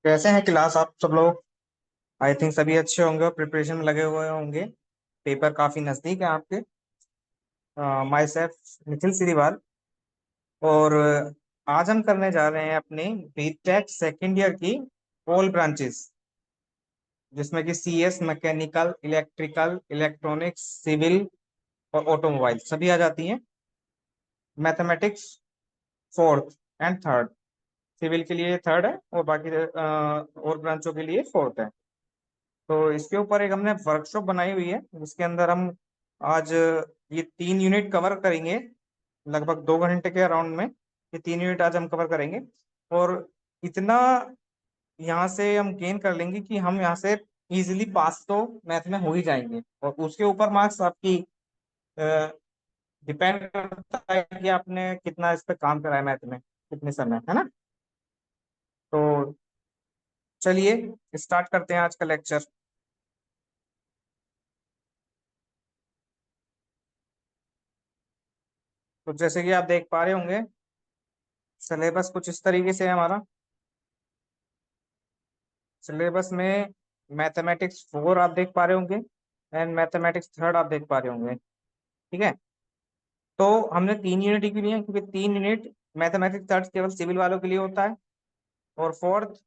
कैसे हैं क्लास आप सब लोग। आई थिंक सभी अच्छे होंगे और प्रिपरेशन में लगे हुए होंगे। पेपर काफी नजदीक है आपके। Myself Nikhil Siriwal. और आज हम करने जा रहे हैं अपने बीटेक सेकेंड ईयर की ऑल ब्रांचेस, जिसमें कि CS, mechanical, electrical, electronics, civil और ऑटोमोबाइल सभी आ जाती हैं। Mathematics fourth and third, civil के लिए थर्ड है और बाकी और ब्रांचों के लिए फोर्थ है। तो इसके ऊपर एक हमने वर्कशॉप बनाई हुई है जिसके अंदर हम आज ये 3 यूनिट कवर करेंगे। लगभग 2 घंटे के अराउंड में ये 3 यूनिट आज हम कवर करेंगे। और इतना यहाँ से हम गेन कर लेंगे कि हम यहाँ से इजीली पास तो मैथ में हो ही जाएंगे। और उसके ऊपर मार्क्स आपकी डिपेंड करता है कि आपने कितना इस पे काम करा है मैथ में, कितने समय, है ना। तो चलिए स्टार्ट करते हैं आज का लेक्चर। तो जैसे कि आप देख पा रहे होंगे, सिलेबस कुछ इस तरीके से है हमारा। सिलेबस में मैथमेटिक्स फोर आप देख पा रहे होंगे एंड मैथमेटिक्स थर्ड आप देख पा रहे होंगे। ठीक है। तो हमने 3 यूनिट की लिए हैं क्योंकि 3 यूनिट मैथमेटिक्स थर्ड केवल सिविल वालों के लिए होता है और फोर्थ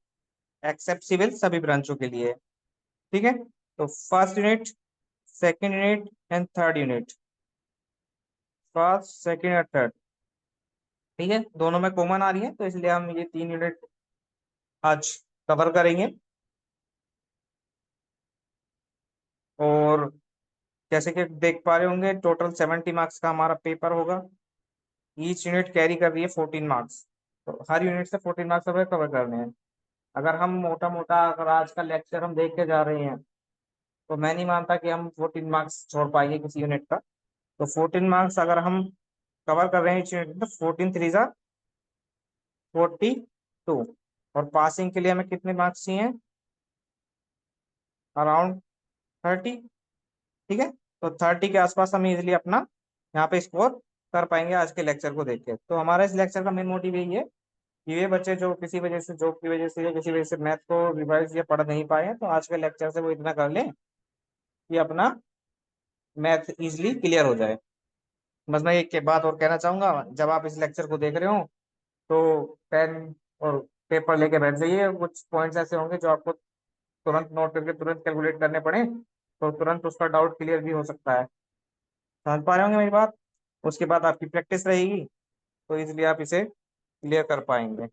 एक्सेप्ट सिविल सभी ब्रांचों के लिए है। ठीक है। तो first unit, second unit and third unit, first second और थर्ड, ठीक है, दोनों में कॉमन आ रही है तो इसलिए हम ये 3 यूनिट आज कवर करेंगे। और जैसे कि देख पा रहे होंगे टोटल 70 मार्क्स का हमारा पेपर होगा। ईच यूनिट कैरी कर रही है 14 मार्क्स। तो हर यूनिट से 14 मार्क्स हमें कवर करने हैं। अगर हम मोटा मोटा अगर आज का लेक्चर हम देख के जा रहे हैं तो मैं नहीं मानता कि हम 14 मार्क्स छोड़ पाएंगे किसी यूनिट का। तो 14 मार्क्स अगर हम कवर कर रहे हैं इस यूनिट में तो 14 3 जा 42। और पासिंग के लिए हमें कितने मार्क्स चाहिए? अराउंड 30। ठीक है। तो 30 के आसपास हम इजिली अपना यहाँ पे स्कोर कर पाएंगे आज के लेक्चर को देख के। तो हमारा इस लेक्चर का मेन मोटिव यही है कि ये बच्चे जो किसी वजह से, जॉब की वजह से या किसी वजह से मैथ को रिवाइज या पढ़ नहीं पाए हैं, तो आज के लेक्चर से वो इतना कर लें कि अपना मैथ इजिली क्लियर हो जाए। बस मैं एक के बात और कहना चाहूंगा, जब आप इस लेक्चर को देख रहे हो तो पेन और पेपर लेके बैठ जाइए। कुछ पॉइंट्स ऐसे होंगे जो आपको तुरंत नोट करके तुरंत कैलकुलेट करने पड़े तो तुरंत उसका डाउट क्लियर भी हो सकता है। समझ पा रहे होंगे मेरी बात। उसके बाद आपकी प्रैक्टिस रहेगी तो इसलिए आप इसे क्लियर कर पाएंगे।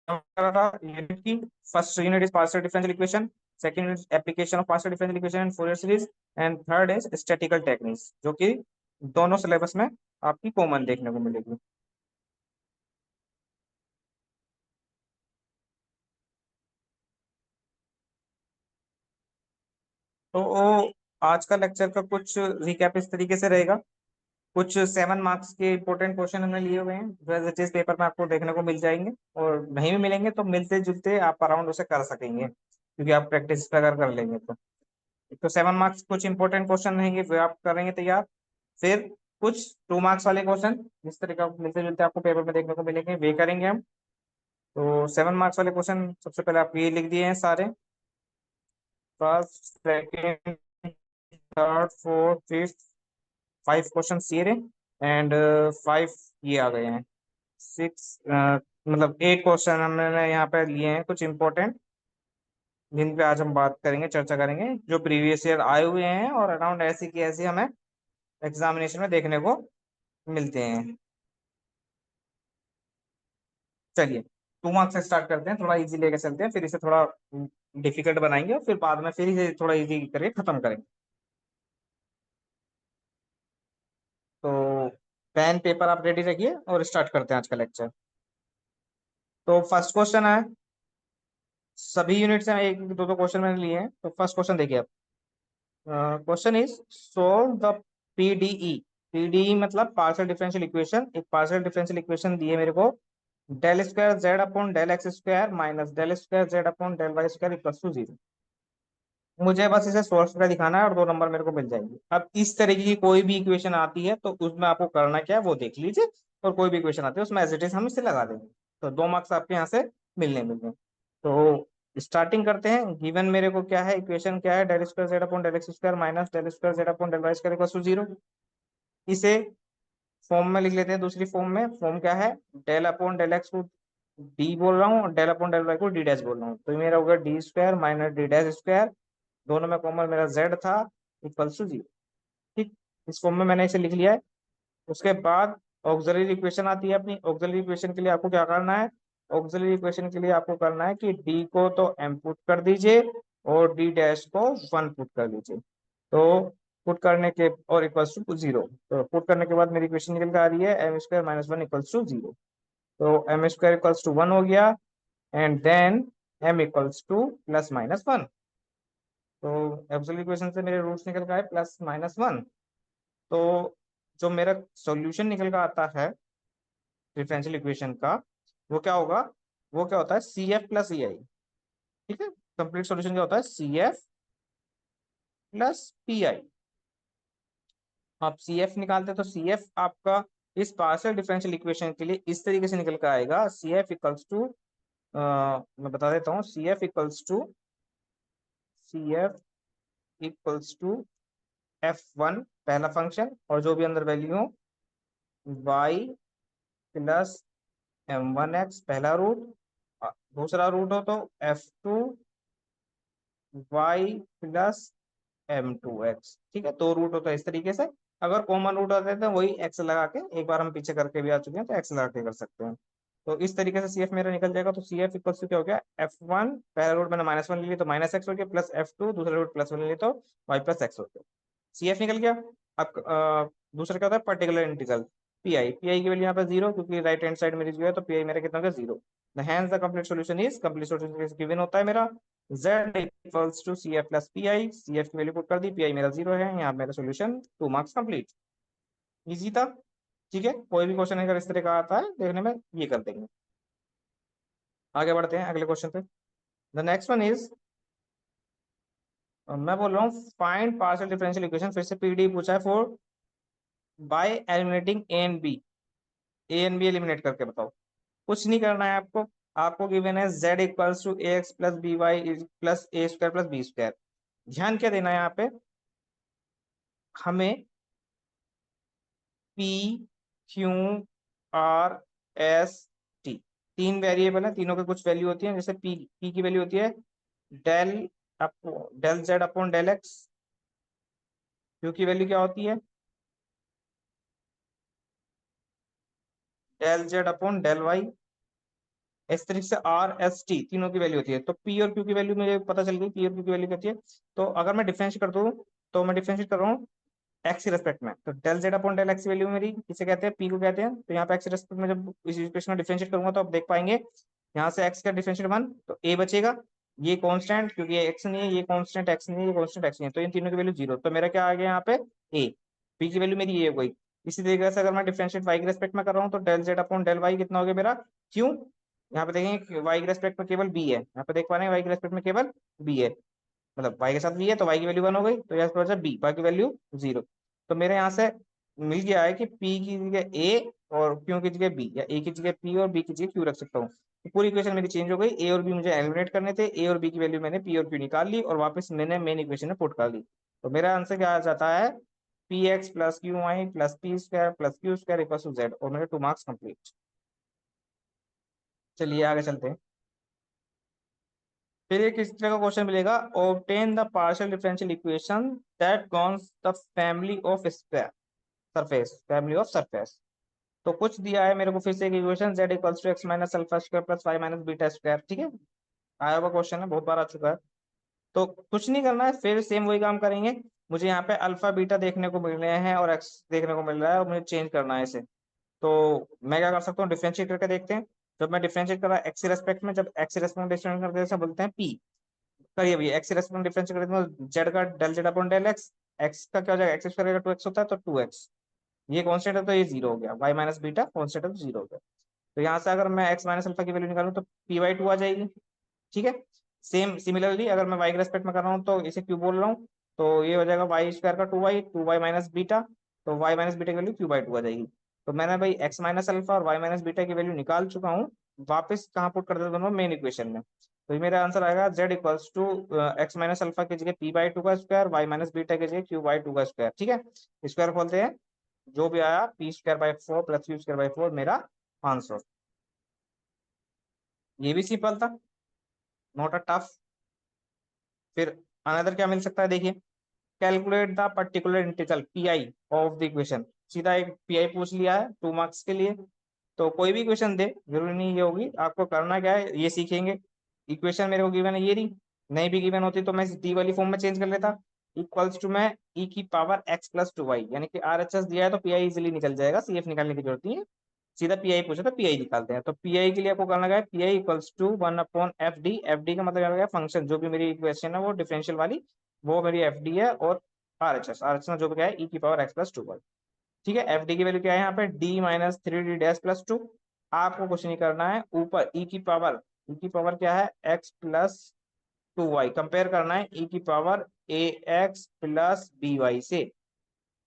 यूनिट की first unit is partial differential equation, second unit application of partial differential equation and Fourier series and third is statistical techniques, जो कि दोनों सिलेबस में आपकी कॉमन देखने को मिलेगी। तो वो आज का लेक्चर का कुछ रिकैप इस तरीके से रहेगा। कुछ 7 मार्क्स के इंपॉर्टेंट क्वेश्चन हमने लिए हुए हैं जो एज इट इज पेपर में आपको देखने को मिल जाएंगे। और नहीं भी मिलेंगे तो मिलते जुलते आप अराउंड उसे कर सकेंगे क्योंकि आप प्रैक्टिस अगर कर लेंगे तो 7 मार्क्स कुछ इंपॉर्टेंट क्वेश्चन रहेंगे वो आप करेंगे तैयार। फिर कुछ 2 मार्क्स वाले क्वेश्चन जिस तरह का मिलते जुलते आपको पेपर में देखने को मिलेंगे वे करेंगे हम। तो 7 मार्क्स वाले क्वेश्चन सबसे पहले आप ये लिख दिए हैं सारे। First, second, third, fourth, fifth, 5 question ये रहे एंड 5 ये आ गए हैं। 6 मतलब 8 क्वेश्चन हमने यहाँ पे लिए हैं कुछ इंपॉर्टेंट, जिन पे आज हम बात करेंगे, चर्चा करेंगे, जो प्रीवियस ईयर आए हुए हैं और अराउंड ऐसी की ऐसी हमें एग्जामिनेशन में देखने को मिलते हैं। चलिए 2 मार्क्स से स्टार्ट करते हैं, थोड़ा इजी लेके चलते हैं, फिर इसे थोड़ा डिफिकल्ट बनाएंगे और फिर बाद में फिर इसे थोड़ा इजी करके खत्म करेंगे। तो पेन पेपर आप रेडी रखिए और स्टार्ट करते हैं आज का लेक्चर। तो फर्स्ट क्वेश्चन है, सभी यूनिट से एक दो दो क्वेश्चन मैंने लिए हैं। तो फर्स्ट क्वेश्चन देखिए आप। Question is solve the PDE. PDE मतलब पार्शियल डिफरेंशियल इक्वेशन। एक पार्शियल डिफरेंशियल इक्वेशन दी है मेरे को, del square Z upon del x square minus del square Z upon del Y square equal to 0। मुझे बस इसे सोल्व करके दिखाना है और 2 नंबर मेरे को मिल जाएंगे। अब इस तरीके की कोई भी इक्वेशन आती है तो उसमें आपको करना क्या है वो देख लीजिए। और कोई भी इक्वेशन आती है उसमें एज इट इज हम इसे लगा देंगे। तो 2 मार्क्स आपके यहाँ से मिलने। तो स्टार्टिंग करते हैं। गिवन मेरे को क्या है, इक्वेशन क्या है, del square Z upon del x square minus del square Z upon del Y square equal to 0। इसे फॉर्म में लिख लेते हैं। दूसरी फॉर्म में, फॉर्म क्या है, डेल अपॉन डेल एक्स को डी बोल रहा हूँ और डेल अपॉन डेल वाई को डी डैश बोल रहा हूँ। तो ये मेरा होगा D square minus D dash square, दोनों में कॉमन मेरा जेड था, इक्वल्स टू 0। ठीक, इस फॉर्म में मैंने इसे लिख लिया है। उसके बाद ऑक्सिलरी इक्वेशन आती है अपनी। ऑक्सिलरी इक्वेशन के लिए आपको क्या करना है, ऑक्सिलरी इक्वेशन के लिए आपको करना है कि डी को तो m पुट कर दीजिए और डी डैश को 1 पुट कर दीजिए। तो पुट करने के और इक्वल्स टू 0। तो पुट करने के बाद मेरी इक्वेशन निकल के आ रही है M square minus 1 equals to 0। तो एम स्क्वायर इक्वल्स टू 1 हो गया, and then m equals to plus minus 1। तो ऑक्सिलरी इक्वेशन से मेरे रूट्स निकल के आए प्लस माइनस 1। तो जो मेरा सॉल्यूशन निकल कर आता है डिफरेंशियल इक्वेशन का, वो क्या होगा, वो क्या होता है सी एफ प्लस ई आई। ठीक है, कंप्लीट सॉल्यूशन क्या होता है C F plus P I. आप सी एफ निकालते हैं तो सी एफ आपका इस पार्शियल डिफरेंशियल इक्वेशन के लिए इस तरीके से निकल कर आएगा, सी एफ इक्वल्स टू, मैं बता देता हूँ, C F equals to F1 पहला फंक्शन और जो भी अंदर वैल्यू हो, y प्लस m1x पहला रूट, दूसरा रूट हो तो F2 y प्लस m2x। ठीक है, दो रूट होता है इस तरीके से। अगर कॉमन रूट होते हैं तो वही x लगा के, एक बार हम पीछे करके भी आ चुके हैं तो x लगा के कर सकते हैं। तो इस तरीके से सी एफ मेरा निकल जाएगा। तो सी एफ इक्वल टू क्या हो गया, F1 पहला रूट मैंने -1 ले लिया तो -x हो गया, प्लस F2 दूसरा रूट +1 ले लिया तो y प्लस x हो गया। सी एफ निकल गया। अब दूसरा क्या होता है पर्टिकुलर इंटीग्रल, पी आई की वैल्यू यहाँ पे 0, क्योंकि राइट हैंड साइड मेरी जो है तो पी आई मेरा कितना हो गया 0। Hence the complete solution is, complete solution given होता है मेरा z equals to C F plus P I. C F की वैल्यू पुट कर दी, पी आई मेरा 0 है, यहाँ मेरा सॉल्यूशन 2 मार्क्स कंप्लीट। इजी था। ठीक है, कोई भी क्वेश्चन अगर इस तरह का आता है देखने में, ये कर देंगे। आगे बढ़ते हैं अगले क्वेश्चन पे। द नेक्स्ट वन इज, मैं बोल रहा हूँ फाइंड पार्शियल डिफरेंशियल इक्वेशन, फिर से पीडी पूछा है, for by eliminating A and B. A and B eliminate करके बताओ। कुछ नहीं करना है आपको। आपको गिवन है z equals to A x plus B Y plus A square plus B square. ध्यान क्या देना है यहाँ पे, हमें P Q R S T, तीन वेरिएबल है, तीनों की कुछ वैल्यू होती है। जैसे पी की वैल्यू होती है del del Z upon del x. Q की वैल्यू क्या होती है del Z upon del Y. इस तरीके से आर एस टी तीनों की वैल्यू होती है। तो पी और क्यू की वैल्यू मुझे पता चल गई, पी और क्यू की वैल्यू क्या होती है। तो अगर मैं डिफरेंशिएट कर दूं, तो मैं डिफरेंशिएट कर रहा हूँ एक्स के रेस्पेक्ट में। तो del Z upon del X value मेरी किसे कहते हैं, पी को कहते हैं। तो यहाँ पे एक्स के रेस्पेक्ट में जब इस इक्वेशन में डिफरेंशिएट करूंगा तो आप देख पाएंगे, यहाँ से एक्स का डिफरेंशिएट 1 तो ए बचेगा। ये कांस्टेंट, क्योंकि ये एक्स नहीं है, ये कांस्टेंट एक्स नहीं है, ये कांस्टेंट एक्स नहीं है, तो इन तीनों की वैल्यू 0। तो मेरा क्या आ गया यहाँ पे ए, पी की वैल्यू मेरी ए हो गई। इसी तरीके से अगर मैं डिफरेंशिएट वाई के रेस्पेक्ट में कर रहा हूँ तो del Z upon del Y कितना हो गया मेरा क्यू। यहाँ पे देखेंगे वाई के रेस्पेक्ट में केवल बी है, यहाँ पे देख पा रहे हैं वाई के रेस्पेक्ट में केवल बी है, मतलब y के साथ v है तो y की वैल्यू 1 हो गई, तो यहाँ पर b, y की वैल्यू 0। तो मेरे यहाँ से मिल गया है कि p की जगह a और q की जगह b, या a की जगह p और b की जगह q रख सकता हूँ। तो पूरी इक्वेशन मेरी चेंज हो गई, a और b मुझे एलिमिनेट करने थे, a और b की वैल्यू मैंने p और q निकाल ली और वापस मैंने मेन इक्वेशन में पुट कर ली। तो मेरा आंसर क्या आ जाता है, P X plus Q Y plus P square plus Q square equal to Z, और मेरे 2 मार्क्स कंप्लीट। चलिए आगे चलते हैं। फिर एक इस तरह का क्वेश्चन मिलेगा, obtain the partial differential equation that cons the family of square surface, family of surface. तो कुछ दिया है मेरे को, फिर से एक equation z equals to X minus alpha square plus Y minus beta square. ठीक है, आया हुआ क्वेश्चन है, बहुत बार आ चुका है। तो कुछ नहीं करना है, फिर सेम वही काम करेंगे। मुझे यहाँ पे अल्फा बीटा देखने को मिल रहे हैं और एक्स देखने को मिल रहा है, और मुझे चेंज करना है इसे। तो मैं क्या कर सकता हूँ, डिफरेंशिएट करके देखते हैं। जब मैं डिफरेंशिएट कर रहा एक्स के रेस्पेक्ट में, जब एक्स के रेस्पेक्ट में डिफरेंशिएट करते हैं बोलते हैं पी। करिए भैया, एक्स रेस्पेक्ट में डिफरेंस करेंगे तो जेड का del Z upon del X, X का क्या हो जाएगा, एक्स स्क्वायर का 2x होता है तो 2x, ये कांस्टेंट है तो ये 0 हो गया, y माइनस बीटा कांस्टेंट है तो 0 हो गया। तो यहाँ से अगर मैं x माइनस अल्फा की वैल्यू निकालूं तो p/2 आ जाएगी। ठीक है, सेम सिमिलरली अगर मैं y के रेस्पेक्ट में कर रहा हूँ तो इसे क्यू बोल रहा हूँ, तो ये हो जाएगा वाई स्क्वायर का 2y, 2y माइनस बीटा, तो y माइनस बीटा की वैल्यू q/2 आ जाएगी। तो मैंने भाई एक्स माइनस अल्फा और वाई माइनस बीटा की वैल्यू निकाल चुका हूँ। वापस कहाँ पुट कर देता दोनों मेन इक्वेशन में, तो ये मेरा आंसर आएगा Z equals to X minus alpha की जगह पी बाई टू का स्क्वायर, वाई माइनस बीटा की जगह क्यू बाई टू का स्क्वायर। ठीक है, स्क्वायर खोलते हैं, जो भी आया P square by four plus Q square by four मेरा आंसर। ये भी सिंपल था, नॉट अ टफ। फिर अनदर क्या मिल सकता है, देखिए, calculate the particular integral P I of the equation. सीधा एक पी आई पूछ लिया है 2 मार्क्स के लिए। तो कोई भी इक्वेशन दे, जरूरी नहीं ये होगी, आपको करना क्या है ये सीखेंगे। इक्वेशन मेरे को गिवन है ये रही, नहीं भी गिवन होती तो मैं डी वाली फॉर्म में चेंज कर लेता। इक्वल्स टू मैं ई की power X plus two Y, यानी कि आर एच एस दिया है तो पी आई इजिली निकल जाएगा, सी एफ निकालने की जरूरत नहीं है। सीधा पी आई पूछा तो पी आई निकालते हैं। तो पी आई के लिए आपको करना क्या है, P I equals to one upon F D. F D का मतलब क्या है, फंक्शन, जो भी मेरी इक्वेशन है वो डिफरेंशियल वाली, वो मेरी एफ डी है। और आर एच एस जो भी क्या है ई की power X plus two Y. ठीक है, एफ डी की वैल्यू क्या है यहाँ पे, D minus three D dash plus to. आपको कुछ नहीं करना है, ऊपर ई की पावर क्या है X plus two Y, compare करना है ई की power A x plus B Y से।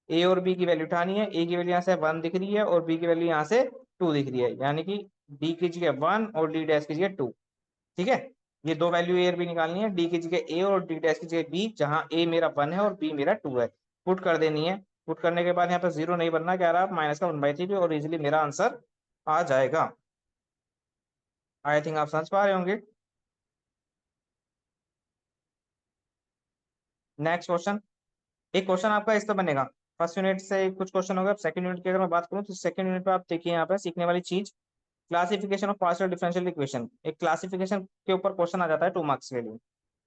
ए और बी की वैल्यू उठानी है, ए की वैल्यू यहाँ से वन दिख रही है और बी की वैल्यू यहाँ से टू दिख रही है, यानी कि डी की जगह वन और डी डैश की जगह टू। ठीक है, ये दो वैल्यू ए और बी निकालनी है, डी की जगह ए और डी डैश की जगह बी, जहां ए मेरा वन है और बी मेरा टू है। पुट कर देनी है। पुट करने के बाद यहाँ पे जीरो नहीं बनना, कह रहा है माइनस का वन बाई थ्री, और इजिली मेरा आंसर आ जाएगा। आई थिंक आप समझ पा रहे होंगे। नेक्स्ट क्वेश्चन, एक क्वेश्चन आपका इस पे बनेगा। फर्स्ट यूनिट से कुछ क्वेश्चन होगा, सेकंड यूनिट की अगर मैं बात करूँ तो सेकंड यूनिट पे आप देखिए यहाँ पे सीखने वाली चीज, classification of partial differential equation. एक क्लासिफिकेशन के ऊपर क्वेश्चन आ जाता है 2 मार्क्स के लिए।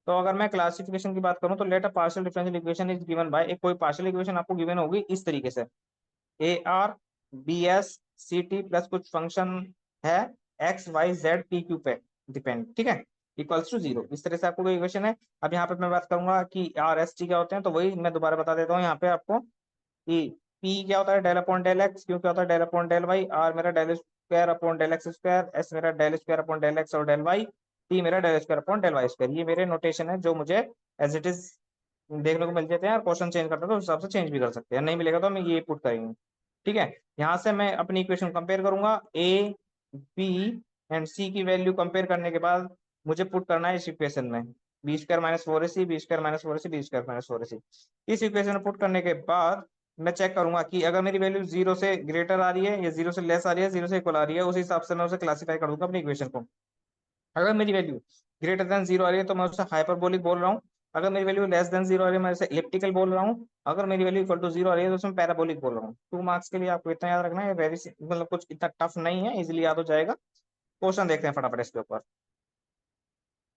तो अगर मैं क्लासिफिकेशन की बात करूं तो let a partial differential equation is given by, एक कोई पार्शियल इक्वेशन आपको गिवन होगी इस तरीके से, A R B S C T plus कुछ फंक्शन है x Y Z P Q पे डिपेंड। ठीक है, इक्वल्स टू जीरो, इस तरह से आपको कोई इक्वेशन है। अब यहाँ पे मैं बात करूंगा कि आर एस टी क्या होते हैं, तो वही मैं दोबारा बता देता हूँ यहाँ पे आपको कि पी क्या होता है del upon del x, q क्या होता है del upon del y, r मेरा del square upon del x square, s मेरा del square upon del x और डेल वाई, टी मेरा del square upon del Y square. ये मेरे notation है जो मुझे एज इट इज देखने को मिल जाते हैं, और क्वेश्चन चेंज करता है तो उस हिसाब से चेंज भी कर सकते हैं, नहीं मिलेगा तो मैं ये पुट करेंगे। ठीक है, यहाँ से मैं अपनी इक्वेशन कंपेयर करूंगा, ए बी एंड सी की वैल्यू कंपेयर करने के बाद मुझे पुट करना है इस इक्वेशन में, b square minus four a C, B square minus four a C, B square minus four a सी। इस इक्वेशन में पुट करने के बाद मैं चेक करूंगा कि अगर मेरी वैल्यू जीरो से ग्रेटर आ रही है या जीरो से लेस आ रही है, जीरो से इक्वल आ रही है, उस हिसाब से मैं उसे क्लासीफाई कर दूंगा अपनी इक्वेशन को। अगर मेरी वैल्यू ग्रेटर देन जीरो आ रही है तो मैं उसे हाइपरबोलिक बोल रहा हूँ। अगर मेरी वैल्यू लेस देन जीरो आ रही है मैं उसे इलिप्टिकल बोल रहा हूँ। अगर मेरी वैल्यू इक्वल टू जीरो आ रही है तो उसमें पैराबोलिक बोल रहा हूँ। 2 मार्क्स के लिए आपको इतना याद रखना है, वेरी मतलब कुछ इतना टफ नहीं है, इजिली याद हो जाएगा। क्वेश्चन देखते हैं फटाफट इसके ऊपर।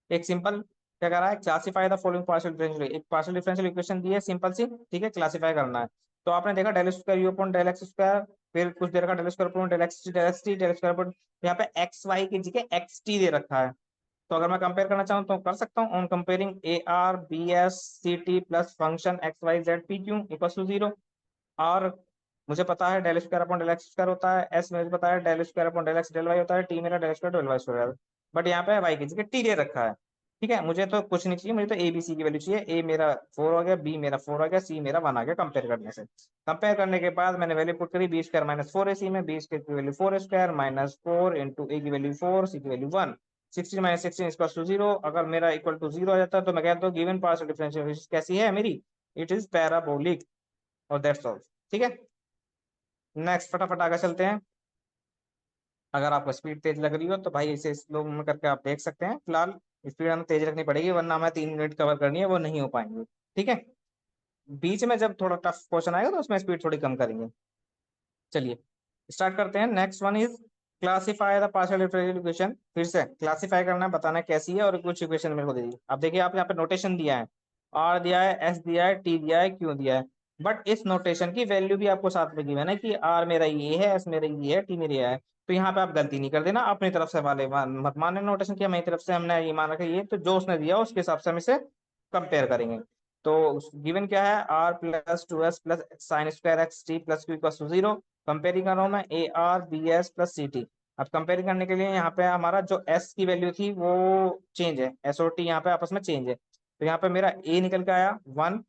एक सिंपल क्या कर रहा है, classify the following partial differential, एक पार्शियल डिफरेंशियल इक्वेशन दी है सिंपल सी, ठीक है, क्लासीफाई करना है। तो आपने देखा del square you upon del x square, फिर कुछ देर का del square upon del X T, del X T, del square upon, यहाँ पे एक्स वाई की जगह एक्स टी दे रखा है। तो अगर मैं कंपेयर करना चाहूँ तो कर सकता हूँ, on comparing A R B S C T plus function X Y Z P Q equal to zero. और मुझे पता है del square upon del x square होता है, एस मुझे पता है del square upon del x del Y होता है, टी मेरा del square del Y square है। बट यहाँ पे वाई की जगह टी दे रखा है। ठीक है, मुझे तो कुछ नहीं चाहिए, मुझे तो ए बी सी की वैल्यू चाहिए, ए मेरा फोर हो गया, बी मेरा फोर हो गया, सी मेरा वन आ गया। कंपेयर करने से, कंपेयर करने के बाद मैंने वैल्यू पुट करी, b square minus four a c में, बी स्क्वायर की value four square minus four into a की वैल्यू फोर, सी की value one, 16 - 16 equal to zero. अगर मेरा इक्वल टू जीरो आ जाता है तो मैं कहता हूँ गिवन पार्शियल डिफरेंशियल कैसी है मेरी, इट इज पैराबोलिक, और दैट्स ऑल। ठीक है, नेक्स्ट फटाफट आगे चलते हैं। अगर आपको स्पीड तेज लग रही हो तो भाई इसे स्लो में करके आप देख सकते हैं, फिलहाल स्पीड हमें तेज रखनी पड़ेगी वरना हमें 3 मिनट कवर करनी है, वो नहीं हो पाएंगे। ठीक है, बीच में जब थोड़ा टफ क्वेश्चन आएगा तो उसमें स्पीड थोड़ी कम करेंगे। चलिए स्टार्ट करते हैं। Next one is classify the partial differential equation. फिर से क्लासीफाई करना है, बताना है कैसी है, और कुछ इक्वेशन मेरे को दे दी। अब देखिए आप यहाँ पे नोटेशन दिया है, आर दिया है, एस दिया है, टी दिया है, क्यू दिया है। बट इस नोटेशन की वैल्यू भी आपको साथ में गिवन है कि आर मेरा ये है, एस मेरा ये है, टी मेरा ये है। तो यहाँ पे आप गलती नहीं कर देना, अपनी तरफ से वाले मत मानने नोटेशन की, हमारी तरफ से हमने ये मान रखा है, ये तो जो उसने दिया उसके हिसाब से हम इसे कंपेयर करेंगे। तो गिवन क्या है, R plus two S plus sine square X T plus Q equal to zero. Comparing कर रहा हूँ मैं A R B S plus C T. अब कंपेयर करने के लिए यहाँ पे हमारा जो एस की वैल्यू थी वो चेंज है, एस और टी यहाँ पे आपस में चेंज है। तो यहाँ पे मेरा ए निकल के आया वन,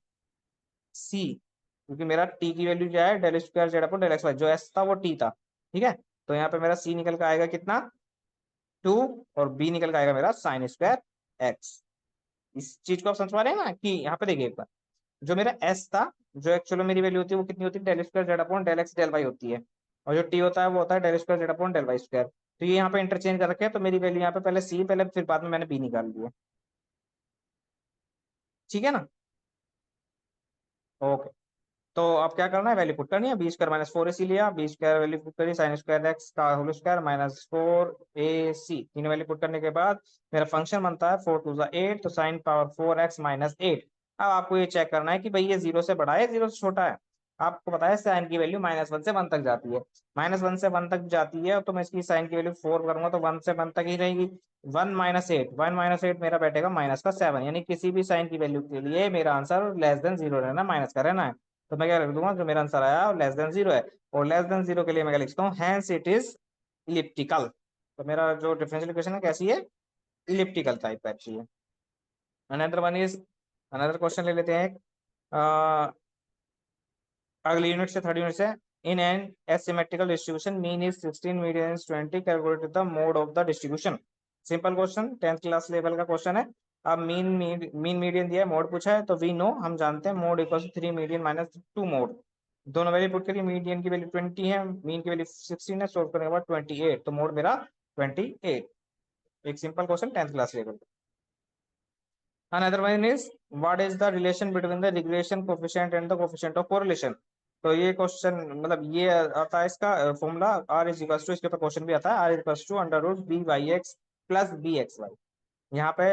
सी क्योंकि मेरा टी की वैल्यू क्या है, del square Z upon del X Y, जो एस था वो टी था। ठीक है, तो यहाँ पे मेरा सी निकल के आएगा कितना, 2, और बी निकल के आएगा मेरा साइन स्क्वायर एक्स। इस चीज को आप समझ पा रहे हैं ना, कि यहाँ पे देखिए एक बार, जो मेरा एस था, जो एक्चुअली मेरी वैल्यू होती है वो कितनी होती है, del square Z upon del x del Y होती है, और जो टी होता है वो होता है del square Z upon del Y square. तो ये यहाँ पे इंटरचेंज कर रखे हैं, तो मेरी वैल्यू यहाँ पे पहले सी, पहले फिर बाद में मैंने बी निकाल लिया। ठीक है ना, ओके। तो अब क्या करना है, वैल्यू पुट करनी है, बी स्क्वायर माइनस 4ac लिया, बी स्क्वायर वैल्यू पुट करी, साइन स्क्वायर एक्स का होल स्क्वायर माइनस 4ac, तीन वैल्यू पुट करने के बाद मेरा फंक्शन बनता है 4 2 8, तो साइन पावर 4x माइनस 8। अब आपको ये चेक करना है कि भाई ये जीरो से बड़ा है जीरो से छोटा है। आपको पता है साइन की वैल्यू -1 से 1 तक जाती है, -1 से 1 तक जाती है, तो मैं इसकी साइन की वैल्यू 4 करूंगा तो 1 से 1 तक ही रहेगी। 1 - 8, 1 - 8 मेरा बैठेगा -7, यानी किसी भी साइन की वैल्यू के लिए मेरा आंसर लेस देन जीरो रहना, माइनस का रहना है। तो मैं क्या रख दूंगा, जो मेरा आंसर आया लेस देन जीरो है, और लेस देन जीरो के लिए मैं क्या लिखता हूँ, हैंस इट इज इलिप्टिकल। तो मेरा जो डिफरेंशियल इक्वेशन है कैसी है, इलिप्टिकल टाइप का चाहिए। Another one is, another question ले लेते हैं एक, अगली यूनिट से, थर्ड यूनिट से, in an asymmetrical distribution mean is 16, median is 20, calculate the mode of the distribution. Simple question, 10th class level का क्वेश्चन है। अब मीन मीडियन दिया है, मोड पूछा है, तो वी नो, हम जानते हैं mode equal to 3 median minus 2 mode. दोनों वैल्यू पुट करिए, मीडियन की वैल्यू 20 है, मीन की वैल्यू 16 है, सोल्व करने के बाद 28, तो मोड मेरा 28। एक simple question 10th class level. Another one is, what is the relation between the regression coefficient and the coefficient of correlation? तो ये क्वेश्चन, मतलब ये आता है इसका formula, R is equal to, इसके ऊपर क्वेश्चन भी आता है, R is equal to under root B Y X plus B X Y. यहाँ पे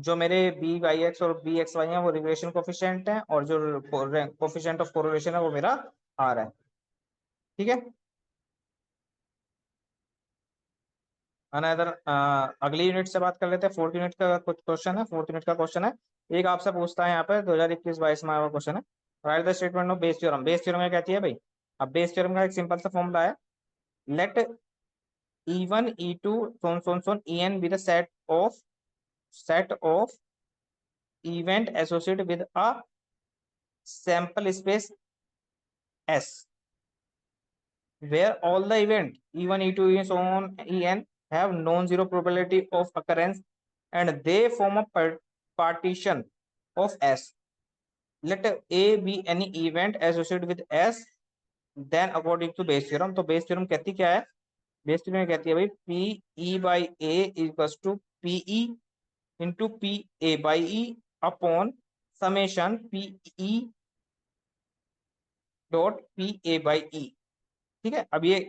जो मेरे बी वाई एक्स और बी एक्स वाई है वो रिग्रेशन कोफिशिएंट है, और जो कोफिशिएंट ऑफ कोरिलेशन है वो मेरा आर है। ठीक है, अनदर अगली यूनिट से बात कर लेते हैं, फोर्थ यूनिट का कुछ क्वेश्चन है, फोर्थ यूनिट का क्वेश्चन है। एक आपसे पूछता है यहाँ पे 2021-22 में आया हुआ क्वेश्चन है, right the statement of Bayes theorem. Bayes theorem क्या कहती है भाई, अब बेस थ्योरम का एक सिंपल सा फॉर्मूला है, let E1 E2 so on so on so on En be the set of event associated with a sample space S, where all the event E1 E2 so on En have non-zero probability of occurrence and they form a partition of S. Let A be any event associated with S, then according to Bayes theorem, तो Bayes theorem कहती क्या है, Bayes theorem कहती है भाई P E by A equals to P E into P A by E upon summation P E dot P A by E। ठीक है, अब ये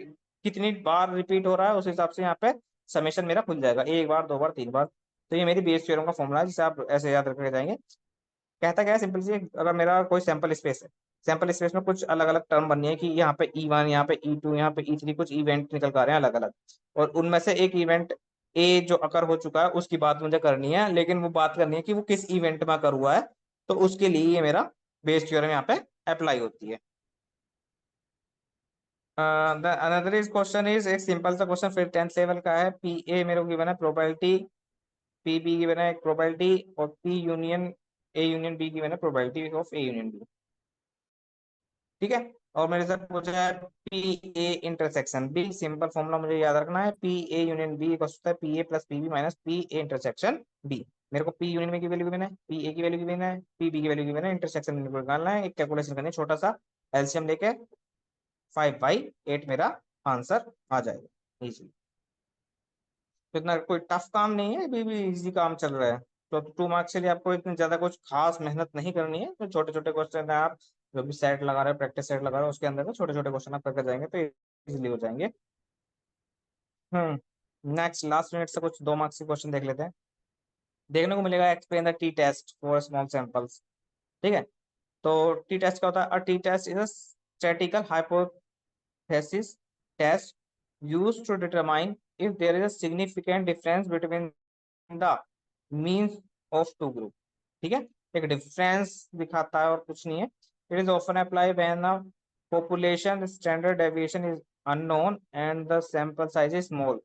कितनी बार रिपीट हो रहा है उस हिसाब से यहाँ पे समेशन मेरा खुल जाएगा, एक बार, दो बार, तीन बार। तो ये मेरी बेस थ्योरम का फॉर्मूला है, जिसे आप ऐसे याद रखते जाएंगे। कहता क्या है सिंपल सी, अगर मेरा कोई सैंपल स्पेस है, सैंपल स्पेस में कुछ अलग अलग टर्म बननी है, कि यहाँ पे E1, यहाँ पे E2, यहाँ पे E3, कुछ इवेंट निकल कर आ रहे हैं अलग अलग, और उनमें से एक इवेंट ए जो अकर हो चुका है उसकी बात मुझे करनी है, लेकिन वो बात करनी है कि वो किस इवेंट में अकर हुआ है, तो उसके लिए ये मेरा बेस थ्योरम यहाँ पे अप्लाई होती है। अनदर इज क्वेश्चन इज, एक सिंपल सा क्वेश्चन फिर 10th लेवल का है, पी ए मेरे को गिवन है प्रोबेबिलिटी, पी बी गिवन है एक प्रोबेबिलिटी, और p union a union b given है probability of a union b. ठीक है, और मेरे साथ पूछा है p a intersection b. Simple formula मुझे याद रखना है, p a union b equal होता है p a plus p b minus p a intersection b. मेरे को पी यूनियन में की वैल्यू गिवन है, पी ए की वैल्यू गिवन है, पी बी की वैल्यू गिवन है, इंटरसेक्शन निकालना है, एक कैलकुलेशन करनी है छोटा सा, एलसीएम लेके 5/8 मेरा आंसर आ जाएगा इजी। तो इतना कोई टफ काम नहीं है, अभी भी इजी काम चल रहा है। तो 2 मार्क्स के लिए आपको इतनी ज्यादा कुछ खास मेहनत नहीं करनी है, तो छोटे छोटे क्वेश्चन है, आप जो भी सेट लगा रहे हो, प्रैक्टिस सेट लगा रहे हो, उसके अंदर तो छोटे छोटे क्वेश्चन आप करके जाएंगे तो इजीली हो जाएंगे। नेक्स्ट लास्ट मिनट से कुछ 2 मार्क्स के क्वेश्चन देख लेते हैं। देखने को मिलेगा explain the T test for small samples. ठीक है, तो टी टेस्ट क्या होता है, T test is a statistical hypothesis test used to determine if there is a significant difference between the means of two group। ठीक है, एक difference दिखाता है और कुछ नहीं है। It is often apply when the population standard deviation is unknown and the sample size is small।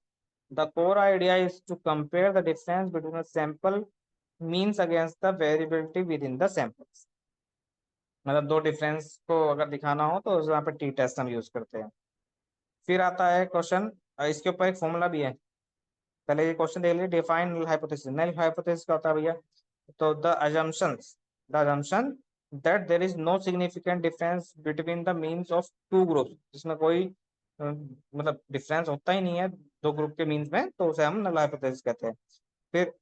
the core idea is to compare the difference between the sample means against the variability within the samples। मतलब दो difference को अगर दिखाना हो तो यहाँ पे T test हम यूज करते हैं। फिर आता है क्वेश्चन, इसके ऊपर एक फॉर्मूला भी है। पहले ये क्वेश्चन देख लीजिए, define null hypothesis. Null hypothesis क्या होता है भैया? तो the assumption that there is no significant difference between the means of two groups, जिसमें कोई मतलब डिफरेंस होता ही नहीं है दो ग्रुप के मीन्स में, तो उसे हम नल हाइपोथेसिस कहते हैं। फिर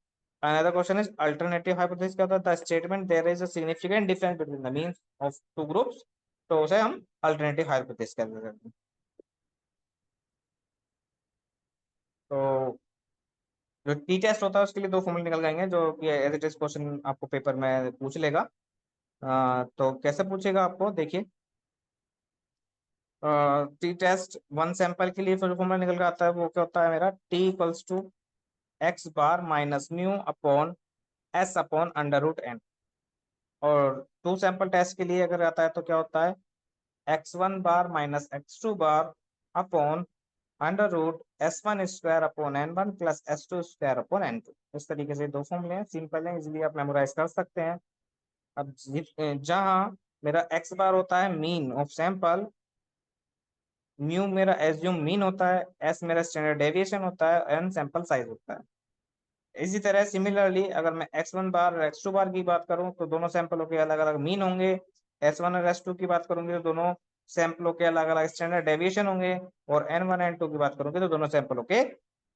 another question is alternative hypothesis. क्या होता है? The statement there is a significant difference between the means of two groups, तो उसे हम अल्टरनेटिव हाइपोथेसिस कहते हैं। तो जो टी टेस्ट होता है उसके लिए दो फॉर्मूले निकल जाएंगे, जो कि एज इट इज क्वेश्चन आपको पेपर में पूछ लेगा। तो कैसे पूछेगा आपको देखिए। टी टेस्ट वन सैंपल के लिए जो फॉर्मूला निकल कर आता है वो क्या होता है मेरा? T equals to X bar minus mu upon S upon under root N. और टू सैंपल टेस्ट के लिए अगर आता है तो क्या होता है? X one bar minus X two bar upon under root S one square upon N one plus S two square upon N two. इस तरीके से दो फॉर्मूले हैं, सिंपल है, इजिली आप मेमोराइज कर सकते हैं। अब जहाँ मेरा एक्स बार होता है मीन ऑफ सैंपल, म्यू मेरा एज्यूम मीन होता है, एस मेरा स्टैंडर्ड डेविएशन होता है, एन सैंपल साइज होता है। इसी तरह सिमिलरली अगर मैं एक्स वन बार और एक्स टू बार की बात करूं तो दोनों सैंपलों के अलग अलग मीन होंगे। एस वन और एस टू की बात करूंगी तो दोनों सैंपलों के अलग अलग स्टैंडर्ड डेविएशन होंगे। और एन वन एन टू की बात करूंगी तो दोनों सैंपलों के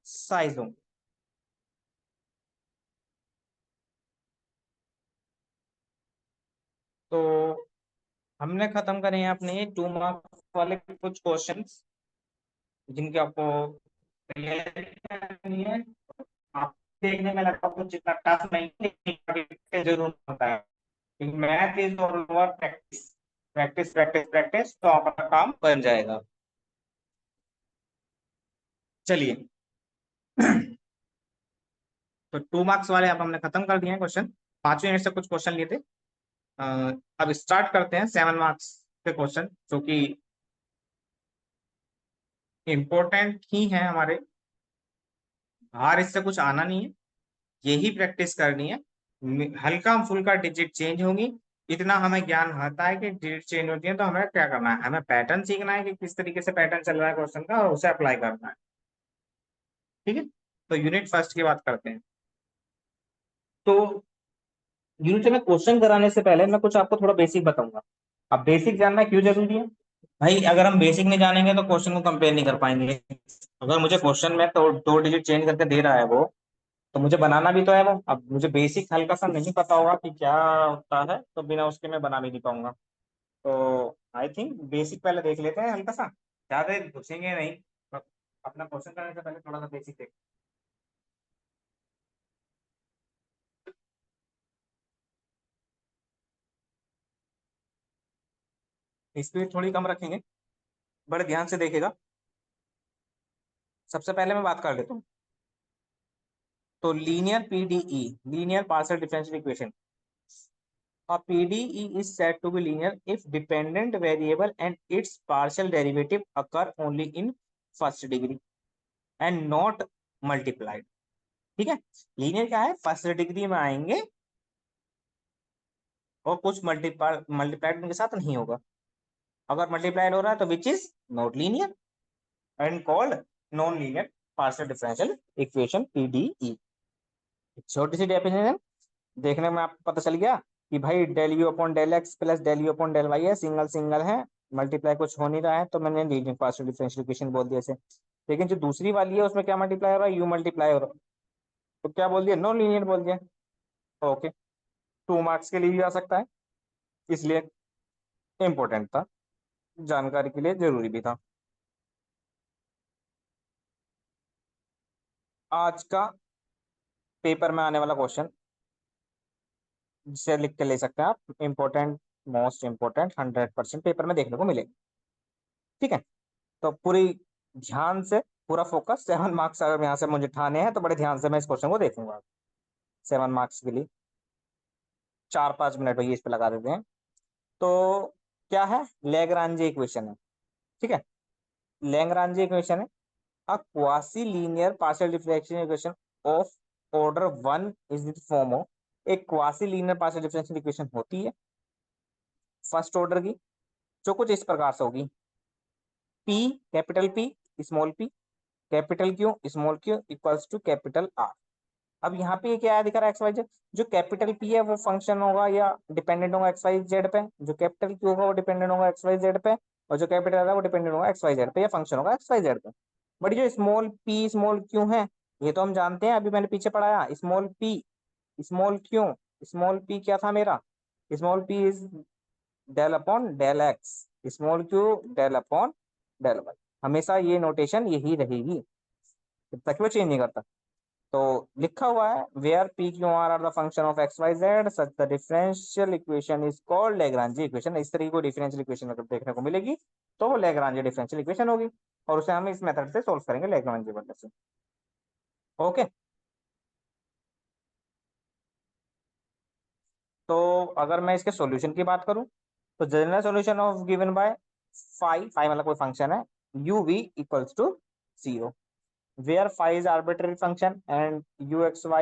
साइज होंगे। तो हमने खत्म करे हैं अपने 2 मार्क्स वाले कुछ क्वेश्चंस, जिनके आपको तैयारी करनी है। आप देखने में लगता है कुछ इतना टफ नहीं है, लेकिन जरूर होता है। Math is all over practice, practice practice practice, तो आपका काम बन जाएगा। चलिए। तो 2 मार्क्स वाले अब हमने खत्म कर दिए हैं क्वेश्चन। 5वें मिनट से कुछ क्वेश्चन लिए थे। अब स्टार्ट करते हैं 7 मार्क्स के क्वेश्चन, जो कि इम्पोर्टेंट ही है हमारे। बाहर इससे कुछ आना नहीं है, यही प्रैक्टिस करनी है। हल्का फुल्का डिजिट चेंज होगी, इतना हमें ज्ञान होता है कि डिजिट चेंज होती है, तो हमें क्या करना है? हमें पैटर्न सीखना है कि किस तरीके से पैटर्न चल रहा है क्वेश्चन का, और उसे अप्लाई करना है। ठीक है। तो यूनिट फर्स्ट की बात करते हैं। तो यूनिट में क्वेश्चन कराने से पहले मैं कुछ आपको थोड़ा बेसिक बताऊंगा। अब बेसिक जानना क्यों जरूरी है? भाई अगर हम बेसिक नहीं जानेंगे तो क्वेश्चन को कंपेयर नहीं कर पाएंगे। अगर मुझे क्वेश्चन में तो दो डिजिट चेंज करके दे रहा है वो, तो मुझे बनाना भी तो है वो। अब मुझे बेसिक हल्का सा नहीं पता होगा कि क्या होता है, तो बिना उसके मैं बना भी नहीं पाऊंगा। तो आई थिंक बेसिक पहले देख लेते हैं हल्का सा, ज्यादा घुसेंगे नहीं। तो अपना क्वेश्चन करने से पहले थोड़ा सा बेसिक देख, स्पीड थोड़ी कम रखेंगे, बड़े ध्यान से देखेगा। सबसे पहले मैं बात कर लेता हूँ। तो linear PDE, linear partial differential equation. A PDE is said to be linear if dependent variable and its partial derivative occur only in first degree and not multiplied। ठीक है। लीनियर क्या है? फर्स्ट डिग्री में आएंगे और कुछ multiplied उनके साथ नहीं होगा। अगर मल्टीप्लाइड हो रहा है तो which is not linear and called non linear partial differential equation, PDE. छोटी सी डेफिनेशन देखने में आपको पता चल गया कि भाई del you upon del x plus del you upon del Y है, सिंगल सिंगल है, मल्टीप्लाई कुछ हो नहीं रहा है, तो मैंने लीनियर पार्शियल डिफरेंशियल इक्वेशन बोल दिया इसे। लेकिन जो दूसरी वाली है उसमें क्या मल्टीप्लाई हो रहा है? यू मल्टीप्लाई हो रहा है, तो क्या बोल दिया? नॉन लीनियर बोल दिया। ओके। 2 मार्क्स के लिए भी आ सकता है, इसलिए इंपॉर्टेंट था, जानकारी के लिए जरूरी भी था। आज का पेपर में आने वाला क्वेश्चन, जिसे लिख के ले सकते हैं आप, इम्पोर्टेंट, मोस्ट इम्पोर्टेंट, 100% पेपर में देखने को मिलेगा। ठीक है। तो पूरी ध्यान से, पूरा फोकस, 7 मार्क्स अगर यहाँ से मुझे ठाने हैं तो बड़े ध्यान से मैं इस क्वेश्चन को देखूंगा। 7 मार्क्स के लिए 4-5 मिनट भैया इस पे लगा देते हैं। तो क्या है? लैग्रांज इक्वेशन है। ठीक है। लैग्रांज इक्वेशन है a quasi linear partial differential equation of order 1 is the form of. एक quasi linear partial differential equation होती है फर्स्ट ऑर्डर की, जो कुछ इस प्रकार से होगी। P, capital P, small P, capital Q, small Q equals to capital R. अब यहाँ पे ये क्या है दिख रहा है, एक्स वाई जेड। जो कैपिटल पी है वो फंक्शन होगा या डिपेंडेंट होगा एक्स वाई जेड पे, जो कैपिटल क्यू होगा वो डिपेंडेंट होगा एक्स वाई जेड पे, और जो कैपिटल आर है वो डिपेंडेंट होगा एक्स वाई जेड पे, या फंक्शन होगा एक्स वाई जेड पे। बट जो स्मॉल पी स्मॉल क्यू है, ये तो हम जानते हैं, अभी मैंने पीछे पढ़ाया। Small P small Q, small P क्या था मेरा, small P is del upon del X, small Q del upon del Y. हमेशा ये नोटेशन यही रहेगी, जब तक वो चेंज नहीं करता। तो लिखा हुआ है where p Q r the function of x Y z such the differential equation is called Lagrange equation. इस तरीके को डिफरेंशियल इक्वेशन अगर देखने को मिलेगी तो वो लैग्रांजी डिफरेंशियल इक्वेशन होगी, और उसे हम इस मेथड से सोल्व करेंगे, लैग्रांजी मेथड से। ओके। तो अगर मैं इसके सॉल्यूशन की बात करूं, तो general solution of given by phi, phi मतलब कोई फंक्शन है, you V equals to 0, where phi is arbitrary function and uxy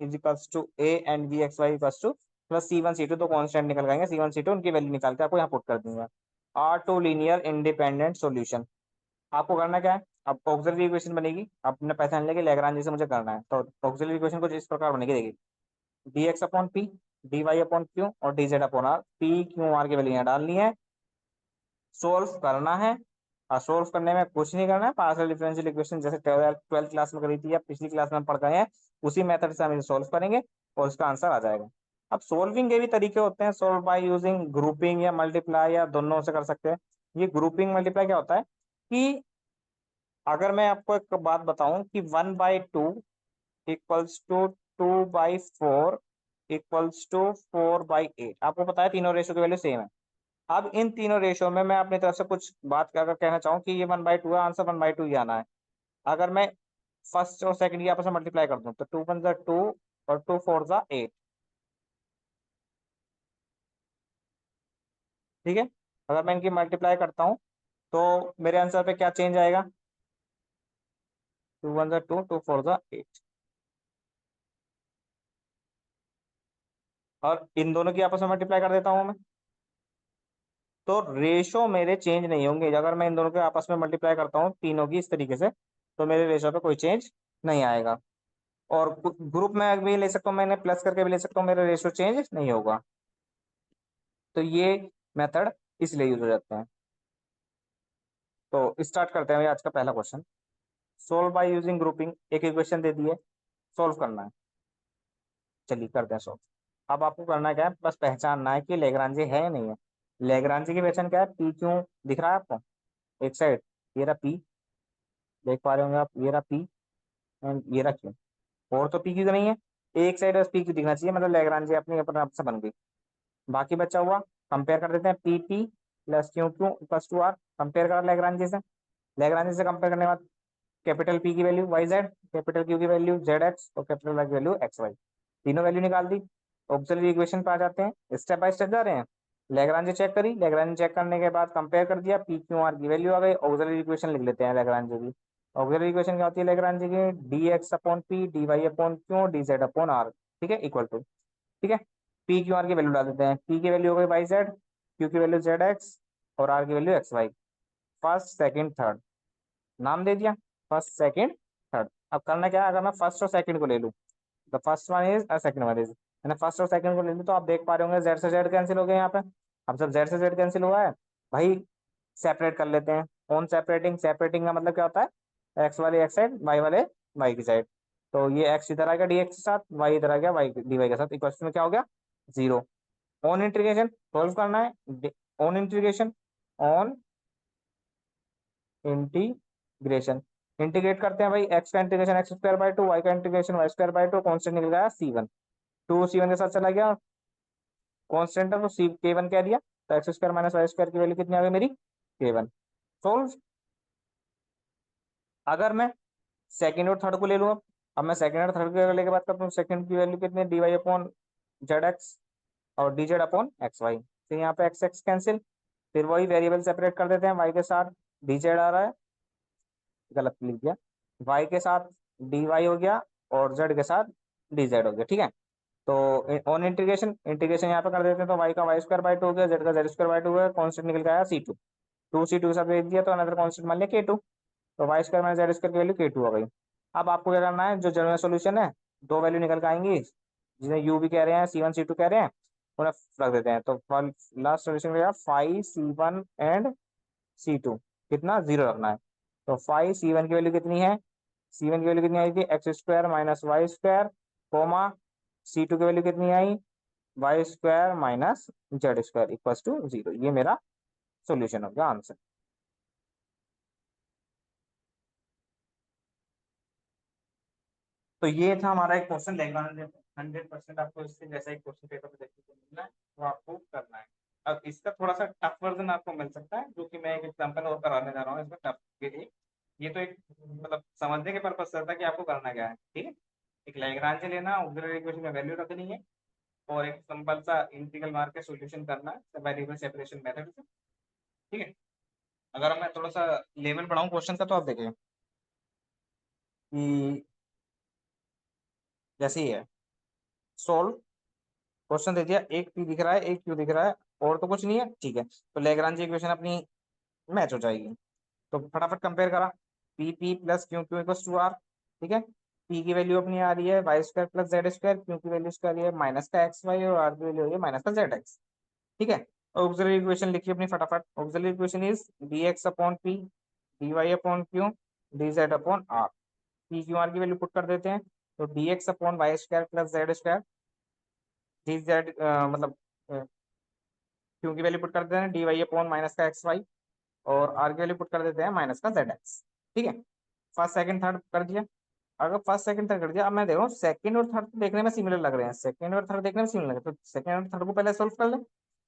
is equals to a and vxy equals to plus c1 c2, तो constant निकल जाएंगे, c1 c2 उनकी value निकाल के आपको यहाँ पुट कर दूंगा। Are two linear independent solution. आपको करना क्या है, अब ऑक्सिलरी इक्वेशन बनेगी, अपने पहचान लेके लैग्रांज से मुझे करना है। तो ऑक्सिलरी इक्वेशन कुछ इस प्रकार बनेगी, देखिए dx upon P, dy upon Q और dz upon R. P Q R की वैल्यू यहाँ डालनी है, सोल्व करना है। और सोल्व करने में कुछ नहीं करना है, पार्शियल डिफरेंशियल इक्वेशन जैसे ट्वेल्थ क्लास में करी थी या पिछली क्लास में हम पढ़ गए हैं, उसी मेथड से हम इसे सोल्व करेंगे और उसका आंसर आ जाएगा। अब सोल्विंग के भी तरीके होते हैं, सोल्व बाय यूजिंग ग्रुपिंग या मल्टीप्लाई, या दोनों से कर सकते हैं। ये ग्रुपिंग मल्टीप्लाई क्या होता है कि अगर मैं आपको एक बात बताऊं कि 1/2 इक्वल्स टू 2/4 इक्वल्स टू 4/8, आपको पता है तीनों रेशो की वैल्यू सेम है। अब इन तीनों रेशियो में मैं अपनी तरफ से कुछ बात कर कहना चाहूँ कि ये 1/2 है, आंसर 1/2 ही आना है। अगर मैं फर्स्ट और सेकंड की आपस में मल्टीप्लाई कर दूं तो 2 1 2 और 2 4 8, ठीक है। अगर मैं इनकी मल्टीप्लाई करता हूँ तो मेरे आंसर पे क्या चेंज आएगा, 2 1 2 2 4 8। और इन दोनों की आपस में मल्टीप्लाई कर देता हूँ मैं, तो रेशो मेरे चेंज नहीं होंगे। अगर मैं इन दोनों के आपस में मल्टीप्लाई करता हूँ तीनों की इस तरीके से, तो मेरे रेशो पे कोई चेंज नहीं आएगा। और ग्रुप में भी ले सकता हूँ, मैंने प्लस करके भी ले सकता हूँ, मेरा रेशियो चेंज नहीं होगा। तो ये मेथड इसलिए यूज हो जाते हैं। तो स्टार्ट करते हैं आज का पहला question. Solve by using grouping, एक इक्वेशन दे दी है, सोल्व करना है। चलिए करते हैं सोल्व। अब आपको करना क्या है, बस पहचानना है कि लेग्रांजे है या नहीं है। लेग्रांजे की पहचान क्या है, पी क्यू दिख रहा है आपको एक साइड, ये रहा पी, देख पा रहे होंगे आप, ये रहा पी एंड ये रहा क्यू। और तो पी क्यू तो नहीं है, एक साइड बस पी क्यू दिखना चाहिए, मतलब लेग्रांजे अपनी अपने आप से बन गई। बाकी बचा हुआ कंपेयर कर देते हैं, P P plus Q Q plus two R, compare करा लेग्रांजे से। लेग्रांजे से कंपेयर करने के बाद कैपिटल पी की value Y Z, capital Q की वैल्यू जेड एक्स और कैपिटल वाई की वैल्यू एक्स वाई, तीनों वैल्यू निकाल दी। ऑक्सिलरी इक्वेशन पे आ जाते हैं, स्टेप बाय स्टेप जा रहे हैं। लेग्रांजे चेक करी, लेग्रांजे चेक करने के बाद कंपेयर कर दिया, पी क्यू आर की वैल्यू आ गई। ऑक्सिलरी इक्वेशन लिख लेते हैं लेग्रांजे की। ऑक्सिलरी इक्वेशन क्या होती है लेग्रांजे की, D x upon P D Y upon Q D Z upon R, ठीक है, इक्वल टू, ठीक है। पी क्यू आर की वैल्यू डाल देते हैं, पी की वैल्यू हो गई वाई जेड, क्यू की वैल्यू जेड एक्स और आर की value X Y. First second third नाम दे दिया, फर्स्ट सेकंड थर्ड। अब करना क्या है, अगर मैं फर्स्ट और सेकंड को ले लूं, the first one is second one is, मैंने फर्स्ट और सेकंड को ले लूं, तो आप देख पा रहे होंगे जेड से जेड कैंसिल हो गए यहाँ पे। अब जब जेड से जेड कैंसिल हुआ है भाई, सेपरेट कर लेते हैं। ऑन सेपरेटिंग, सेपरेटिंग का मतलब क्या होता है, एक्स वाले एक्स साइड, वाई वाले वाई की साइड। तो ये एक्स इधर आ गया डीएक्स के साथ, वाई इधर आ गया वाई डी वाई के साथ, इक्वेशन में क्या हो गया, 0। ऑन इंटीग्रेशन सोल्व करना है, on integration, on integration, integrate करते हैं भाई, एक्स का integration x square by two, y का integration y square by two, constant निकल गया C1, टू C1 के साथ चला गया, कॉन्स्टेंट है तो सी K1 कह दिया, तो x square minus Y square की वैल्यू कितनी आ गई मेरी, K1। सोल्व। अगर मैं सेकंड और थर्ड को ले लूँ, अब मैं सेकंड और थर्ड को लेके बात करता हूँ, सेकंड की वैल्यू कितनी है, d Y upon z x और d Z upon x y. फिर यहाँ पे एक्स एक्स कैंसिल, फिर वही वेरिएबल सेपरेट कर देते हैं, वाई के साथ डी जेड आ रहा है, गलत लिख दिया, वाई के साथ डी वाई हो गया और जेड के साथ डी जेड हो गया, ठीक है। तो ऑन इंटीग्रेशन इंटीग्रेशन यहाँ पे कर देते हैं, तो वाई का वाई स्क्वायर बाई टू हो गया, जेड का जेड स्क्वायर बाई टू हो गया, कॉन्स्टेंट निकल के आया C2। टू C2 सब दे दिया, तो अनदर कॉन्स्टेंट मान लिया K2। तो Y square minus Z square की वैल्यू K2 हो गई। अब आपको क्या करना है, जो जनरल सोल्यूशन है, दो वैल्यू निकल के आएंगी, जिन्हें यू भी कह रहे हैं, C1 C2 कह रहे हैं, उन्हें रख देते हैं। तो लास्ट सोल्यूशन में 5 C1 एंड C2 कितना 0 रखना है। तो 5 C1 की वैल्यू कितनी है, C1 की वैल्यू कितनी आई थी, x square minus Y square, comma C2 की वैल्यू कितनी आई, y square minus Z square equal to 0। ये मेरा सोल्यूशन हो गया, आंसर। तो ये था हमारा एक क्वेश्चन लेंगे। 100% आपको इससे जैसा एक क्वेश्चन पेपर में देखने को मिलना है, वो आपको करना है। अब इसका थोड़ा सा टफ वर्जन आपको मिल सकता है, जो कि मैं एक एग्जांपल और कराने जा रहा हूँ इसमें टफ के लिए। ये तो एक मतलब समझने के पर्पज से था कि आपको करना क्या है, ठीक है। एक लैग्रांज लेना, ऑक्सिलरी इक्वेशन में वैल्यू रखनी है, और एक सिंपल सा इंटीग्रल मार के सॉल्यूशन करना है वेरिएबल सेपरेशन मेथड से, ठीक है। अगर मैं थोड़ा सा लेवल बढ़ाऊं क्वेश्चन का, तो आप देखिए कि जैसे ही है सोल्व, क्वेश्चन दे दिया, एक पी दिख रहा है, एक क्यू दिख रहा है, और तो कुछ नहीं है, ठीक है। तो लेग्रांज इक्वेशन अपनी मैच हो जाएगी। तो फटाफट कंपेयर करा, P P plus Q Q equal to R, ठीक है। पी की वैल्यू अपनी आ रही है Y square plus Z square, Q की वैल्यू इसका आ रही है माइनस का एक्स वाई, और आर की वैल्यू आ रही है माइनस का जेड एक्स, ठीक है। ऑक्सिलरी इक्वेशन लिखिए अपनी फटाफट। Auxiliary equation is D x upon P, D Y upon Q, D Z upon R. P Q R की वैल्यू पुट कर देते हैं, तो D x upon Y square plus Z square, D Z मतलब Q की value put कर देते हैं डी वाई अपॉन माइनस का एक्स वाई, और आर की वैल्यू पुट कर देते हैं माइनस का जेड एक्स, ठीक है। फर्स्ट सेकंड थर्ड कर दिया। अगर फर्स्ट सेकंड थर्ड कर दिया, अब मैं देख रहा हूँ सेकंड और थर्ड देखने में सिमिलर लग रहे हैं, सेकंड और थर्ड देखने में सिमिलर लग रहे हैं, तो सेकंड और थर्ड को पहले सोल्व कर ले,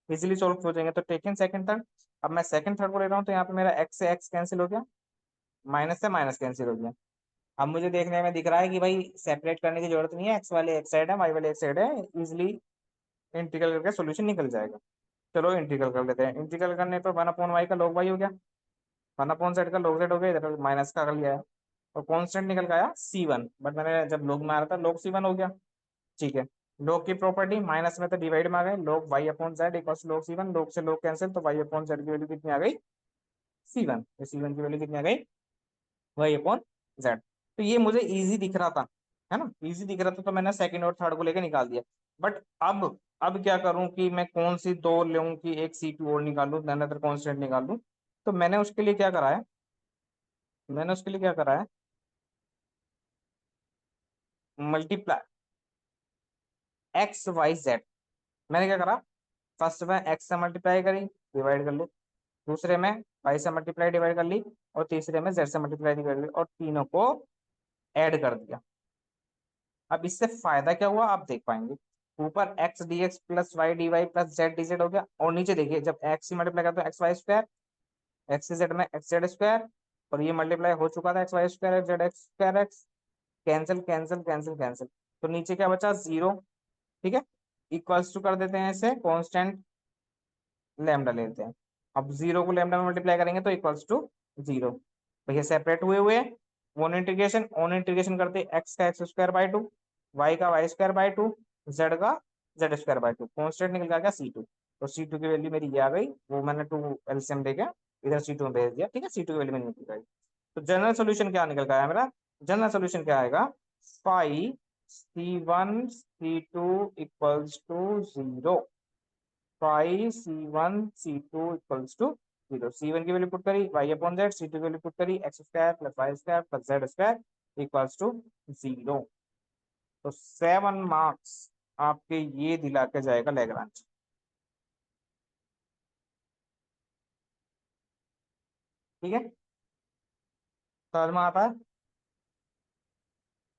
इजीली सोल्व हो जाएंगे। तो टेकन सेकंड थर्ड। अब मैं सेकंड थर्ड को ले रहा हूँ, तो यहाँ पे मेरा एक्स से एक्स कैंसिल हो गया, माइनस से माइनस कैंसिल हो गया। अब मुझे देखने में दिख रहा है कि भाई सेपरेट करने की जरूरत नहीं है, एक्स वाले एक साइड है, वाई वाले एक साइड है, इजिली इंटीग्रल करके सोल्यूशन निकल जाएगा। चलो इंटीग्रल कर लेते हैं। इंटीग्रल करने पर 1/y का log y हो गया, 1/z का log z हो गया, इधर माइनस का कर लिया है, और कांस्टेंट निकल के आया C1, बट मैंने जब log में आ रहा था log C1 हो गया, ठीक है। log की प्रॉपर्टी माइनस में तो डिवाइड में आ गए, log y upon z equal log C1, log से log कैंसिल, तो y अपॉन z की वैल्यू कितनी आ गई, C1। तो C1 की वैल्यू कितनी आ गई, y अपॉन z। तो ये मुझे इजी दिख रहा था, है ना, इजी दिख रहा था, तो मैंने सेकंड और थर्ड को लेके निकाल दिया। बट अब क्या करूं कि मैं कौन सी दो लूं कि एक C2 और निकालूं, अनदर कांस्टेंट निकालूं। तो मैंने उसके लिए क्या करा है, मैंने उसके लिए क्या करा है, मल्टीप्लाई एक्स वाई जेड। मैंने क्या करा, फर्स्ट में एक्स से मल्टीप्लाई करी, डिवाइड कर ली, दूसरे में वाई से मल्टीप्लाई डिवाइड कर ली, और तीसरे में जेड से मल्टीप्लाई डिवाइड कर ली, और तीनों को ऐड कर दिया। अब इससे फायदा क्या हुआ आप देख पाएंगे, ऊपर X D X plus Y D Y plus Z D Z हो गया, और नीचे देखिए जब एक्स से मल्टीप्लाई करते हैं X Y square, X Z में एक्स जेड स्क्वायर, और ये मल्टीप्लाई हो चुका था X Y square X Z X square X, cancel cancel cancel cancel, तो नीचे क्या बचा 0, ठीक है। इक्वल्स टू कर देते हैं इसे कांस्टेंट लैम्डा ले लेते हैं। अब 0 को लैम्डा में मल्टीप्लाई करेंगे तो इक्वल्स टू 0। भैया सेपरेट हुए हुए ऑन इंटीग्रेशन करते एक्स का x square by two, y का y square by two, z का z square by two, constant निकल गया C2। तो C2 की वैल्यू मेरी ये आ गई, वो मैंने टू एलसीएम लेके इधर C2 में भेज दिया, ठीक है। C2 की वैल्यू मैंने निकल गई। तो जनरल सोल्यूशन क्या निकल गया मेरा, जनरल सोल्यूशन क्या आएगा, 5 C1 C2 equals to 0, 5 C1 C2 equals to 0। C1 की वैल्यू पुट करी y अपॉन जेड, C2 की वैल्यू पुट करी X square plus Y square plus Z square equals to 0। तो 7 मार्क्स आपके ये दिला के जाएगा लैग्रांज, ठीक है। समझ में आता है।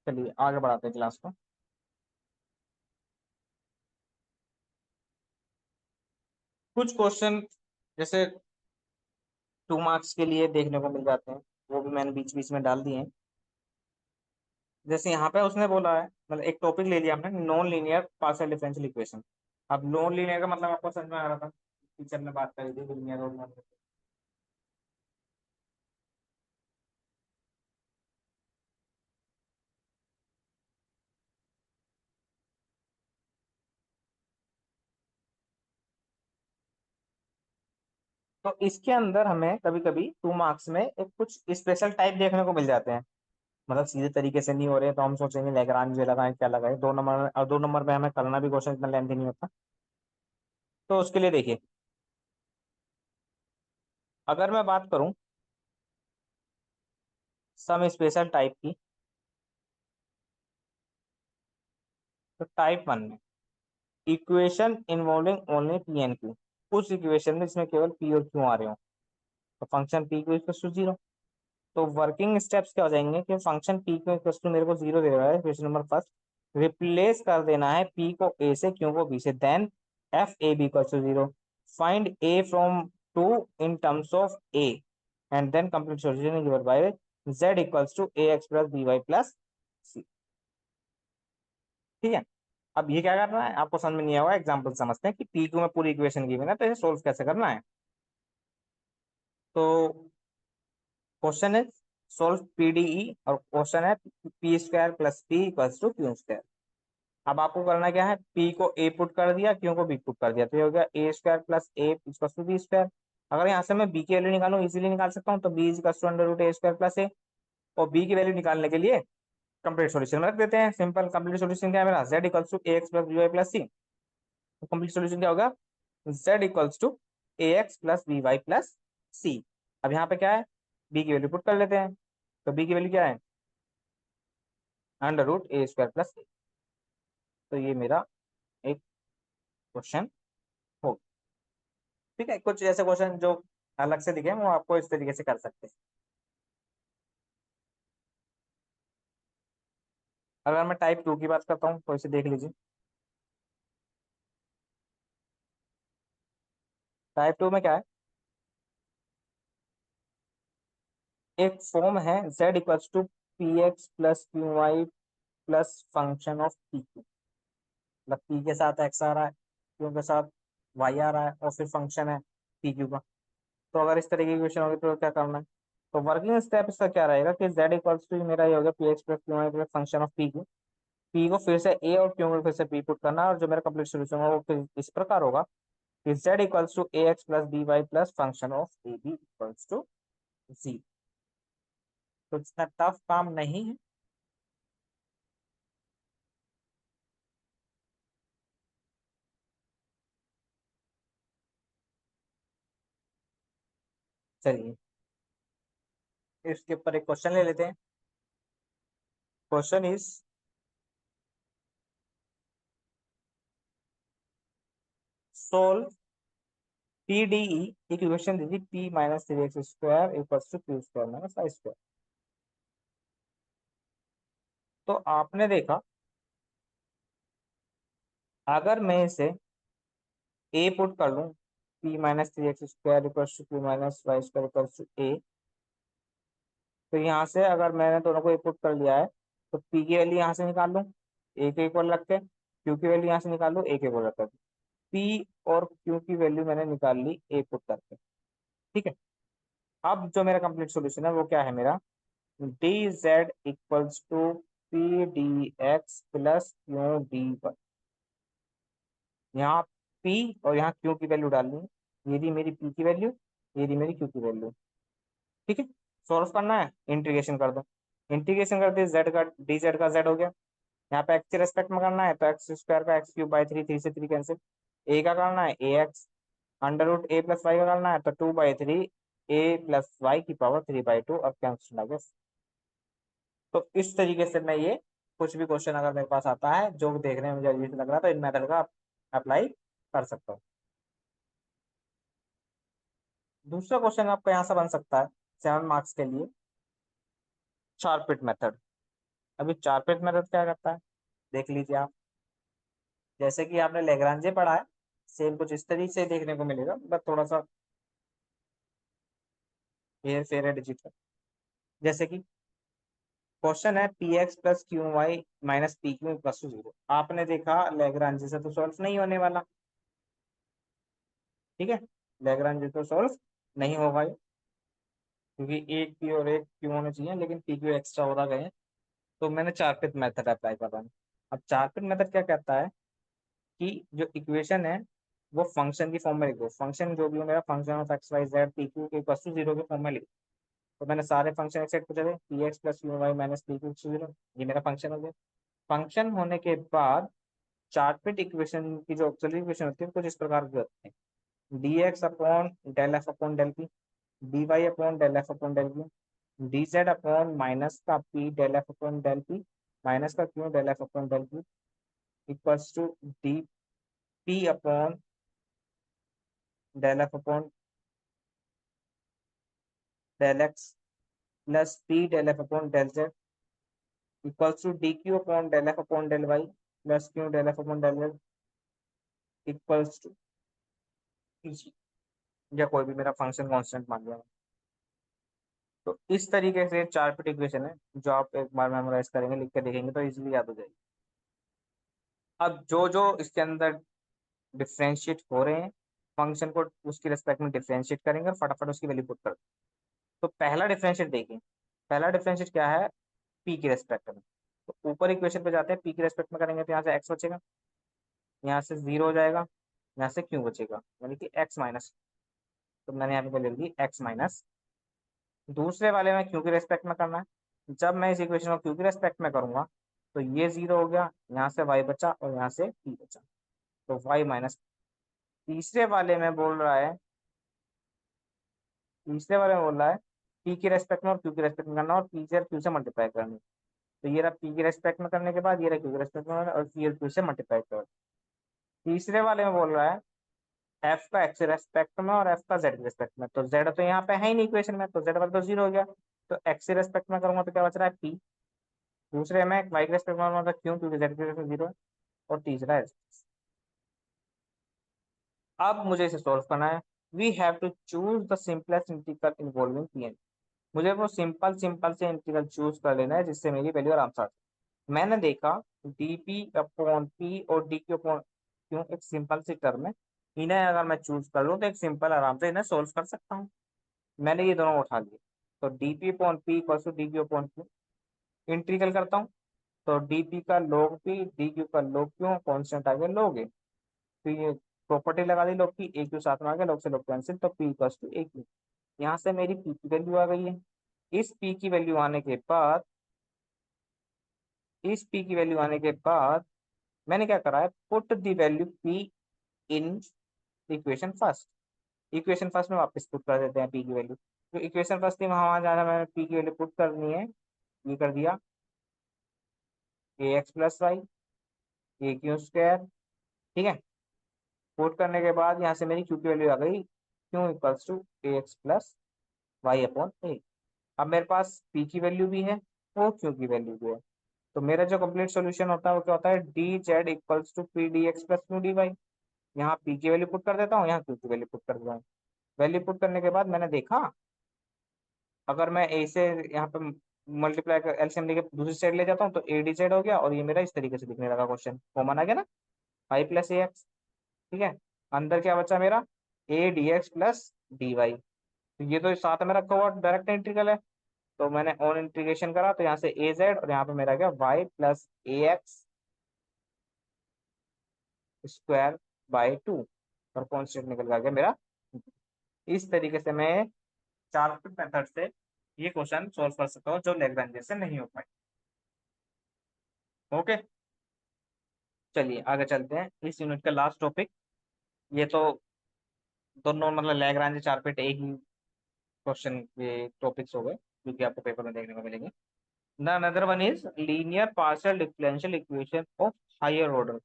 चलिए आगे बढ़ाते हैं क्लास को। कुछ क्वेश्चन जैसे 2 मार्क्स के लिए देखने को मिल जाते हैं, वो भी मैंने बीच बीच में डाल दिए हैं। जैसे यहाँ पे उसने बोला है, मतलब एक टॉपिक ले लिया हमने, non linear partial differential equation. अब नॉन लीनियर का मतलब आपको समझ में आ रहा था, टीचर ने बात करी थी लीनियर और नॉन। तो इसके अंदर हमें कभी कभी 2 मार्क्स में एक कुछ स्पेशल टाइप देखने को मिल जाते हैं। मतलब सीधे तरीके से नहीं हो रहे तो हम सोचेंगे लैग्रांज लगाएं क्या लगाए 2 नंबर में, और 2 नंबर में हमें करना भी क्वेश्चन इतना लेंथी नहीं होता। तो उसके लिए देखिए, अगर मैं बात करूं सम स्पेशल टाइप की, तो टाइप 1 में equation involving only P and Q, उस इक्वेशन में इसमें केवल पी और क्यू आ रहे हो, तो function P Q equal to 0। तो वर्किंग स्टेप्स क्या हो जाएंगे कि function P Q equal to मेरे को 0 दे रहा है, क्वेश्चन नंबर फर्स्ट, रिप्लेस कर देना है पी को ए से, क्यू को बी से, then f a b equal to 0, find a from 2 in terms of a, and then complete solution given by z equals to A x plus B Y plus c. ठीक है। अब ये क्या करना है आपको समझ में नहीं आएगा, एग्जांपल समझते हैं कि पी क्यू में पूरी इक्वेशन गिवन है तो इसे सोल्व कैसे करना है। तो क्वेश्चन है सोल्व पीडीई, और क्वेश्चन है P square plus P equals to Q square. अब आपको करना क्या है, पी को ए पुट कर दिया, क्यू को बी पुट कर दिया, तो ये हो गया a square plus a equals to b square. अगर यहाँ से मैं बी की वैल्यू निकालूं इजीली निकाल सकता हूँ, तो b equals to under root a square plus a. और बी की वैल्यू निकालने के लिए कंप्लीट सॉल्यूशन में रख देते हैं, सिंपल कंप्लीट सॉल्यूशन क्या है मेरा, z equals to A x plus B Y plus c. तो कंप्लीट सॉल्यूशन क्या होगा, z equals to A x plus B Y plus c. अब यहाँ पे क्या है, बी की वैल्यू पुट कर लेते हैं, तो बी की वैल्यू क्या है, under root a square plus ए। तो ये मेरा एक क्वेश्चन हो। ठीक है, कुछ ऐसे क्वेश्चन जो अलग से दिखे वो आपको इस तरीके से कर सकते हैं। अगर मैं टाइप 2 की बात करता हूँ तो इसे देख लीजिए। टाइप 2 में क्या है, एक फॉर्म है z equals to P X plus Q Y plus function of P Q. मतलब पी के साथ एक्स आ रहा है, क्यू के साथ वाई आ रहा है, और फिर फंक्शन है पी क्यू का। तो अगर इस तरह की इक्वेशन होगी तो क्या करना है, तो वर्किंग स्टेप इसका क्या रहेगा कि z इक्वल्स टू मेरा ये होगा P X plus Q Y plus function of P Q. P को फिर से ए और क्यू को फिर से पी पुट करना है, और जो मेरा कंप्लीट सोल्यूशन होगा वो फिर इस प्रकार होगा कि z equals to A x plus B Y plus function of a b equals to g. तो इतना टफ काम नहीं है। चलिए इसके ऊपर एक क्वेश्चन ले लेते हैं। Question is solve PDE, equation दीजिए p minus 3x square equals to Q square minus i square. तो आपने देखा, अगर मैं इसे ए पुट कर लूं, p minus 3x square equals to q minus Y square equals to a, तो यहाँ से अगर मैंने दोनों को ए पुट कर लिया है, तो पी की वैल्यू यहाँ से निकाल लूं ए के इक्वल रख के, क्यू की वैल्यू यहाँ से निकाल लूं ए के इक्वल रख के। पी और क्यू की वैल्यू मैंने निकाल ली ए पुट करके। ठीक है। अब जो मेरा कंप्लीट सॉल्यूशन है वो क्या है मेरा, D Z equals to P D X plus Q D Y. यहाँ पी और यहाँ क्यू की वैल्यू डालनी है, ये दी मेरी पी की वैल्यू, ये दी मेरी क्यू की वैल्यू। ठीक है। सॉल्व करना है, इंटीग्रेशन कर दो, इंटीग्रेशन करते जेड का डी जेड का जेड हो गया। यहाँ पे एक्स के रेस्पेक्ट में करना है तो एक्स स्क्वायर का x cube by three, three से थ्री कैंसिल। ए का करना है ए एक्स, अंडर रूट ए प्लस वाई का करना है तो 2/3 ए प्लस वाई की पावर 3/2, और कैंसिल आ गया। तो इस तरीके से मैं ये कुछ भी क्वेश्चन अगर मेरे पास आता है जो देखने में मुझे अजीब लग रहा है तो इन मेथड का अप्लाई कर सकता हूँ। दूसरा क्वेश्चन आपका यहाँ से बन सकता है 7 मार्क्स के लिए, चारपिट मेथड। अभी चारपिट मेथड क्या करता है देख लीजिए आप। जैसे कि आपने लेग्रांजे पढ़ा है, सेम कुछ इस तरीके से देखने को मिलेगा, बस थोड़ा सा हेर फेर है डिजिटल। जैसे कि क्वेश्चन है P X plus Q Y minus P Q plus to 0। आपने देखा लेग्रांजे से तो सॉल्व नहीं होने वाला। ठीक है, लेग्रांजे तो सॉल्व नहीं होगा ये, क्योंकि एक पी और एक क्यू होने चाहिए, लेकिन पी क्यू एक्स्ट्रा हो गए हैं। तो मैंने चारपिट मेथड अप्लाई कर रहा हूँ। अब चारपिट मेथड क्या कहता है कि जो इक्वेशन है वो फंक्शन की फॉर्म में लिख दो। फंक्शन जो भी हो मेरा, function of x Y Z P Q के इक्वल टू जीरो की फॉर्म में लिख। तो मैंने सारे फंक्शन एक्सेप्ट कर दिए, P X plus U Y minus P Q zero, ये मेरा फंक्शन हो गया। फंक्शन होने के बाद चार्टपिट इक्वेशन की जो ऑक्सिलरी इक्वेशन होती है कुछ इस प्रकार की होती है, d x upon del f upon del p, D Y upon del f upon del p, d Z upon minus का p del f upon del p minus का q del f upon del p equals to d P upon del f upon del x plus p del f upon del Z equals to D Q upon del f upon del y plus q del f upon del Z equals to, या कोई भी मेरा function constant मान लिया। तो इस तरीके से चार फिट इक्वेशन है जो आप एक बार मेमोराइज करेंगे, लिख के देखेंगे तो इजीली याद हो जाएगी। अब जो जो इसके अंदर डिफ्रेंशिएट हो रहे हैं फंक्शन को उसकी रेस्पेक्ट में डिफ्रेंशिएट करेंगे और फटाफट उसकी वैल्यू पुट कर देंगे। तो पहला डिफरेंशिएट देखिए, पहला डिफरेंशिएट क्या है, पी की रेस्पेक्ट में। तो ऊपर इक्वेशन पे जाते हैं, पी की रेस्पेक्ट में करेंगे तो यहाँ से एक्स बचेगा, यहाँ से जीरो हो जाएगा, यहाँ से क्यू बचेगा यानी कि एक्स माइनस। तो मैंने यहाँ पे लिख दी एक्स माइनस। दूसरे वाले में क्यू की रेस्पेक्ट में करना है, जब मैं इस इक्वेशन को क्यू की रेस्पेक्ट में करूंगा तो ये जीरो हो गया, यहाँ से वाई बचा और यहाँ से पी बचा, तो वाई माइनस। तीसरे वाले में बोल रहा है, तीसरे वाले में बोल रहा है पी की रेस्पेक्ट में और क्यू की रेस्पेक्ट में करना और पी से क्यू से मल्टीप्लाई करना। तो ये रहा पी की रेस्पेक्ट में करने के बाद, ये रहा क्यू की रेस्पेक्ट में और पी और क्यू से मल्टीप्लाई कर। तीसरे वाले में बोल रहा है एफ का एक्स रेस्पेक्ट में और एफ का जेड के रेस्पेक्ट में। तो जेड तो यहाँ पे है ही नहीं इक्वेशन में, तो जेड वाला तो जीरो हो गया। तो एक्स के रेस्पेक्ट में करूंगा तो क्या बच रहा है, पी। दूसरे में वाई के रेस्पेक्ट में करूंगा तो क्यों, क्योंकि जेड के रेस्पेक्ट में जीरो है। और तीसरा है। अब मुझे इसे सॉल्व करना है। We have to choose the simplest integral involving P N. मुझे वो सिंपल सिंपल से इंटीग्रल चूज कर लेना है जिससे मेरी वैल्यू आराम से आ जाए। मैंने देखा डी पी अपॉन पी और डी क्यू अपॉन क्यों एक सिंपल सी टर्म है, इन्हें अगर मैं चूज कर लूँ तो एक सिंपल आराम से इन्हें सोल्व कर सकता हूँ। मैंने ये दोनों उठा लिए, तो D P upon P equal to D Q upon Q. Integral करता हूँ तो डी पी का log पी डी क्यू का log क्यू, कॉन्स्टेंट आ गया log ए। तो ये प्रॉपर्टी लगा दी log की, ए क्यू साथ में आ गया, log से log कैंसिल, तो P equal to A Q. यहाँ से मेरी पी की वैल्यू आ गई है। इस पी की वैल्यू आने के बाद, इस पी की वैल्यू आने के बाद मैंने क्या करा है, put the value P in equation first. Equation first में वापस पुट कर देते हैं पी की वैल्यू। तो इक्वेशन फर्स्ट थी वहां जाना, मैंने पी की वैल्यू पुट करनी है, ये कर दिया ए एक्स प्लस वाई ए क्यू स्क्वायर। ठीक है, पुट करने के बाद यहाँ से मेरी क्यू की वैल्यू आ गई, q equals to A x plus y upon a. अब मेरे पास पी की वैल्यू भी है और क्यू की वैल्यू भी है। तो मेरा जो कंप्लीट सॉल्यूशन होता है वो क्या होता है, D Z equals to P D X plus Q D Y. यहाँ पी की वैल्यू पुट कर देता हूँ, यहाँ क्यू की वैल्यू पुट कर देता हूँ। वैल्यू पुट करने के बाद मैंने देखा, अगर मैं ए से यहाँ पे मल्टीप्लाई कर एलसीएम लेके दूसरी साइड ले जाता हूँ तो ए डी जेड हो गया, और ये मेरा इस तरीके से दिखने लगा, क्वेश्चन कॉमन आ गया ना, वाई प्लस ए एक्स। ठीक है, अंदर क्या बचा मेरा, A D X plus D Y. तो ये तो साथ में रखा हुआ डायरेक्ट इंटीग्रल है। तो मैंने ऑन इंटीग्रेशन करा तो यहाँ से ए जेड और यहाँ पे मेरा गया Y plus A X square by two, और कॉन्स्टेंट निकल के आ गया मेरा। इस तरीके से मैं चार्ट मेथड से ये क्वेश्चन सोल्व कर सकता हूँ जो लैग्रेंज से नहीं हो पाए। ओके, चलिए आगे चलते हैं, इस यूनिट का लास्ट टॉपिक। ये तो दोनों मतलब लैग्रेंज चार्ट एक ही क्वेश्चन के टॉपिक्स हो गए जो कि आपको पेपर में देखने को मिलेंगे। The another one is linear partial differential equation of higher order.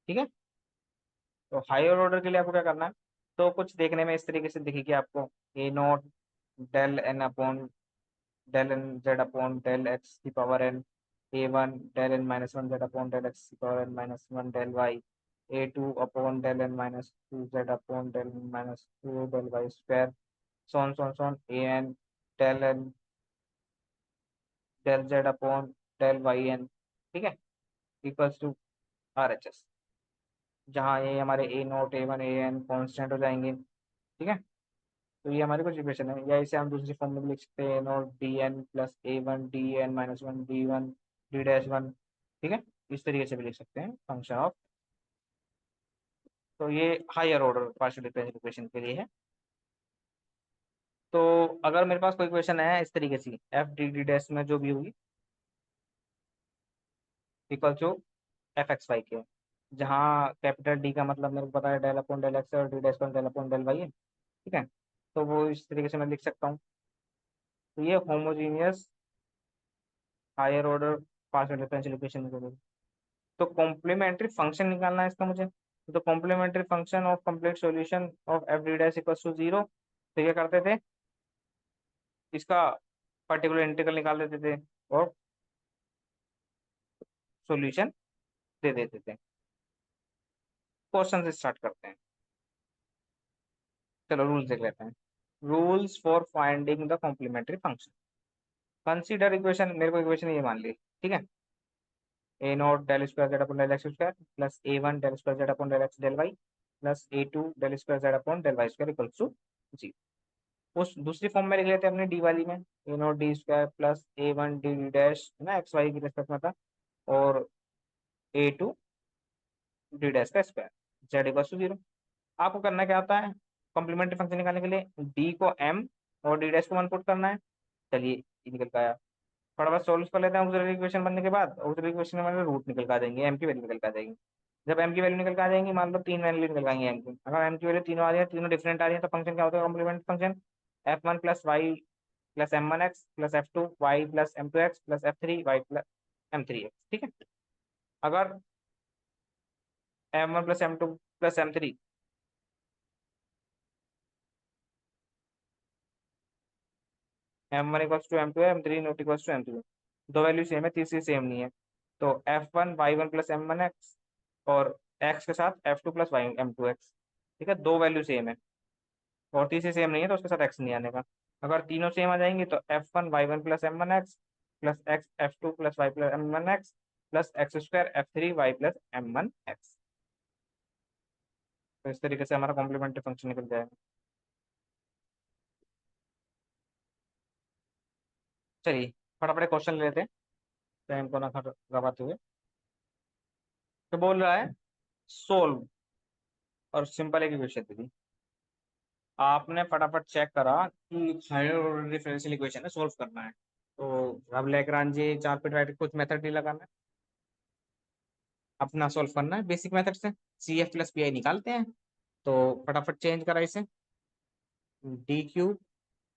ठीक है, तो हायर ऑर्डर के लिए आपको क्या करना है, तो कुछ देखने में इस तरीके से दिखेगी आपको, a nought del n upon del n z upon del x की power n, a one del n minus one z upon del x की power n minus one del y, a two upon del n minus two z upon del n minus two del Y square, so on a n del n del Z upon del y n. ठीक है, equals to R H S, जहाँ ये हमारे ए note A one A N constant हो जाएंगे। ठीक है, तो ये हमारी कुछ इक्वेशन है, या इसे हम दूसरी फॉर्म में भी लिख सकते हैं, nought d n plus a one d n minus one d dash one. ठीक है, इस तरीके से भी लिख सकते हैं फंक्शन ऑफ तो ये higher order partial differential equation के लिए है। तो अगर मेरे पास कोई क्वेश्चन है इस तरीके से, एफ डी डी डैश में जो भी होगी equal to F X Y के, जहाँ कैपिटल डी का मतलब मेरे को पता है डेल अपॉन डेल एक्स और डी डैश का डेल अपॉन डेल वाई है, ठीक है। तो वो इस तरीके से मैं लिख सकता हूँ। तो ये homogeneous higher order partial differential equation के लिए। तो कॉम्प्लीमेंट्री फंक्शन निकालना है इसका मुझे। तो complementary function of complete solution of F D dash equal to zero, तो क्या करते थे, इसका पर्टिकुलर इंटीग्रल निकाल देते थे और सॉल्यूशन दे देते थे। क्वेश्चन से स्टार्ट करते हैं। चलो रूल्स देख लेते हैं। Rules for finding the complementary function. Consider equation, मेरे को इक्वेशन ये मान ली, ठीक है। A nought del square Z upon del x square plus a one del square Z upon del x del y plus a two del square Z upon del Y square equal to g. उस दूसरी form में लिख लेते हैं अपने d वाली में, a nought d square plus a one d D dash है ना, एक्स वाई की रिस्पेक्ट में था, और ए टू डी डैश का square, z equal to zero. आपको करना क्या होता है, कॉम्प्लीमेंट्री फंक्शन निकालने के लिए डी को एम और डी डैश को वन पुट करना है। चलिए ये निकल का आया। फटाफट सोल्व कर लेते हैं। ऑक्सिलरी इक्वेशन बनने के बाद ऑक्सिलरी इक्वेशन में रूट निकल के आ जाएंगे, एम की वैल्यू निकल के आ जाएगी। जब एम की वैल्यू निकल के आ जाएंगी, मान लो तीन वैल्यू निकल आएंगे एम की, अगर एम की वैल्यू तीनों आ रही है, तीनों डिफरेंट आ रही है, तो फंक्शन क्या होता है, complement function F one plus Y plus M one X plus F two Y plus M two x plus F three Y plus M three X, ठीक है। अगर M one plus M two plus M three, M one equals to M two है, M three not equals to M three, दो value same है, तीसरी same नहीं है। तो F one Y one plus M one X और X के साथ F two plus Y M two X, ठीक है, दो वैल्यू सेम है और तीसरी सेम नहीं है तो उसके साथ एक्स नहीं आने का। अगर तीनों सेम आ जाएंगे तो F one Y one plus M one X plus X F two plus Y plus M one X plus X square F three Y plus M one X. तो इस तरीके से हमारा कॉम्प्लीमेंट्री फंक्शन निकल जाएगा। चलिए फटाफट क्वेश्चन ले लेते हैं टाइम को ना गवाते हुए। तो बोल रहा है सोल्व, और सिंपल एक इक्वेशन दी, आपने फटाफट चेक करा कि हायर ऑर्डर डिफरेंशियल इक्वेशन है, सोल्व करना है। तो अब लेग्रांजे चार पिट राइट कुछ मेथड नहीं लगाना है, अपना सोल्व करना है बेसिक मेथड से। C F plus P I निकालते हैं। तो फटाफट चेंज करा इसे, D cube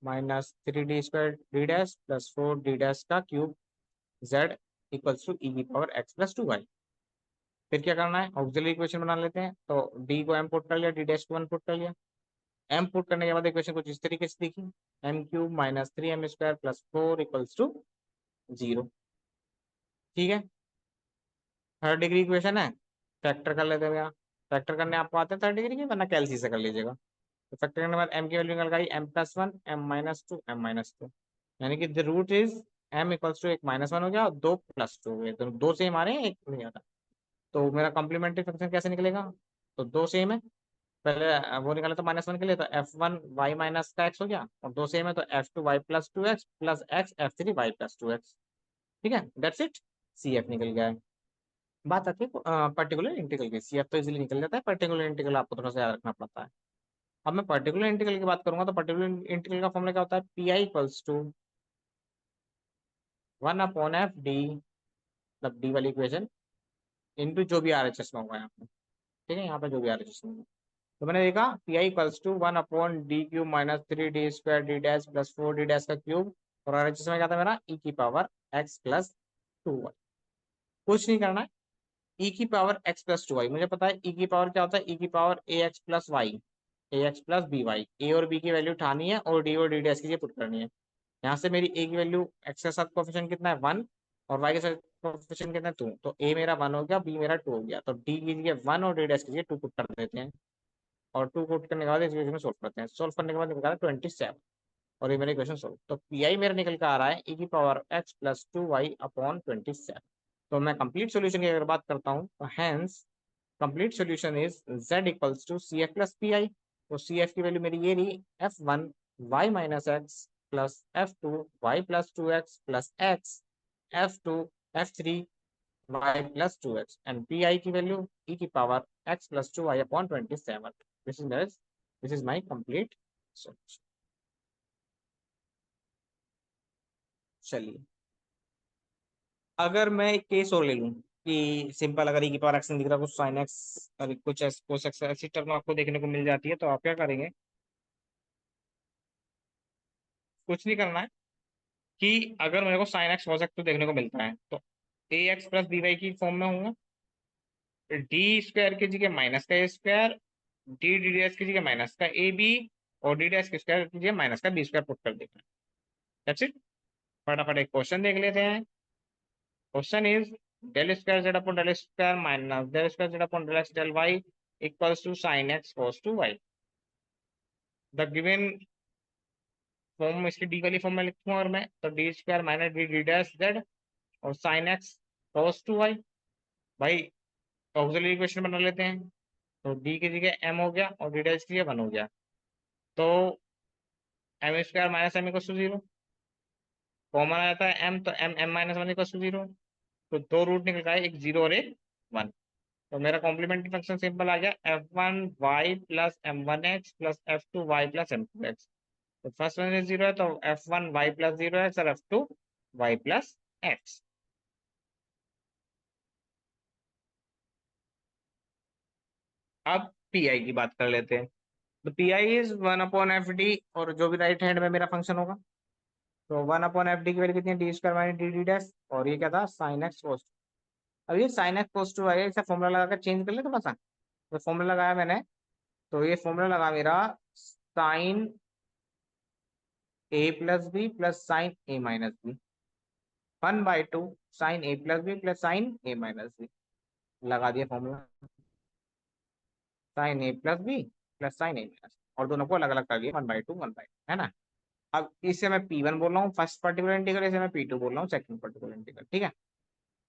minus three D square D dash plus four D dash का cube Z equals to E की power X plus two Y. फिर क्या करना है, ऑक्सिलरी इक्वेशन बना लेते हैं। तो डी को एम पुट कर लिया, डी डैश को वन पुट कर लिया। एम पुट करने के बाद इक्वेशन कुछ इस तरीके से दिखी, M cube minus three M square plus four equals to zero, ठीक है। थर्ड डिग्री इक्वेशन है, फैक्टर कर लेते हैं भैया। फैक्टर करने आपको आते हैं थर्ड डिग्री के, वरना कैलसी से कर लीजिएगा। तो फैक्टर करने के बाद एम की वैल्यू निकल गई M plus one M minus two M minus two, यानी कि the root is M equals to एक माइनस वन हो गया और दो प्लस टू हो गए, तो दो सेम आ रहे हैं, एक नहीं आता। तो मेरा कॉम्प्लीमेंट्री फंक्शन कैसे निकलेगा, तो दो सेम है, पहले वो निकाला था माइनस वन के लिए, तो एफ वन वाई माइनस का एक्स हो गया, और दो सेम है तो F two Y plus two x plus X F three Y plus two X, ठीक है, दैट्स इट। सी एफ निकल गया है। बात आती है पर्टिकुलर इंटीग्रल की। सी एफ तो इजीली निकल जाता है, पर्टिकुलर इंटीग्रल आपको थोड़ा सा याद रखना पड़ता है। अब मैं पर्टिकुलर इंटीग्रल की बात करूंगा, तो पर्टिकुलर इंटीग्रल का फॉर्मूला क्या होता है, P I equals to one upon F D, मतलब डी वाली इक्वेशन, इंटू जो भी आर एच एस में होगा यहाँ पे, ठीक है, यहाँ पे जो भी आर एच एस में होगा। तो मैंने देखा P I equals to one upon D cube minus three D square D dash plus four D dash का क्यूब, और आर एच एस में क्या था मेरा, ई की power X plus two Y. कुछ नहीं करना है, ई की power X plus two Y मुझे पता है, ई की पावर क्या होता है, ई की power A x plus Y, A x plus B Y. ए और बी की वैल्यू उठानी है और डी डैश की पुट करनी है। यहाँ से मेरी ए की वैल्यू एक्स के साथ कोफिशिएंट कितना है वन, और वाई के साथ कोफिशिएंट कितना है टू, तो ए मेरा वन हो गया, बी मेरा टू हो गया, तो डी कीजिए वन और डी डैश कीजिए टू पुट कर देते हैं। और टू पुट करने के बाद इस इक्वेशन में सोल्व करते हैं। सोल्व करने के बाद निकला 27, और ये मेरा इक्वेशन सोल्व। तो पी आई मेरा निकल कर आ रहा है ई की power X plus two Y upon 27। तो मैं कंप्लीट सॉल्यूशन की अगर बात करता हूँ, तो hence complete solution is z equals to C F plus P I. तो सी एफ की वैल्यू मेरी ये रही, F one Y minus X plus F two Y plus two x plus X F two F three Y plus two X and P I की value E की power X plus two Y upon 27। This is my complete solution. चलिए, अगर मैं एक case और ले लूं कि सिंपल, अगर ई की पावर एक्स नहीं दिख रहा, कुछ साइन एक्स और कुछ कोस एक्स ऐसी टर्म आपको देखने को मिल जाती है, तो आप क्या करेंगे? कुछ नहीं करना है कि अगर मेरे को साइन एक्स कोस एक्स तो देखने को मिलता है, तो ए एक्स प्लस बी वाई की फॉर्म में होगा, डी स्क्वायर की जगह माइनस का ए स्क्वायर, डी डी डैश की जगह माइनस का ए बी, और डी डैश की स्क्वायर की जगह माइनस का बी स्क्वायर पुट कर देना है। That's it. फटाफट एक क्वेश्चन देख लेते हैं। Question is del square Z upon del square minus del square Z upon del x del Y equals to sine X cos two Y. The given form, इसकी D वाली form में लिखूंगा और मैं, तो D square minus D D dash Z और sine X cos two Y. भाई auxiliary equation बना लेते हैं। तो डी की जगह एम हो गया और डी डैश की जगह वन हो गया, तो M square minus M equal to zero. Common आ जाता है एम, तो M M minus one equal to zero. तो दो रूट निकल गए, एक जीरो और एक वन। तो मेरा कॉम्प्लीमेंट्री फंक्शन सिंपल आ गया, F one Y plus M one X plus F two Y plus M two X. तो फर्स्ट वन जीरो है, तो F one Y plus zero X और F two Y plus X. अब P I की बात कर लेते हैं। तो P I is one upon F D, और जो भी राइट हैंड में मेरा फंक्शन होगा, तो वन अपॉन एफ डी की वैल्यू कितनी है? D square minus D D dash, और ये क्या था? साइन एक्स कोस। अब ये साइन एक्स कोस टू आई, इसे फॉर्मूला लगाकर चेंज कर ले थोड़ा सा। तो फॉर्मूला लगाया मैंने, तो ये फॉर्मूला लगा मेरा sine A plus B plus sine A minus B, one by two sine A plus B plus sine A minus B. लगा दिया formula, sine A plus B plus sine A minus, और दोनों को अलग अलग कर दिया, one by two one by, है ना। अब इसे मैं पी वन बोल रहा हूँ फर्स्ट पर्टिकुलर इंटीग्रल, इसे मैं पी टू बोल रहा हूँ सेकंड पर्टिकुलर इंटीग्रल, ठीक है।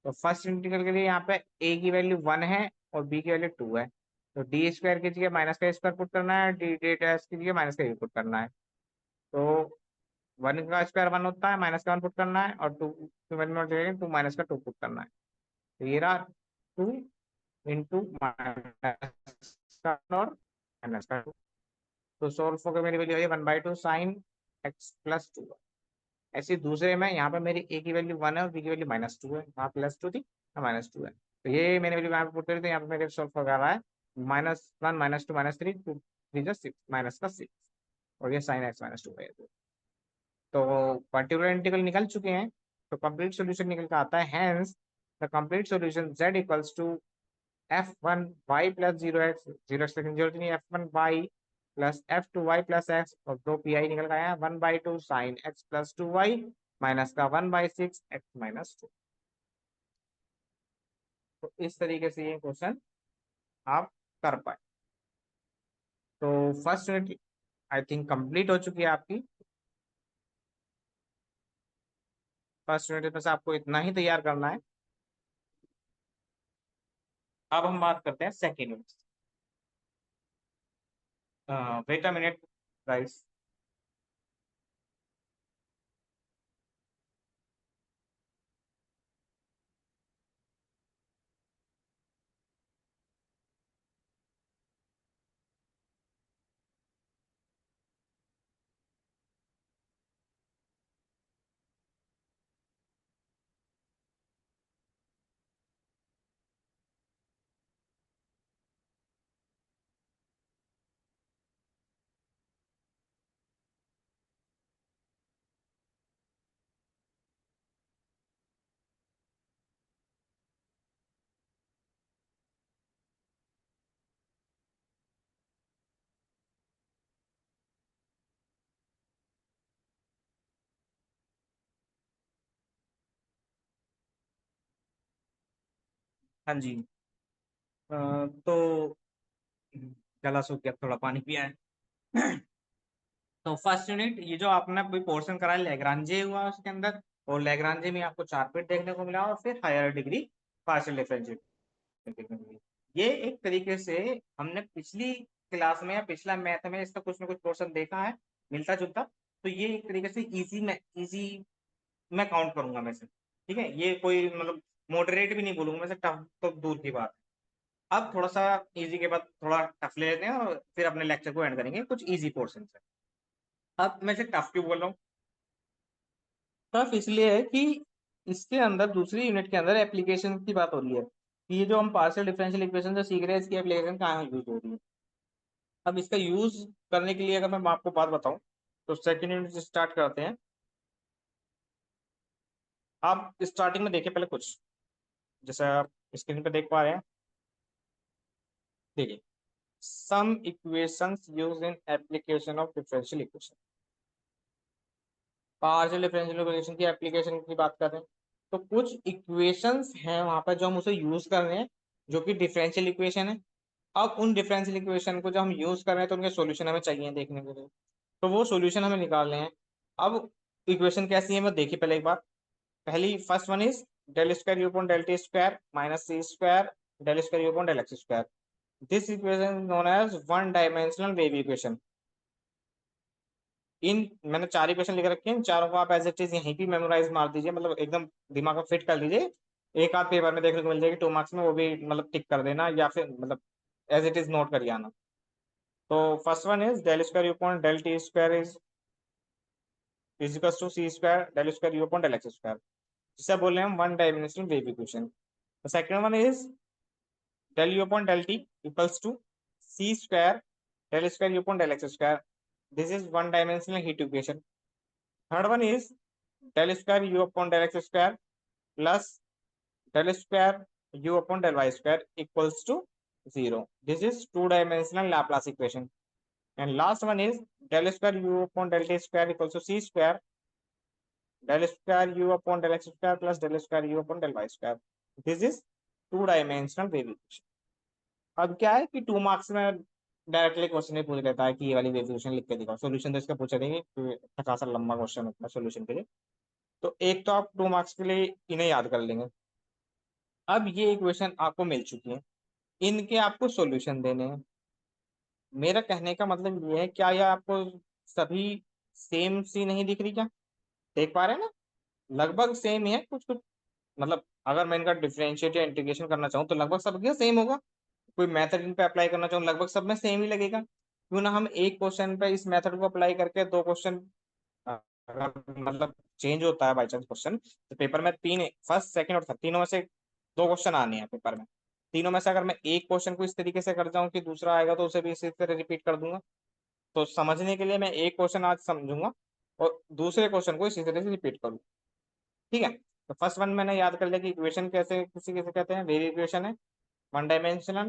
तो फर्स्ट इंटीग्रल के लिए यहाँ पे ए की वैल्यू वन है और बी की वैल्यू टू है, तो डी स्क्वायर की जगह माइनस का स्क्वायर पुट करना है, डी डी डैश की जगह माइनस का पुट करना है। तो वन का स्क्वायर वन होता है, माइनस का वन पुट करना है, और टू टू माइनस का टू पुट करना है। तो ये रहा टू इंटू माइनस का और माइनस का टू। तो सोल्व होकर मेरी value I one by two sine X plus to. ऐसे दूसरे में यहाँ पे मेरी ए की वैल्यू वन है और बी की वैल्यू माइनस टू है, वहाँ प्लस टू थी, यहाँ माइनस टू है। तो ये मैंने वैल्यू यहाँ पे पुट करी, तो यहाँ पे मेरे सोल्व हो रहा है minus one minus two minus three, two three जो सिक्स, माइनस का सिक्स, और ये साइन एक्स माइनस टू है। तो पर्टिकुलर इंटीग्रल निकल चुके हैं, तो कंप्लीट सॉल्यूशन निकल कर आता है, hence the complete solution z equals to F one Y plus zero X, zero X लिखने की जरूरत नहीं, F one Y plus F two Y plus X, और दो पी आई निकल गया है, one by two sine X plus two Y minus का one by six X minus two. तो इस तरीके से ये क्वेश्चन आप कर पाए। तो first unit I think complete हो चुकी है आपकी। फर्स्ट यूनिट में से आपको इतना ही तैयार करना है। अब हम बात करते हैं second unit. Wait a minute guys. हाँ जी। तो गला सूख गया, थोड़ा पानी पिया है। तो फर्स्ट यूनिट, ये जो आपने अभी पोर्शन करा है लैग्रांजे हुआ उसके अंदर, और लैग्रांजे में आपको चार पीट देखने को मिला, और फिर हायर डिग्री पार्शियल डिफरेंशियल देखने को मिली। ये एक तरीके से हमने पिछली क्लास में या पिछला मैथ में इसका कुछ ना कुछ पोर्शन देखा है, मिलता जुलता। तो ये एक तरीके से इजी में, इजी मैं काउंट करूंगा मैं से, ठीक है। ये कोई मतलब मॉडरेट भी नहीं बोलूंगा मैं, टफ तो दूर की बात है। अब थोड़ा सा इजी के बाद थोड़ा टफ ले लेते हैं और फिर अपने लेक्चर को एंड करेंगे कुछ इजी पोर्शन से। अब मैं से टफ क्यों बोल रहा हूँ? टफ इसलिए है कि इसके अंदर दूसरी यूनिट के अंदर एप्लीकेशन की बात हो रही है कि ये जो हम पार्शियल डिफरेंशियल इक्वेशन जो सीख रहे हैं इसकी एप्लीकेशन कहाँ यूज हो रही है। अब इसका यूज करने के लिए अगर मैं आपको बात बताऊं तो सेकेंड यूनिट से स्टार्ट करते हैं। आप स्टार्टिंग में देखिए पहले कुछ, जैसे आप स्क्रीन पे देख पा रहे हैं, देखिए some equations use in application of differential equation. Partial differential equation की एप्लीकेशन की बात कर रहे हैं तो कुछ इक्वेशंस हैं वहां पर जो हम उसे यूज कर रहे हैं जो कि डिफरेंशियल इक्वेशन है। अब उन डिफरेंशियल इक्वेशन को जब हम यूज कर रहे हैं तो उनके सॉल्यूशन हमें चाहिए देखने के लिए, तो वो सॉल्यूशन हमें निकालने हैं। अब इक्वेशन कैसी है मैं देखिए पहले एक बार। पहली first one is del square you upon del T square minus C square del square you upon del x square. This equation known as one dimensional wave equation. इन मैंने चार इक्वेशन लिख रखे हैं, इन चारों को आप एज इट इज यहीं भी मेमोराइज मार दीजिए, मतलब एकदम दिमाग में फिट कर लीजिए। एक आध पेपर में देखने को मिल जाएगी 2 मार्क्स में, वो भी मतलब टिक कर देना या फिर मतलब एज इट इज नोट करिए आना। तो first one is del square you upon del T square is equal to c square del square you upon del x square, जिसे बोल रहे हैं हम one dimensional wave equation. The second one is del u upon del t equals to c square del square u upon del x square. This is one dimensional heat equation. Third one is del square u upon del x square plus del square u upon del y square equals to 0. This is two dimensional Laplace equation. And last one is del square u upon del t square equals to c square del square u upon del x square plus del square u upon del y square. This is two dimensional wave equation. अब क्या है कि 2 marks में directly question ही पूछ लेता है कि ये वाली वेरिएशन लिख के दिखाओ, सोल्यूशन तो इसका पूछा नहीं कि खासा लंबा क्वेश्चन होता है सोल्यूशन के लिए। तो एक तो आप 2 मार्क्स के लिए इन्हें याद कर लेंगे। अब ये इक्वेशन आपको मिल चुकी है, इनके आपको सॉल्यूशन देने हैं। मेरा कहने का मतलब ये है, क्या यह आपको सभी सेम सी नहीं दिख रही क्या? देख पा रहे हैं ना, लगभग सेम ही है, कुछ कुछ मतलब अगर मैं इनका डिफरेंशिएट या इंटीग्रेशन करना चाहूँ तो लगभग सबके सेम होगा। कोई मेथड इन पे अप्लाई करना चाहूँ लगभग सब में सेम ही लगेगा। क्यों ना हम एक क्वेश्चन पे इस मेथड को अप्लाई करके दो क्वेश्चन, अगर मतलब चेंज होता है बाई चांस क्वेश्चन तो पेपर में तीन, फर्स्ट सेकंड और थर्ड तीनों में से दो क्वेश्चन आने हैं पेपर में। तीनों में से अगर मैं एक क्वेश्चन को इस तरीके से कर जाऊं कि दूसरा आएगा तो उसे भी इसी तरह रिपीट कर दूंगा। तो समझने के लिए मैं एक क्वेश्चन आज समझूंगा और दूसरे क्वेश्चन को इसी तरह से रिपीट करूँ। ठीक है, तो फर्स्ट वन मैंने याद कर लिया कि इक्वेशन कैसे किसी कैसे कहते हैं, वेव इक्वेशन है वन डायमेंशनल,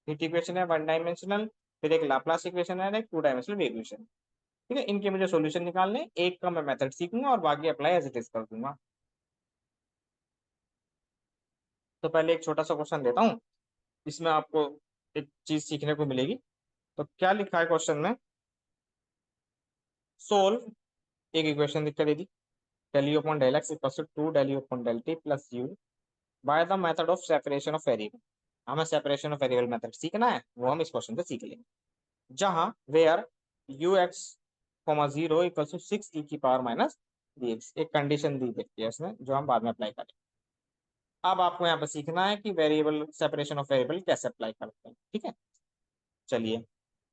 हीट इक्वेशन है वन डायमेंशनल, फिर एक लाप्लास इक्वेशन है, एक टू डायमेंशनल वेव इक्वेशन। ठीक है, इनके मुझे सॉल्यूशन निकालने, एक का मैं मेथड सीखूंगा और बाकी अप्लाई एज इट इज कर दूंगा। तो पहले एक छोटा सा क्वेश्चन देता हूँ, इसमें आपको एक चीज सीखने को मिलेगी। तो क्या लिखा है क्वेश्चन में, सोल्व, एक इक्वेशन लिख कर दे दी, del u upon del x equals to 2 del u upon del t plus u by the method of separation of variable। हमें सेपरेशन ऑफ वेरिएबल मेथड सीखना है, वो हम इस क्वेश्चन से सीख लेंगे। जहां where u x comma zero equal to 6 e की पावर माइनस dx, एक कंडीशन दी देती है इसमें जो हम बाद में अप्लाई करें। अब आपको यहाँ पे सीखना है कि वेरिएबल सेपरेशन ऑफ वेरिएबल कैसे अप्लाई करते हैं। ठीक है, चलिए।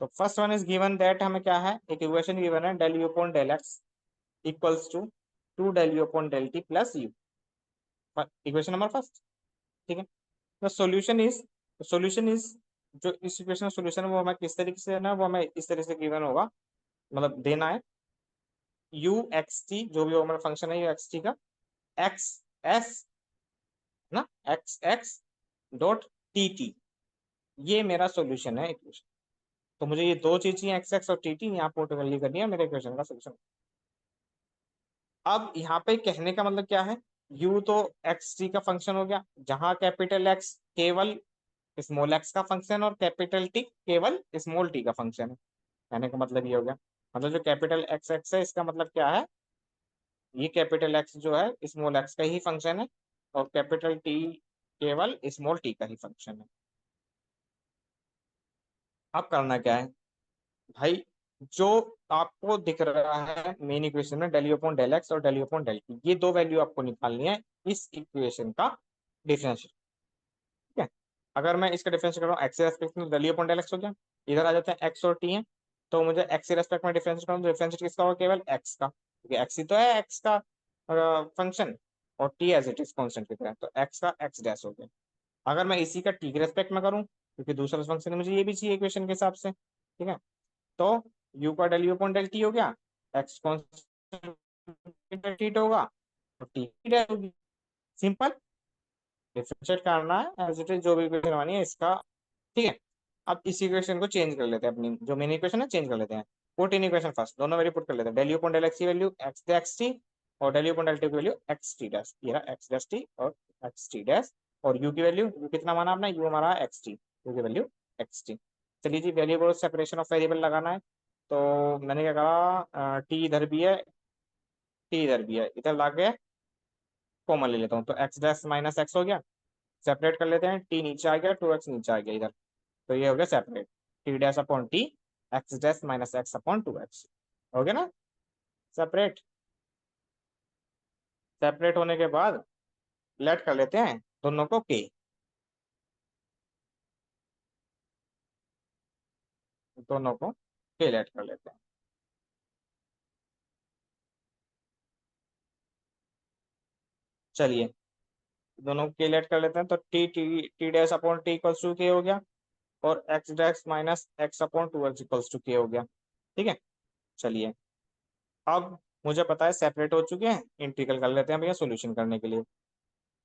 तो first one is given that, हमें क्या है, एक इक्वेशन गिवन है del you upon del x equals to 2 del u upon del t plus u, equation number first. ठीक है, द सॉल्यूशन इज जो इस इक्वेशन का सॉल्यूशन है वो हमें किस तरीके से ना, वो हमें इस तरह से गिवन होगा, मतलब देना है यू एक्स टी, जो भी हमारा फंक्शन है यू एक्स टी का एक्स एस ना, x x dot T T, ये मेरा सॉल्यूशन है इक्वेशन। तो मुझे ये दो चीज चाहिए, एक्स एक्स और टी टी, यहाँ पोर्टेबली करनी है मेरे इक्वेशन का सॉल्यूशन। अब यहाँ पे कहने का मतलब क्या है, u तो एक्स टी का फंक्शन हो गया, जहां कैपिटल एक्स केवल स्मॉल एक्स का फंक्शन और कैपिटल टी केवल स्मॉल टी का फंक्शन है। कहने का मतलब ये हो गया, मतलब जो कैपिटल एक्स एक्स है इसका मतलब क्या है, ये कैपिटल एक्स जो है स्मॉल एक्स का ही फंक्शन है और कैपिटल टी केवल स्मॉल टी का ही फंक्शन है। अब करना क्या है भाई, जो आपको दिख रहा है मेन इक्वेशन में del you upon del x और del you upon del T, ये दो वैल्यू आपको निकालनी है इस इक्वेशन का डिफरेंशियल। ठीक है। अगर मैं इसका डिफरेंशियल कर रहा हूँ एक्स रेस्पेक्ट में, वैल्यू अपॉन डेल एक्स हो गया। इधर आ जाते हैं एक्स और टी है, तो मुझे एक्स रेस्पेक्ट में डिफरेंशियल करूँ तो डिफरेंशियल किसका होगा, केवल एक्स का, क्योंकि एक्स ही तो है एक्स का फंक्शन, और t as it is constant की तरह, तो एक्स का एक्स डैश हो गया। अगर मैं इसी का टी के रेस्पेक्ट में करूँ, क्योंकि दूसरा फंक्शन मुझे ये भी चाहिए इक्वेशन के हिसाब से, ठीक है, तो यू का del you upon del t हो गया, एक्स कॉन्स्टेंट टी होगा, तो टी डैश होगी। सिंपल। डिफरेंशिएट करना है एज इट इज, जो भी इक्वेशन बनी है इसका। ठीक है। अब इस इक्वेशन को चेंज कर लेते हैं, अपनी जो मेन इक्वेशन है चेंज कर लेते हैं। पुट इन इक्वेशन फर्स्ट, दोनों वैल्यू पुट कर लेते हैं। Del you upon del x की वैल्यू एक्स टी, और del you upon del t की वैल्यू एक्स टी डैश, ये रहा एक्स डैश टी और एक्स टी डैश। और यू की वैल्यू, यू कितना माना आपने, यू हमारा एक्स टी, यू की वैल्यू एक्स टी। चलिए जी, वेरिएबल सेपरेशन ऑफ वेरिएबल लगाना है, तो मैंने क्या कहा, टी इधर भी है, टी इधर भी है, इधर लाके कॉमन ले लेता हूँ, तो एक्स डैश माइनस एक्स हो गया। सेपरेट कर लेते हैं, टी नीचे आ गया, टू एक्स नीचे आ गया इधर, तो ये हो गया separate. T dash upon T, x dash minus x upon two x, हो गया ना सेपरेट। सेपरेट होने के बाद लेट कर लेते हैं दोनों को के, दोनों को के लेट कर लेते हैं। चलिए, दोनों को के लेट कर लेते हैं, तो t t t dash upon t equals to k हो गया, और x dash minus x upon two x equals to k हो गया। ठीक है। चलिए, अब मुझे पता है सेपरेट हो चुके हैं, इंटीग्रल कर लेते हैं भैया सोल्यूशन करने के लिए।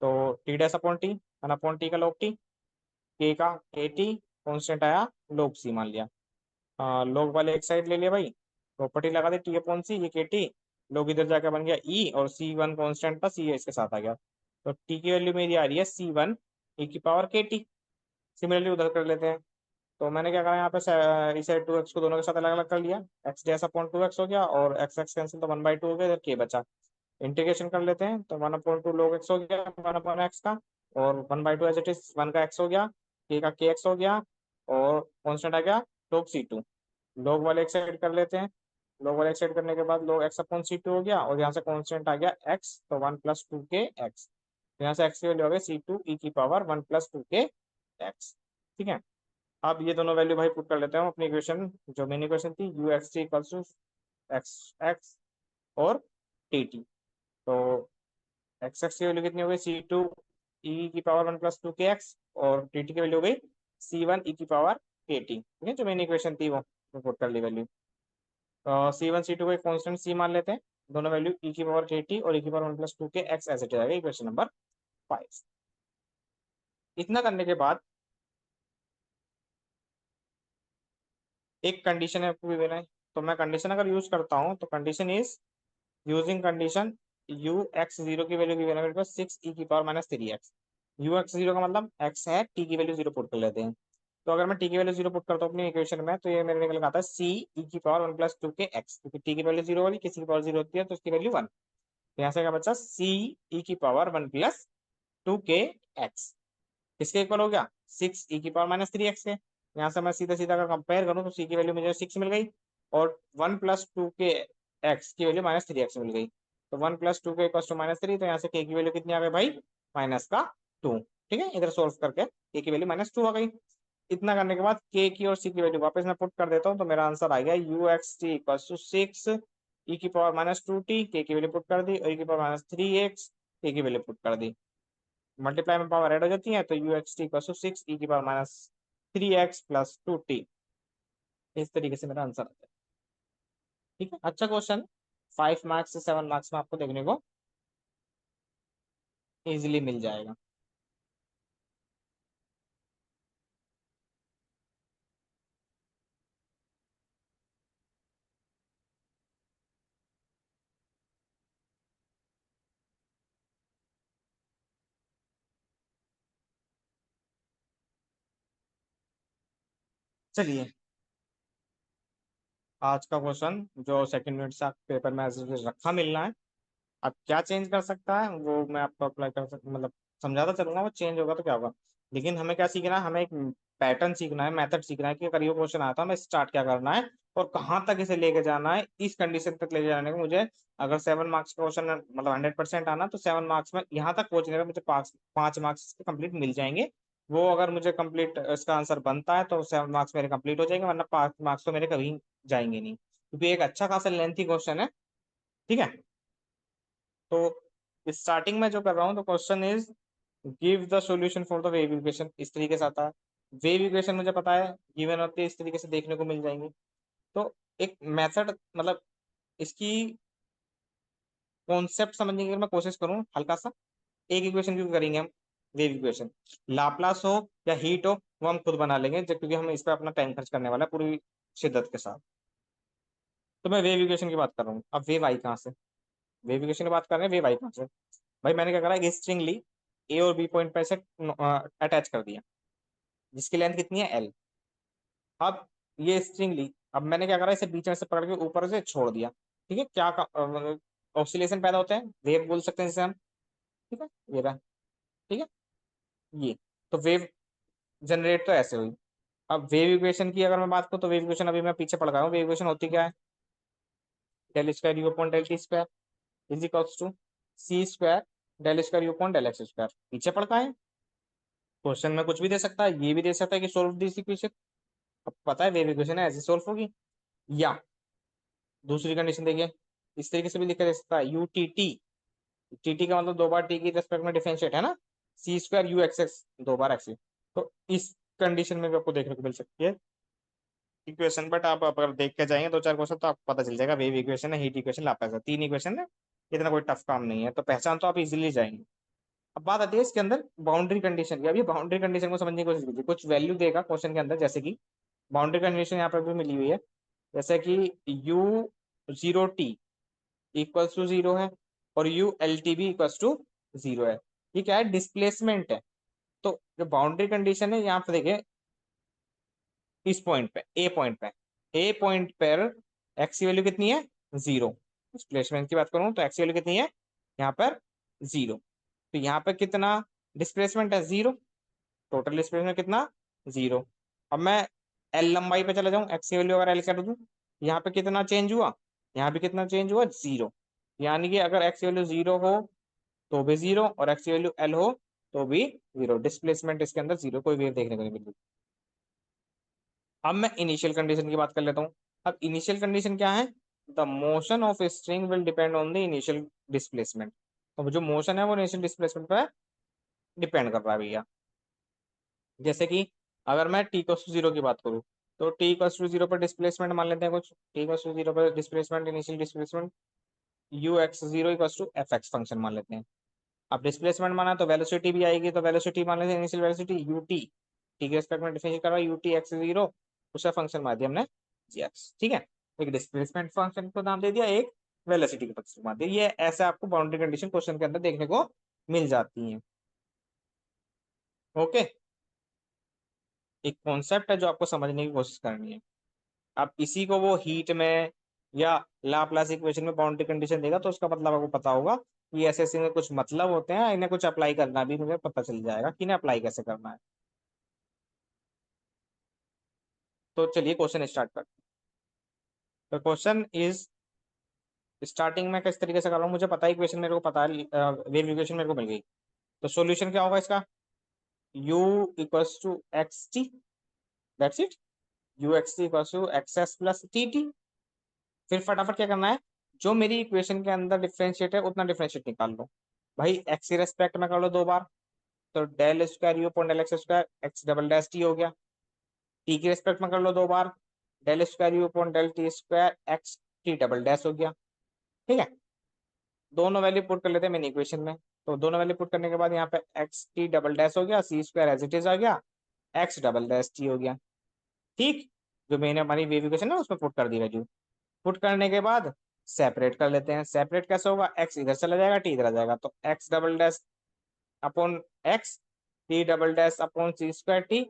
तो t dash upon T, one upon T का log टी, के का के टी, कॉन्स्टेंट आया log सी मान लिया। log वाले एक साइड ले लिया भाई, प्रॉपर्टी लगा दी टी अपॉन सी, ये के टी, log इधर जाकर बन गया ई, और सी वन कॉन्स्टेंट था, सी इसके साथ आ गया, तो टी की वैल्यू मेरी आ रही है सी वन ई की पावर के टी। सिमिलरली उधर कर लेते हैं, तो मैंने क्या करा यहाँ पे इसे टू एक्स को दोनों के साथ अलग अलग कर लिया, x dash upon two x हो गया, और एक्स एक्स कैंसिल, तो वन बाई टू हो गया, इधर के बचा। इंटीग्रेशन कर लेते हैं, तो one upon two log x हो गया, वन अपॉन एक्स का, और one by two as it is, one का एक्स हो गया, के का के एक्स हो गया, और कॉन्स्टेंट आ गया log सी टू। log वाले एक साइड कर लेते हैं, log वाले एक साइड करने के बाद log x upon c two हो गया, और यहाँ से कॉन्स्टेंट आ गया एक्स, तो वन प्लस टू के एक्स, यहाँ से एक्स की वैल्यू हो गई सी टू ई की पावर वन प्लस टू के एक्स। ठीक है। अब ये दोनों वैल्यू भाई पुट कर लेते हैं हम अपनी इक्वेशन, जो मेन इक्वेशन थी, you x T equals to X x और टी टी। तो एक्स एक्स की वैल्यू कितनी हो गई, सी टू ई की पावर वन प्लस टू के एक्स, और टी टी की वैल्यू हो गई सी वन ई की पावर के टी। ठीक है, जो मेन इक्वेशन थी वो पुट कर ली वैल्यू। तो सी वन सी टू को एक कॉन्स्टेंट सी मान लेते हैं, दोनों वैल्यू ई की पावर के टी और ई की पावर वन प्लस टू के एक्स ऐसे जाएगा इक्वेशन नंबर 5। इतना करने के बाद एक कंडीशन है आपको भी देना है, तो मैं कंडीशन अगर यूज करता हूँ, तो condition is using condition you x zero की वैल्यू गिवन है मेरे पास सिक्स ई की power minus three x. You x zero का मतलब एक्स है, टी की वैल्यू जीरो पुट कर लेते हैं, तो अगर मैं टी की वैल्यू जीरो पुट करता हूँ अपनी इक्वेशन में, तो ये मेरे निकल के आता है सी ई की पावर वन प्लस टू के एक्स, क्योंकि टी की वैल्यू जीरो वाली किसी की पावर जीरो होती है, तो उसकी वैल्यू वन। तो यहाँ से क्या बचा, सी ई की पावर वन प्लस टू के एक्स, किसके इक्वल हो गया, सिक्स ई की पावर माइनस थ्री एक्स के। यहाँ से मैं सीधा सीधा अगर कंपेयर करूँ, तो सी की वैल्यू मुझे सिक्स मिल गई, और वन प्लस टू के एक्स की वैल्यू माइनस थ्री एक्स मिल गई, तो वन प्लस टू के इक्वल टू माइनस थ्री, तो यहाँ से के की वैल्यू कितनी आ गई भाई, माइनस का टू। ठीक है, इधर सोल्व करके के की वैल्यू माइनस टू आ गई। इतना करने के बाद के की और सी की वैल्यू वापस मैं पुट कर देता हूँ, तो मेरा आंसर आ गया U x T equal to six E की पावर माइनस टू टी, के की वैल्यू पुट कर दी, और ई की पावर माइनस थ्री एक्स, के की वैल्यू पुट कर दी। मल्टीप्लाई में पावर ऐड हो जाती है, तो U x T equal to six E की power minus three X plus two T. इस तरीके से मेरा आंसर आता है। ठीक है, अच्छा क्वेश्चन, 5 मार्क्स से 7 मार्क्स में आपको देखने को इजीली मिल जाएगा। चलिए, आज का क्वेश्चन जो सेकंड यूनिट से पेपर में रखा मिलना है, अब क्या चेंज कर सकता है वो मैं आपको अप्लाई कर सकता, मतलब समझाता चलूंगा, वो चेंज होगा तो क्या होगा। लेकिन हमें क्या सीखना है, हमें एक पैटर्न सीखना है, मेथड सीखना है कि अगर ये क्वेश्चन आता है हमें स्टार्ट क्या करना है और कहाँ तक इसे लेके जाना है, इस कंडीशन तक ले जाने को मुझे, अगर 7 मार्क्स का क्वेश्चन मतलब 100% आना, तो 7 मार्क्स में यहाँ तक पहुंचने का मुझे 5 मार्क्स कंप्लीट मिल जाएंगे। वो अगर मुझे कंप्लीट इसका आंसर बनता है तो 7 मार्क्स मेरे कंप्लीट हो जाएंगे, वरना 5 मार्क्स तो मेरे कभी जाएंगे नहीं, क्योंकि एक अच्छा खासा लेंथी क्वेश्चन है। ठीक है, तो स्टार्टिंग में जो कर रहा हूँ, तो question is give the solution for the wave equation, इस तरीके से आता है। वेव इक्वेशन मुझे पता है गिवन होती है, इस तरीके से देखने को मिल जाएंगे। तो एक मेथड मतलब इसकी कॉन्सेप्ट समझने की अगर मैं कोशिश करूं हल्का सा, एक इक्वेशन क्यों करेंगे हम, वेव इक्वेशन, लाप्लास हो या हीट हो वो हम खुद बना लेंगे, क्योंकि हम इस पर अपना टाइम खर्च करने वाला है पूरी शिद्दत के साथ। तो मैं वेव इक्वेशन की बात कर रहा हूँ, अब वेव आई कहाँ से, वेव इक्वेशन की बात कर रहे हैं, वेव आई कहाँ से। भाई मैंने क्या करा, एक स्ट्रिंग ली, ए और बी पॉइंट पे से अटैच कर दिया, जिसकी लेंथ कितनी है एल। अब ये स्ट्रिंग ली, अब मैंने क्या करा, इसे बीच में से पकड़ के ऊपर से छोड़ दिया। ठीक है, क्या ऑसिलेशन पैदा होते हैं, वेव बोल सकते हैं जिसे हम। ठीक है, ये रहा। ठीक है, ये तो वेव जनरेट तो ऐसे हुई। अब वेव इक्वेशन की अगर मैं बात करूँ, तो वेव इक्वेशन अभी मैं पीछे पढ़ रहा हूँ, वेव इक्वेशन होती क्या है, del square you upon del T square is equals to c square del square you upon del x square, पीछे पढ़ का है। क्वेश्चन में कुछ भी दे सकता है, ये भी दे सकता है कि सोल्व दिस इक्वेशन, अब पता है वेव इक्वेशन है ऐसे सोल्व होगी। या दूसरी कंडीशन देखिए, इस तरीके से भी लिखा जा सकता है, U T t, t T का मतलब दो बार टी की रेस्पेक्ट में डिफरेंशिएट है ना, सी स्क्वायर यू एक्स एक्स, दो बार एक्स। तो इस कंडीशन में भी आपको देखने को मिल सकती है इक्वेशन, बट आप अगर देख के जाएंगे दो चार क्वेश्चन तो आपको पता चल जाएगा वेव इक्वेशन है, हीट इक्वेशन, लाप्लास है, तीन इक्वेशन है, इतना कोई टफ काम नहीं है, तो पहचान तो आप इजीली जाएंगे। अब बात आती है इसके अंदर बाउंड्री कंडीशन की। अब ये बाउंड्री कंडीशन को समझने की कोशिश कीजिए, कुछ वैल्यू देगा क्वेश्चन के अंदर, जैसे कि बाउंड्री कंडीशन यहाँ पर भी मिली हुई है, जैसे कि u zero t equals to zero है और यू एल टी भी इक्वल्स टू जीरो है। ये क्या है, डिस्प्लेसमेंट है। तो जो बाउंड्री कंडीशन है यहाँ पे देखिए, इस पॉइंट पे, ए पॉइंट पे, ए पॉइंट पर एक्स की वैल्यू कितनी है, जीरो। डिस्प्लेसमेंट की बात करूं तो एक्स की वैल्यू कितनी है यहाँ पर, जीरो। तो यहाँ पे कितना डिस्प्लेसमेंट है, जीरो। टोटल डिस्प्लेसमेंट कितना, जीरो। अब मैं एल लंबाई पे चला जाऊं, एक्स की वैल्यू अगर एल कर दूं, यहाँ पे कितना चेंज हुआ, यहाँ पे कितना चेंज हुआ, जीरो। यानी कि अगर एक्स की वैल्यू जीरो हो तो भी जीरो, और एक्स की वैल्यू एल हो तो भी जीरो, डिस्प्लेसमेंट इसके अंदर जीरो, कोई वेव देखने को नहीं मिलती। अब मैं इनिशियल कंडीशन की बात कर लेता हूँ। अब इनिशियल कंडीशन क्या है, the motion of string will depend on the initial displacement. तो जो मोशन है वो इनिशियल डिस्प्लेसमेंट पर डिपेंड कर रहा है भैया। जैसे कि अगर मैं टी को जीरो की बात करूँ, तो टी को जीरो पर डिस्प्लेसमेंट मान लेते हैं, कुछ टी को जीरो पर displacement, initial displacement u x zero equal to F x function मान लेते हैं। अब डिस्प्लेसमेंट माना तो वेलोसिटी भी आएगी, तो वेलोसिटी मान लेते हैं initial velocity U T, T के रिस्पेक्ट में डिफरेंशिएट करा यू टी एक्स जीरो, उसका फंक्शन मार दिया हमने जी एक्स। ठीक है, एक डिस्प्लेसमेंट फंक्शन को नाम दे दिया, एक वेलोसिटी के फंक्शन को मार दिया। ये ऐसे आपको बाउंड्री कंडीशन क्वेश्चन के अंदर देखने को मिल जाती है। ओके, एक कॉन्सेप्ट है जो आपको समझने की कोशिश करनी है। अब इसी को वो हीट में या लाप्लास इक्वेशन में बाउंड्री कंडीशन देगा, तो उसका मतलब आपको पता होगा कि ऐसे ऐसे में कुछ मतलब होते हैं, इन्हें कुछ अप्लाई करना भी मुझे पता चल जाएगा कि इन्हें अप्लाई कैसे करना है। तो चलिए क्वेश्चन स्टार्ट करते हैं। तो क्वेश्चन इज, स्टार्टिंग में किस तरीके से कर रहा हूँ, मुझे पता है इक्वेशन मेरे को पता है, वेव इक्वेशन मेरे को मिल गई। तो सॉल्यूशन क्या होगा इसका, u equals to x t, that's it, u x T equals to x s plus t t. फिर फटाफट क्या करना है, जो मेरी इक्वेशन के अंदर डिफरेंशिएट है उतना डिफरेंशिएट निकाल लो। भाई एक्स की रेस्पेक्ट में कर लो दो बार, तो del square you upon del x square X double dash T हो गया। टी की रेस्पेक्ट में कर लो दो बार, del square you upon del T square X T double dash हो गया। ठीक है, दोनों वैल्यू पुट कर लेते हैं मैंने इक्वेशन में। तो दोनों वैल्यू पुट करने के बाद यहाँ पे एक्स टी डबल डैश हो गया, सी स्क्वायर एज इट इज आ गया, एक्स डबल डैश टी हो गया। ठीक, जो मैंने हमारी वेव इक्वेशन है उसमें पुट कर दी वैल्यू। पुट करने के बाद सेपरेट कर लेते हैं। सेपरेट कैसे होगा, एक्स इधर चला जाएगा, टी इधर आ जाएगा, तो x double dash upon X, T double dash upon C square T,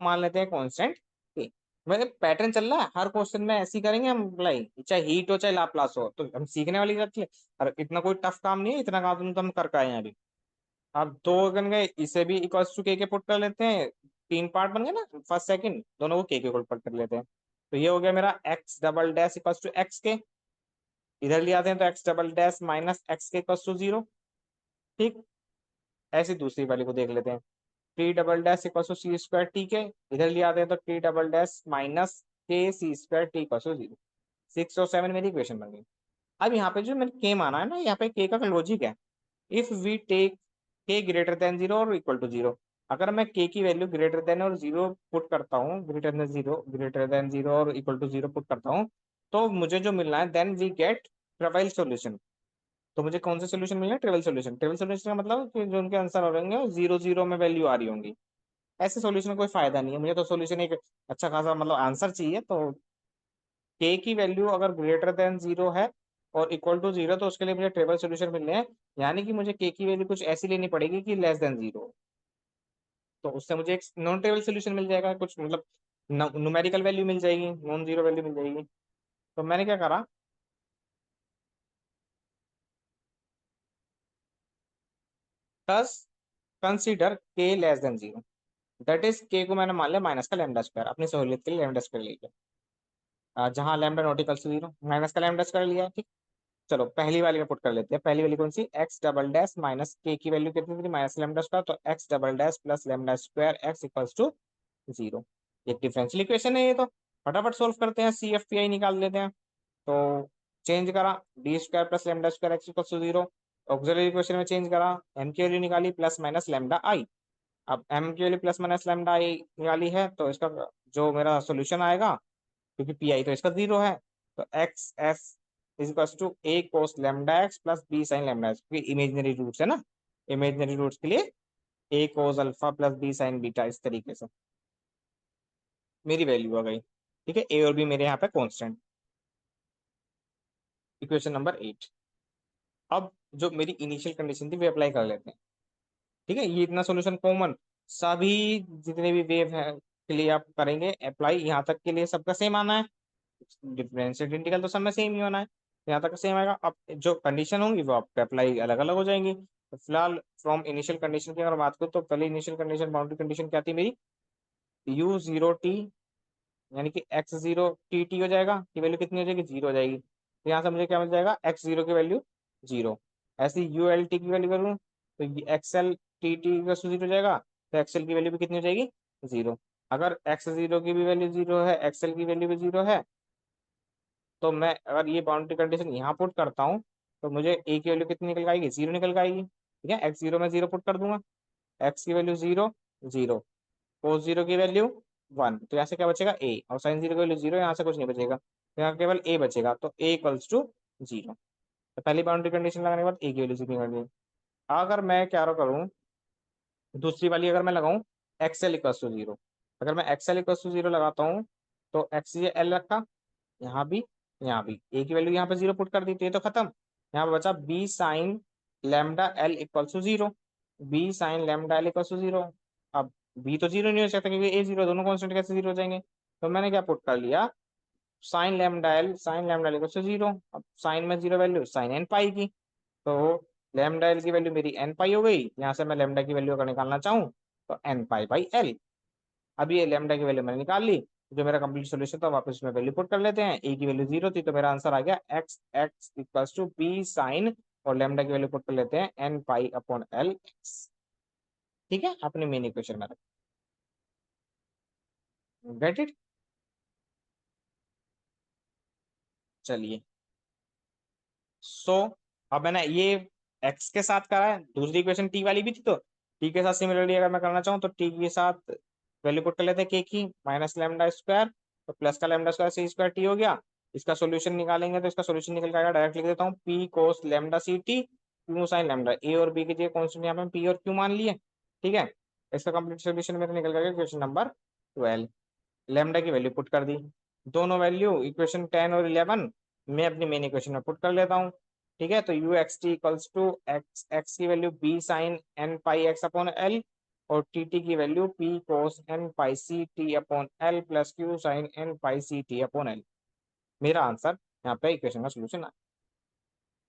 मान लेते हैं कांस्टेंट टी। मतलब पैटर्न चल रहा है, हर क्वेश्चन में ऐसे ही करेंगे हम अप्लाई, चाहे हीट हो चाहे लाप्लास हो, तो हम सीखने वाली बात है। और इतना कोई टफ काम नहीं है, इतना काम तो हम कर के आए हैं अभी। अब दो गन गए, इसे भी इक्वल्स टू के पुट कर लेते हैं, तीन पार्ट बन गए ना, फर्स्ट सेकंड दोनों को के इक्वल कर लेते हैं। तो ये हो गया मेरा x double dash equal to x k, इधर ले आते हैं तो x double dash minus x k equal to zero. ठीक, ऐसी दूसरी वाली को देख लेते हैं। T double dash equal to c square t k, इधर ले आते हैं तो T double dash minus K C square T equal to zero. 6 और 7 मेरी इक्वेशन बन गई। अब यहाँ पे जो मैंने के माना है ना, यहाँ पे के का लॉजिक है, if we take k greater than zero और इक्वल टू जीरो। अगर मैं के की वैल्यू ग्रेटर देन और जीरो पुट करता हूँ, ग्रेटर देन जीरो और इक्वल टू जीरो पुट करता हूँ, तो मुझे जो मिलना है then we get trivial solution. तो मुझे कौन से सॉल्यूशन मिलना है? Travel solution. ट्रेवल सॉल्यूशन का मतलब कि जो उनके आंसर हो रहेंगे वो जीरो जीरो में वैल्यू आ रही होंगी। ऐसे सॉल्यूशन का कोई फायदा नहीं है, मुझे तो सॉल्यूशन एक अच्छा खासा मतलब आंसर चाहिए। तो के की वैल्यू अगर ग्रेटर देन जीरो है और इक्वल टू जीरो, तो उसके लिए मुझे ट्रेवल सॉल्यूशन मिलने हैं। यानी कि मुझे के की वैल्यू कुछ ऐसी लेनी पड़ेगी कि लेस देन जीरो, तो उससे मुझे एक नॉन ट्रेवल सोल्यूशन मिल जाएगा, कुछ मतलब न्यूमेरिकल वैल्यू मिल जाएगी, नॉन जीरो वैल्यू मिल जाएगी। तो मैंने क्या करा, दस कंसीडर के less than zero, that is के को मैंने मान लिया माइनस का लैम्डा स्क्वायर, अपनी सहूलियत के लिए लैम्डा स्क्वायर ले लिया। जहां lambda not equal to zero, minus का लैम्डा स्क्वायर लिया। ठीक, चलो पहली वाली में पुट कर लेते हैं। पहली वाली कौन सी? X double dash minus k की वैल्यू कितनी थी? माइनस लैम्डा स्क्वायर, तो x double dash plus lambda square x equals to zero. एक डिफरेंशियल इक्वेशन है ये तो, फटाफट सोल्व करते हैं, सी एफ पी आई निकाल लेते हैं। तो चेंज करा, d square plus lambda square x equal to zero. Auxiliary equation में चेंज करा, एम की वैल्यू निकाली प्लस माइनस लेमडा आई। अब एम की value plus minus lambda i निकाली है, तो इसका जो मेरा सोल्यूशन आएगा, क्योंकि पी आई तो इसका जीरो है, तो X S is equal to A cos lambda X plus B sine lambda X, क्योंकि इमेजनरी रूट्स है ना, इमेजनरी रूट्स के लिए A cos alpha plus B sine beta, इस तरीके से मेरी वैल्यू आ गई। ठीक है, ए और बी मेरे यहाँ पे कॉन्स्टेंट। Equation number 8। अब जो मेरी इनिशियल कंडीशन थी वे अप्लाई कर लेते हैं। ठीक है, ये इतना सॉल्यूशन कॉमन, सभी जितने भी वेव है के लिए आप करेंगे अप्लाई, यहाँ तक के लिए सबका सेम आना है। डिफरेंशियल इंटीग्रल तो सब में सेम ही होना है, यहाँ तक सेम आएगा। अब जो कंडीशन होंगी वो आपके अप्लाई अलग अलग हो जाएंगी। तो फिलहाल फ्रॉम इनिशियल कंडीशन की अगर बात करूँ, तो पहले इनिशियल कंडीशन बाउंड्री कंडीशन क्या थी मेरी? यू जीरो टी, यानी कि एक्स जीरो टी टी हो जाएगा, की वैल्यू कितनी हो जाएगी? जीरो हो जाएगी। तो यहाँ से मुझे क्या मिल जाएगा? एक्स जीरो की वैल्यू जीरो। ऐसे यू एल टी की वैल्यू करूँ तो एक्सएल टी टी जीरो हो जाएगा, तो एक्सएल की वैल्यू भी कितनी हो जाएगी? जीरो। अगर एक्स जीरो की भी वैल्यू जीरो है, एक्सएल की वैल्यू भी जीरो है, तो मैं अगर ये बाउंड्री कंडीशन यहाँ पुट करता हूँ, तो मुझे ए की वैल्यू कितनी निकल आएगी? जीरो निकल आएगी। ठीक है, एक्स जीरो में जीरो पुट कर दूंगा, एक्स की value zero, zero, cos zero की वैल्यू वन, तो यहाँ से क्या बचेगा? ए, और साइन जीरो की वैल्यू जीरो, यहाँ से कुछ नहीं बचेगा, तो यहाँ केवल ए बचेगा, तो ए इक्वल्स टू जीरो। तो पहली बाउंड्री कंडीशन लगाने के बाद ए की वैल्यू जीरो निकल गई। अगर मैं क्या करूँ, दूसरी वाली अगर मैं लगाऊं, एक्सएल इक्वल्स टू जीरो, अगर मैं एक्सएल इक्वल्स टू जीरो लगाता हूँ, तो एक्स ये एल रखा, यहाँ भी, यहाँ भी ए की वैल्यू यहाँ पे जीरो पुट कर दी, तो ये तो खत्म। यहाँ पे बचा b sine lambda l equal to zero, b sine lambda l equal to zero. अब बी तो जीरो नहीं हो सकता, क्योंकि ए जीरो, दोनों कॉन्स्टेंट कैसे जीरो हो जाएंगे? तो मैंने क्या पुट कर लिया, sine lambda l equal to zero. अब साइन में zero value sine N pi की, तो लैम्डा एल की वैल्यू मेरी एन पाई हो गई। यहाँ से मैं लैम्डा की वैल्यू अगर निकालना चाहूँ, तो एन पाई बाई एल। अब ये लैम्डा की वैल्यू मैंने निकाल ली, जो मेरा कंप्लीट सॉल्यूशन था वापस उसमें वैल्यू पुट कर लेते हैं। ए की वैल्यू जीरो थी, तो मेरा आंसर आ गया x x equals to b sine, और लैम्डा की वैल्यू पुट कर लेते हैं n pi upon l x. ठीक है, अपने मेन इक्वेशन में गेट इट। चलिए, सो अब मैंने ये एक्स के साथ करा है, दूसरी इक्वेशन टी वाली भी थी, तो टी के साथ सिमिलरली अगर मैं करना चाहूँ, तो टी के साथ वैल्यू पुट कर लेते हैं के की, माइनस लैम्डा स्क्वायर, तो प्लस का लैम्डा स्क्वायर सी स्क्वायर टी हो गया। इसका सॉल्यूशन निकालेंगे, तो इसका सॉल्यूशन निकल के आएगा, डायरेक्ट लिख देता हूँ, P cos lambda C T Q sine lambda. A और बी की जगह कॉन्स्टेंट यहाँ पे पी और क्यू मान लिए। ठीक है, इसका कंप्लीट सॉल्यूशन मेरे निकल गया क्वेश्चन नंबर 12। लैम्डा की वैल्यू पुट कर दी, दोनों वैल्यू इक्वेशन 10 और 11 मैं अपनी मेन इक्वेशन में पुट कर लेता हूँ। ठीक है, तो U x T equals to X X की value B sine N pi X upon L, और टी टी की value P cos N pi C T upon L plus Q sine N pi C T upon L. मेरा answer यहाँ पे equation का solution.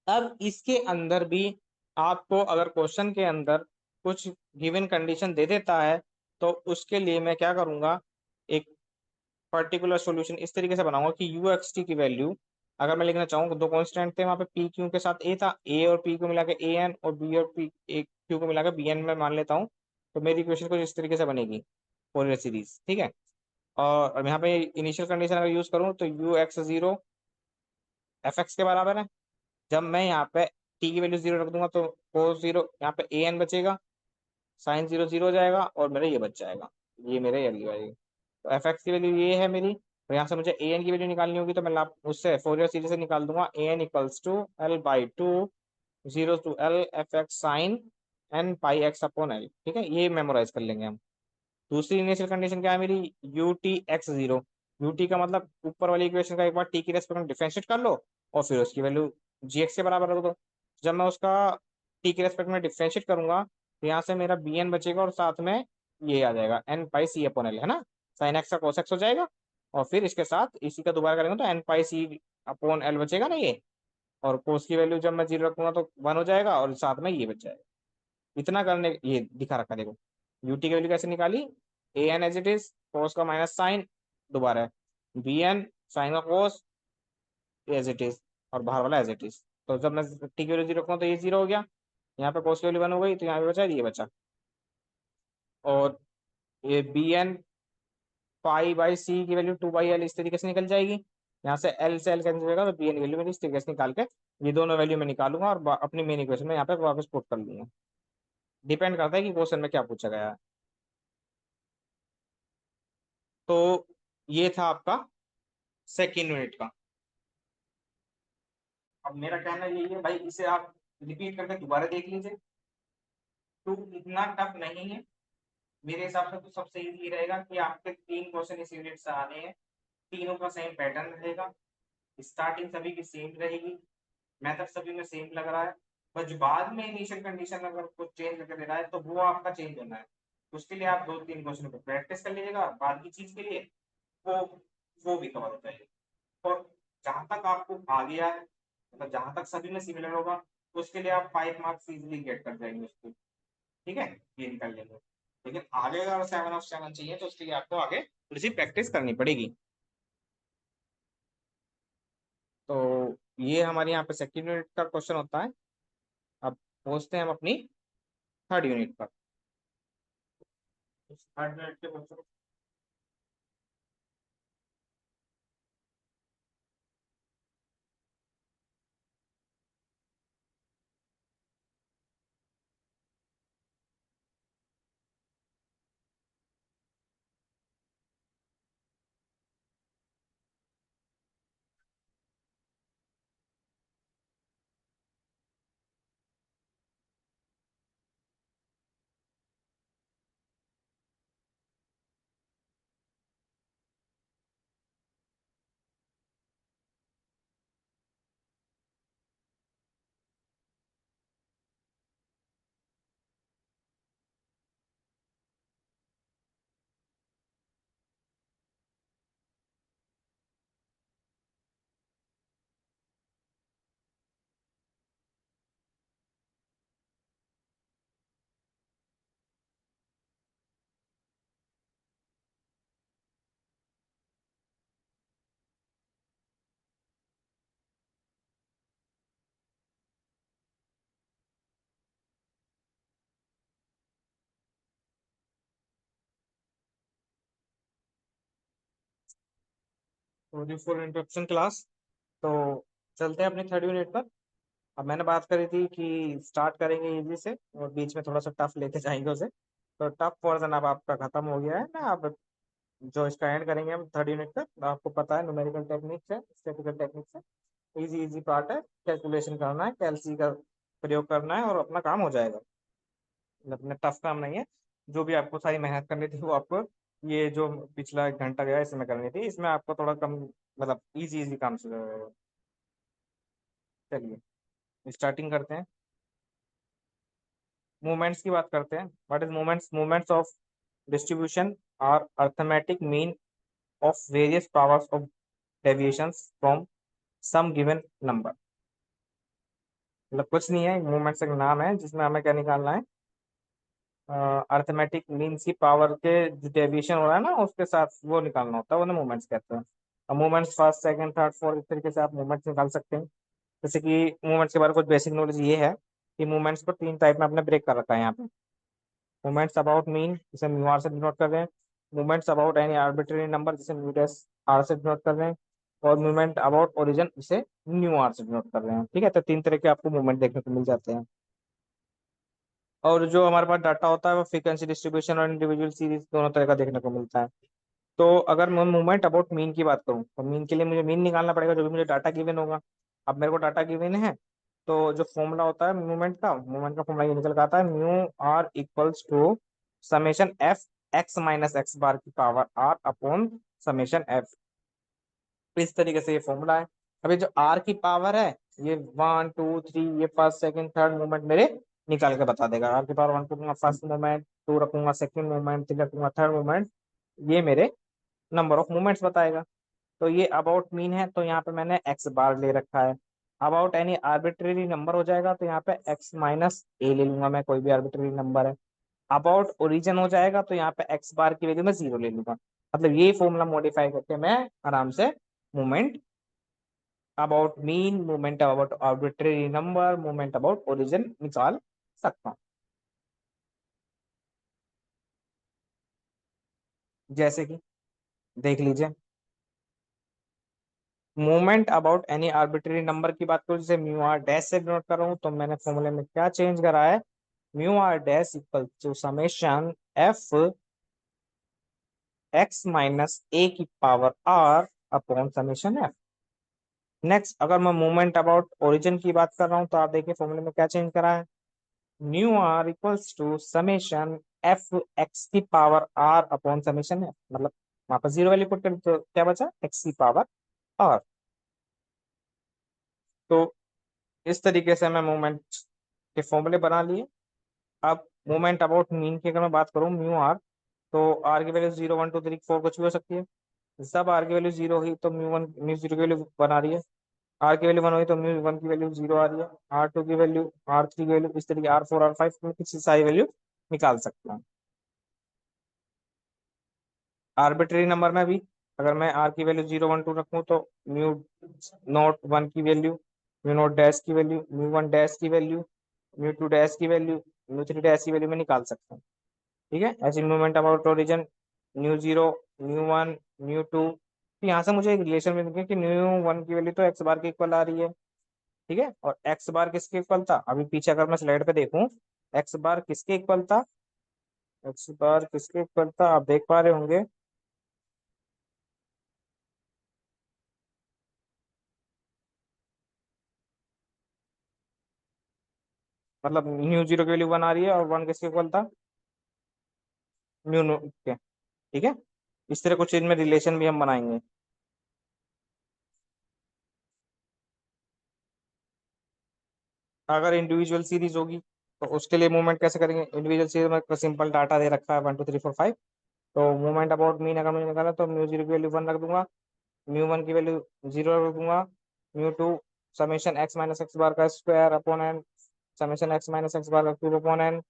अब इसके अंदर भी आपको अगर क्वेश्चन के अंदर कुछ गिवन कंडीशन दे देता है, तो उसके लिए मैं क्या करूंगा, एक पर्टिकुलर सॉल्यूशन इस तरीके से बनाऊंगा कि यू एक्स टी की वैल्यू, अगर मैं लिखना चाहूँ, दो कांस्टेंट थे वहां पे, पी क्यू के साथ ए था, ए और पी को मिला के ए एन, और बी और पी ए क्यू को मिला के बी एन में मान लेता हूँ। तो मेरी इक्वेशन कुछ इस तरीके से बनेगी, फोरियर सीरीज, ठीक है। और अब यहाँ पे इनिशियल कंडीशन अगर यूज करूँ तो U x zero F x के बराबर है। जब मैं यहाँ पे टी की वैल्यू जीरो रख दूंगा तो कोस जीरो, यहाँ पे ए एन बचेगा, साइन जीरो जीरो हो जाएगा, और मेरा ये बच जाएगा, ये मेरे ये वैल्यू आएगी। तो एफ एक्स की वैल्यू ये है मेरी, और यहाँ से मुझे ए एन की वैल्यू निकालनी होगी, तो मैं उससे फोरियर सीरीज से निकाल दूंगा, A N equals to L by two zero to L F X sine N pi X upon L, ठीक है, ये मेमोराइज कर लेंगे हम। दूसरी इनिशियल कंडीशन क्या है मेरी, U T x zero, U T का मतलब ऊपर वाली इक्वेशन का एक बार टी की रेस्पेक्ट में डिफरेंशिएट कर लो, और फिर उसकी वैल्यू जी एक्स के बराबर रख दो। जब मैं उसका टी के रेस्पेक्ट में डिफरेंशिएट करूंगा, तो यहाँ से मेरा बी एन बचेगा, और साथ में ये आ जाएगा एन पाई सी अपॉन एल, है ना, साइन एक्स का कोस एक्स हो जाएगा, और फिर इसके साथ इसी का दोबारा करेंगे तो एन पाई सी अपॉन एल बचेगा ना ये, और कोस की वैल्यू जब मैं जीरो रखूंगा तो वन हो जाएगा, और साथ में ये बच जाएगा। इतना करने ये दिखा रखा देखो, यूटी की वैल्यू कैसे निकाली, A N as it is, कोस का माइनस साइन, दोबारा बी एन साइन का कोस एज इट इज, और बाहर वाला एज इट इज। तो जब मैं टी की वैल्यू जीरो रखूँ तो ये जीरो हो गया, यहाँ पे कोस की वैल्यू वन हो गई, तो यहाँ पे बचा ये बचा, और ये बी एन पाई बाई सी की वैल्यू टू बाई एल इस तरीके से निकल जाएगी। यहाँ से एल कैंसिल होगा, तो बी एन की वैल्यू मैंने इस तरीके से निकाल के ये दोनों वैल्यू मैं निकालूंगा, और अपनी मेन इक्वेशन में यहाँ पे वापस पुट कर लूंगा। डिपेंड करता है कि क्वेश्चन में क्या पूछा गया है। तो ये था आपका सेकेंड यूनिट का। अब मेरा कहना यही है भाई, इसे आप रिपीट करके दोबारा देख लीजिए, तो इतना टफ नहीं है। मेरे हिसाब से तो सबसे इजी रहेगा कि आपके तीन क्वेश्चन इस यूनिट से आने हैं, तीनों का सेम पैटर्न रहेगा, स्टार्टिंग सभी की सेम रहेगी, मेथड सभी में सेम लग रहा है, बस बाद में इनिशियल कंडीशन अगर कुछ चेंज करके दे रहा है तो वो आपका चेंज होना है। उसके लिए आप दो तीन क्वेश्चन को प्रैक्टिस कर लीजिएगा, बाद की चीज के लिए वो वो भी कवर हो जाएगी। और जहां तक आपको आ गया है, मतलब जहां तक सभी में सिमिलर होगा, तो उसके लिए आप 5 मार्क्स इजिली गेट कर जाएंगे उसको, ठीक है, ये निकल लेंगे। लेकिन आगे अगर 7 ऑफ 7 चाहिए तो उसके लिए आपको आगे थोड़ी सी प्रैक्टिस करनी पड़ेगी। तो ये हमारे यहाँ पे सेकेंड यूनिट का क्वेश्चन होता है। अब पहुंचते हैं हम अपनी थर्ड यूनिट पर। थर्ड यूनिट के question, sorry for interruption class. तो चलते हैं अपनी थर्ड यूनिट पर। अब मैंने बात करी थी कि स्टार्ट करेंगे इजी से और बीच में थोड़ा सा टफ लेके जाएंगे उसे। तो टफ पोर्शन अब आपका खत्म हो गया है ना, अब जो इसका एंड करेंगे हम थर्ड यूनिट का, तो आपको पता है न्यूमेरिकल टेक्निक्स है, स्टैटिस्टिकल टेक्निक्स है, इजी इजी पार्ट है, कैलकुलेशन करना है, कैलसी का प्रयोग करना है, और अपना काम हो जाएगा। मतलब इतना टफ काम नहीं है। जो भी आपको सारी मेहनत करनी थी वो आपको ये जो पिछला 1 घंटा गया इसमें करनी थी, इसमें आपको थोड़ा कम, मतलब इजी इजी काम से। चलिए स्टार्टिंग करते हैं। मूवमेंट्स की बात करते हैं। What is moments, moments of distribution are arithmetic mean of various powers of deviations from some given number. मतलब कुछ नहीं है, मूवमेंट्स एक नाम है जिसमें हमें क्या निकालना है, अर्थमेटिक मीन्स की पावर के जो डेविएशन हो रहा है ना उसके साथ वो निकालना होता है, वो मूवमेंट्स कहते हैं। अब movements first second third fourth इस तरीके से आप मूवमेंट्स निकाल सकते हैं। जैसे कि मूवमेंट्स के बारे में कुछ बेसिक नॉलेज ये है कि मूवमेंट्स को तीन टाइप में आपने ब्रेक कर रखा है यहाँ पे। मूवमेंट्स अबाउट मीन जिसे म्यू आर से डिनोट कर रहे हैं, movements about any arbitrary number जिसे म्यू डैश आर से डिनोट कर रहे हैं, और मूवमेंट अबाउट ओरिजिन जिसे न्यू आर से डिनोट कर रहे हैं। ठीक है, तो तीन तरह के आपको मूवमेंट देखने को मिल जाते हैं। और जो हमारे पास डाटा होता है वो फ्रीक्वेंसी डिस्ट्रीब्यूशन और इंडिविजुअल सीरीज दोनों तरह का देखने को मिलता है। तो अगर मैं मूवमेंट अबाउट मीन की बात करूँ तो मीन के लिए मुझे मीन निकालना पड़ेगा, जो भी मुझे डाटा गिवन होगा। अब मेरे को डाटा गिवन है, तो जो फॉर्मूला होता है मूवमेंट का फॉर्मूला ये निकल के आता है, mu R equals to summation F X minus x bar की power R upon summation F. इस तरीके से ये फॉर्मूला है। अभी जो आर की पावर है, ये वन टू थ्री, ये फर्स्ट सेकंड थर्ड मूवमेंट मेरे निकाल के बता देगा। आर की पावर वन रखूंगा फर्स्ट मूवमेंट, टू रखूंगा सेकंड मूवमेंट, थ्री रखूंगा थर्ड मूवमेंट, ये मेरे नंबर ऑफ मूवमेंट्स बताएगा। तो ये अबाउट मीन है, तो यहाँ पे मैंने एक्स बार ले रखा है। अबाउट एनी आर्बिट्रेरी नंबर हो जाएगा तो यहाँ पे एक्स माइनस ए ले लूंगा, मैं कोई भी आर्बिट्रेरी नंबर है। अबाउट ओरिजिन हो जाएगा तो यहाँ पे एक्स बार की वैल्यू में जीरो ले लूंगा। मतलब ये फॉर्मूला मॉडिफाई करके मैं आराम से movement about mean, movement about arbitrary number, movement about origin निकाल सकता हूँ। जैसे कि देख लीजिए, movement about any arbitrary number की बात करूँ, जैसे म्यू आर डैश से डिनोट कर रहा हूँ, तो मैंने फॉर्मूले में क्या चेंज करा है, mu are dash equal to summation F X minus A की power R upon summation F. Next, अगर मैं मूवमेंट अबाउट ओरिजिन की बात कर रहा हूँ तो आप देखिए फॉर्मूले में क्या चेंज करा है, nu R equals to summation F X की power R upon summation F. मतलब वहां पर जीरो वैल्यू पुट कर तो क्या बचा, एक्स की पावर आर। तो इस तरीके से मैं मूवमेंट के फॉर्मूले बना लिए। अब मूवमेंट अबाउट मीन की अगर मैं बात करूँ, म्यू आर, तो आर की value zero one two three four कुछ भी हो सकती है। सब आर की वैल्यू जीरो हुई तो म्यू जीरो की वैल्यू वन आ रही है। आर की वैल्यू वन हुई तो म्यू वन की वैल्यू जीरो आ रही है। आर टू की वैल्यू, आर थ्री की वैल्यू, इस तरीके आर फोर आर फाइव में किसी सारी वैल्यू निकाल सकता हूँ। आर्बिट्रेरी नंबर में भी अगर मैं आर की वैल्यू जीरो वन टू रखूँ तो म्यू नोट वन की वैल्यू, म्यू नोट डैश की वैल्यू, म्यू वन डैश की वैल्यू, म्यू टू डैश की वैल्यू, म्यू थ्री डैश की वैल्यू में निकाल सकता हूँ। ठीक है, ऐसे moment about origin, mu zero, mu one, mu two. तो यहाँ से मुझे एक रिलेशन मिल गया कि न्यू वन की वैल्यू तो एक्स बार के इक्वल आ रही है। ठीक है, और एक्स बार किसके इक्वल था, अभी पीछे अगर मैं स्लाइड पे देखूं, एक्स बार किसके इक्वल था, एक्स बार किसके इक्वल था आप देख पा रहे होंगे, मतलब न्यू जीरो की वैल्यू वन आ रही है और वन किसके इक्वल था, न्यू नो के। ठीक है, इस तरह कुछ इनमें रिलेशन भी हम बनाएंगे। अगर इंडिविजुअल सीरीज होगी तो उसके लिए मूवमेंट कैसे करेंगे, इंडिविजुअल सीरीज में सिंपल डाटा दे रखा है one two three four five. तो मूवमेंट अबाउट मीन अगर मुझे निकाला तो म्यू जीरो की वैल्यू वन रख दूंगा, म्यू वन की वैल्यू जीरो रख दूंगा, mu two summation x minus x bar का square upon N, summation x minus x bar का cube upon N,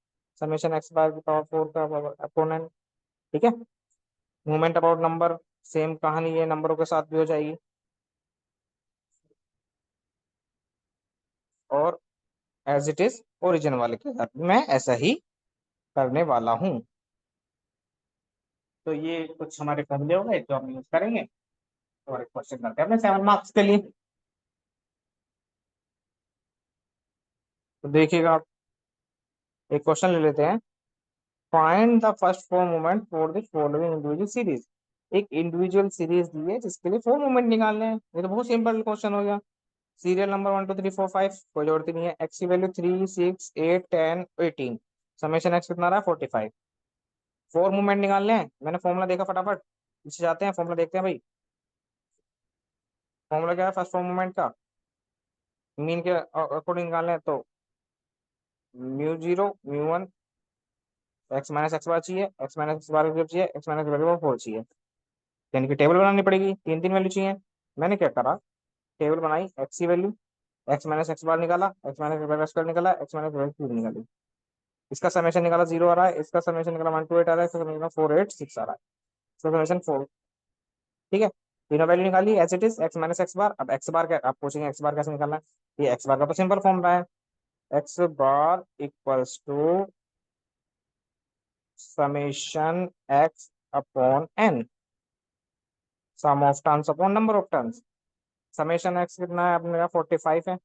summation X bar की पावर फोर का अपॉन एन। ठीक है, मूवमेंट अबाउट नंबर, सेम कहानी ये नंबरों के साथ भी हो जाएगी। और एज इट इज ओरिजिन वाले के साथ मैं ऐसा ही करने वाला हूँ। तो ये कुछ हमारे फॉर्मूले हो गए जो हम यूज करेंगे। और एक क्वेश्चन करते हैं अपने 7 मार्क्स के लिए। तो देखिएगा आप, एक क्वेश्चन ले लेते हैं, find the first four movement for the following individual series. एक इंडिविजुअल सीरीज दी है जिसके लिए फोर मूवमेंट निकालने हैं। ये तो बहुत सिंपल क्वेश्चन हो गया। Serial number one two three four five, कोई जरूरत ही नहीं है। एक्स की value three six eight ten eighteen, summation x कितना रहा 45। फोर मूवमेंट निकालने हैं, मैंने फॉर्मूला देखा फटाफट, पीछे जाते हैं फॉर्मूला देखते हैं भाई। फॉर्मूला क्या है फर्स्ट फोर मूवमेंट का, मीन के अकॉर्डिंग निकालने हैं तो mu zero, mu one, X minus x bar चाहिए, एक्स माइनस एक्स बार चाहिए, एक्स माइनस वैल्यू फोर चाहिए। यानी कि टेबल बनानी पड़ेगी, तीन तीन वैल्यू चाहिए। मैंने क्या करा, टेबल बनाई, एक्स की वैल्यू, एक्स माइनस एक्स बार निकाला, एक्स माइनस एक्स स्क्वायर निकाला, एक्स माइनस क्यूब निकाली। इसका समेशन निकाला 0 आ रहा है, इसका समेशन निकाला 128 आ रहा है, इसका समेशन 486 आ रहा है, इसका समेशन 4। ठीक है, तीनों वैल्यू निकाली as it is, X minus x bar. अब एक्स बार क्या आप पूछेंगे, एक्स बार कैसे निकालना है? ये एक्स बार का तो सिंपल फॉर्मूला है, x bar equals to summation x upon n, sum of terms upon number of terms. Summation x कितना है अपने 45 है,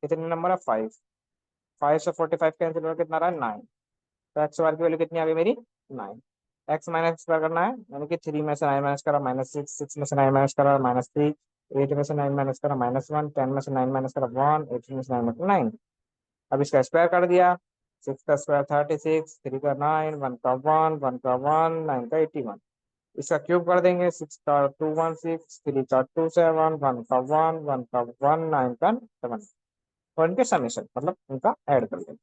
कितने नंबर है 5, 5 से 45 कैंसिल होकर कितना रहा है 9। तो एक्स बार की वैल्यू कितनी आ गई मेरी 9। एक्स माइनस एक्स बार करना है, यानी कि 3 में से 9 माइनस करा -6, 6 में से 9 माइनस करा -3, 8 में से 9 माइनस करा -1, 10 में से 9 माइनस करा 1, 18 में से 9 माइनस 9। अब इसका स्क्वायर कर दिया, 6 का स्क्वायर 36, 3 का 9, 1 का 1, 1 का 1, 9 का 81। इसका क्यूब कर देंगे, 6 का 216, 3 का 27, 1 का 1, 1 का 1, 9 का 7। और इनके समेशन मतलब इनका ऐड कर देंगे।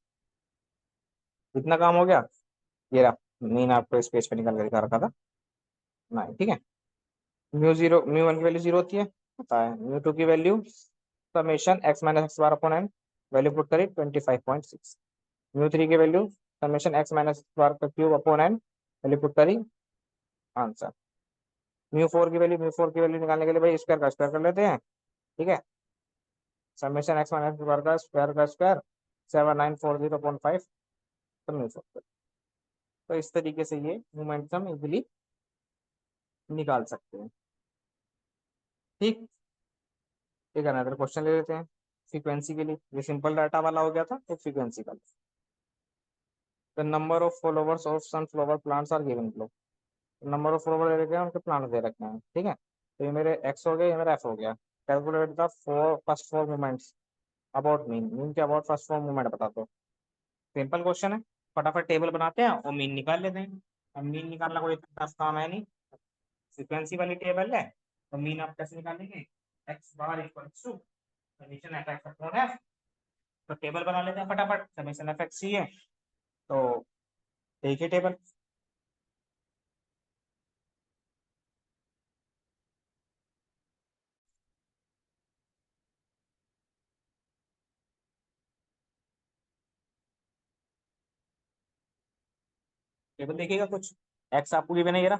इतना काम हो गया। ये रहा मीन, आपको इस पेज पे निकाल कर दिखा रखा था 9। ठीक है, म्यू जीरो, म्यू वन की वैल्यू 0 होती है पता है, म्यू टू की value summation x minus x bar upon n, value put करी 25.6। म्यू थ्री की value summation x minus bar का cube upon n, value put करी आंसर। म्यू फोर की वैल्यू निकालने के लिए भाई स्क्वायर का स्क्वायर कर लेते हैं। ठीक है, समेशन एक्स माइनस बार का स्क्वायर 7940.5, तो म्यू फोर। तो इस तरीके से ये मोमेंटम इजिली निकाल सकते हैं। ठीक, एक अनदर क्वेश्चन ले लेते हैं फ्रीक्वेंसी के लिए। ये सिंपल डाटा वाला हो गया था, तो फ्रीक्वेंसी का। The number of followers of sunflower plants are given below. Number of follower दे रखे हैं, उनके प्लांट दे रखे हैं। ठीक है, तो ये मेरे एक्स हो गए, ये मेरा एफ हो गया। Calculate the first four movements about mean, mean के अबाउट फर्स्ट फोर मूवमेंट बता दो। सिंपल क्वेश्चन है, फटाफट टेबल बनाते हैं और मीन निकाल लेते हैं। अब मीन निकालना कोई टफ काम है नहीं, फ्रीक्वेंसी वाली टेबल है। तो मीन आप कैसे निकालेंगे, x bar equal to summation F x upon f. तो टेबल बना लेते हैं फटाफट, समेशन एफ एक्स ही है तो देखिए टेबल। टेबल देखिएगा कुछ, एक्स आपको गिवन है ये रहा,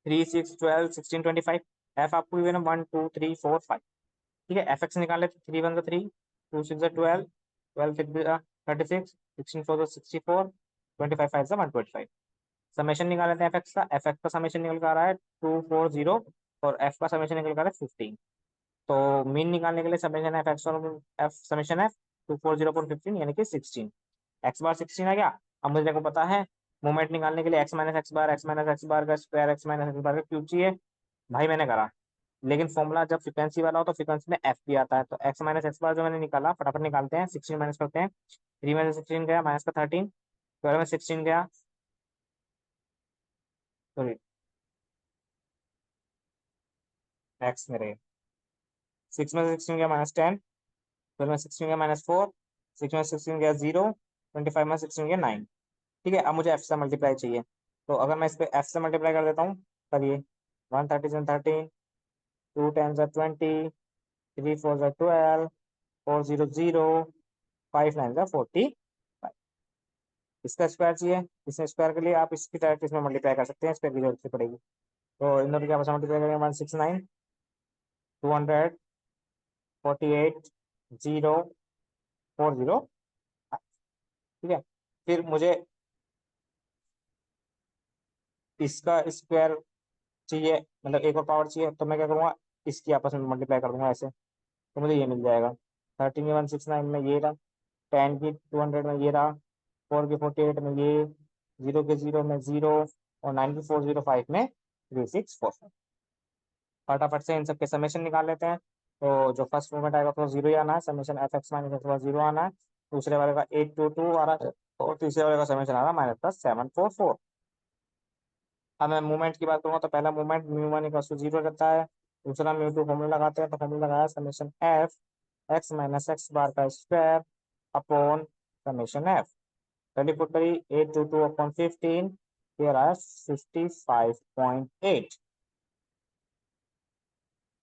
3, 6, 12, 16, 25। एफ आपको गिवन है 1, 2, 3, 4, 5। ठीक है, एफ एक्स निकाल लेते, 3 1 3, 2 6 12, 12 6 36, 16 4 64, 25 5 125। समेशन निकाल लेते हैं एफ एक्स का। एफ एक्स का समेशन निकल कर आ रहा है 240, और एफ का समेशन निकल कर आ रहा है 15। तो मीन निकालने के लिए समेशन एफ एक्स और एफ समेशन एफ 240/15 यानी कि 16। एक्स बार 16 आ गया। अब मुझे को पता है मोमेंट निकालने के लिए एक्स माइनस एक्स बार का square, x minus x bar का क्यूब चाहिए। भाई मैंने करा, लेकिन फॉर्मूला जब फ्रीक्वेंसी वाला हो तो फ्रीक्वेंसी में एफ भी आता है। तो एक्स माइनस एक्स बार जो मैंने निकाला, फटाफट निकालते हैं। 16 माइनस करते हैं, 3 में से 16 गया, माइनस का 13, 12 में 16 गया, सॉरी एक्स में रहे, 6 में से 16 गया -10, 12 में 16 गया -4, 6 में 16 गया 0, 25 में 16 गया 9। ठीक है, अब मुझे एफ से मल्टीप्लाई चाहिए। तो अगर मैं इस पे एफ से मल्टीप्लाई कर देता हूँ, करिए, 130 13, 2 10 20, 3 4 12, 4 0 0, 5 9 40। इसका स्क्वायर चाहिए, इसमें स्क्वायर के लिए आप इसकी डायरेक्ट इसमें मल्टीप्लाई कर सकते हैं, स्क्वायर की जरूरत नहीं पड़ेगी। तो इन दोनों की आपस में मल्टीप्लाई करेंगे, 169, 248, 0 4 0। ठीक है, फिर मुझे इसका स्क्वायर चाहिए, मतलब एक और पावर चाहिए। तो मैं क्या करूँगा, इसकी आपस में मल्टीप्लाई कर दूंगा ऐसे, तो मुझे ये मिल जाएगा। 13 की 169 में ये रहा, 10 की 200 में ये रहा, 4 की 48 में ये, 0 के 0 में 0, और 9 की 405 में 3645। फटाफट से इन सबके समेशन निकाल लेते हैं। तो जो फर्स्ट मूवमेंट आएगा तो 0 ही आना है, summation F X minus x 0 आना है। दूसरे वाले का 822 आ रहा है, और तीसरे वाले का समेशन आ रहा है -744। अब मैं मूवमेंट की बात करूंगा, तो पहला मूवमेंट μ1 = 0 रहता है। दूसरा μ2 फॉर्मूला लगाते हैं, तो फॉर्मूला लगाया summation F X minus x bar का स्क्वायर अपॉन समेशन एफ। पहली पुट करी 822/15, फिर आया 55.8।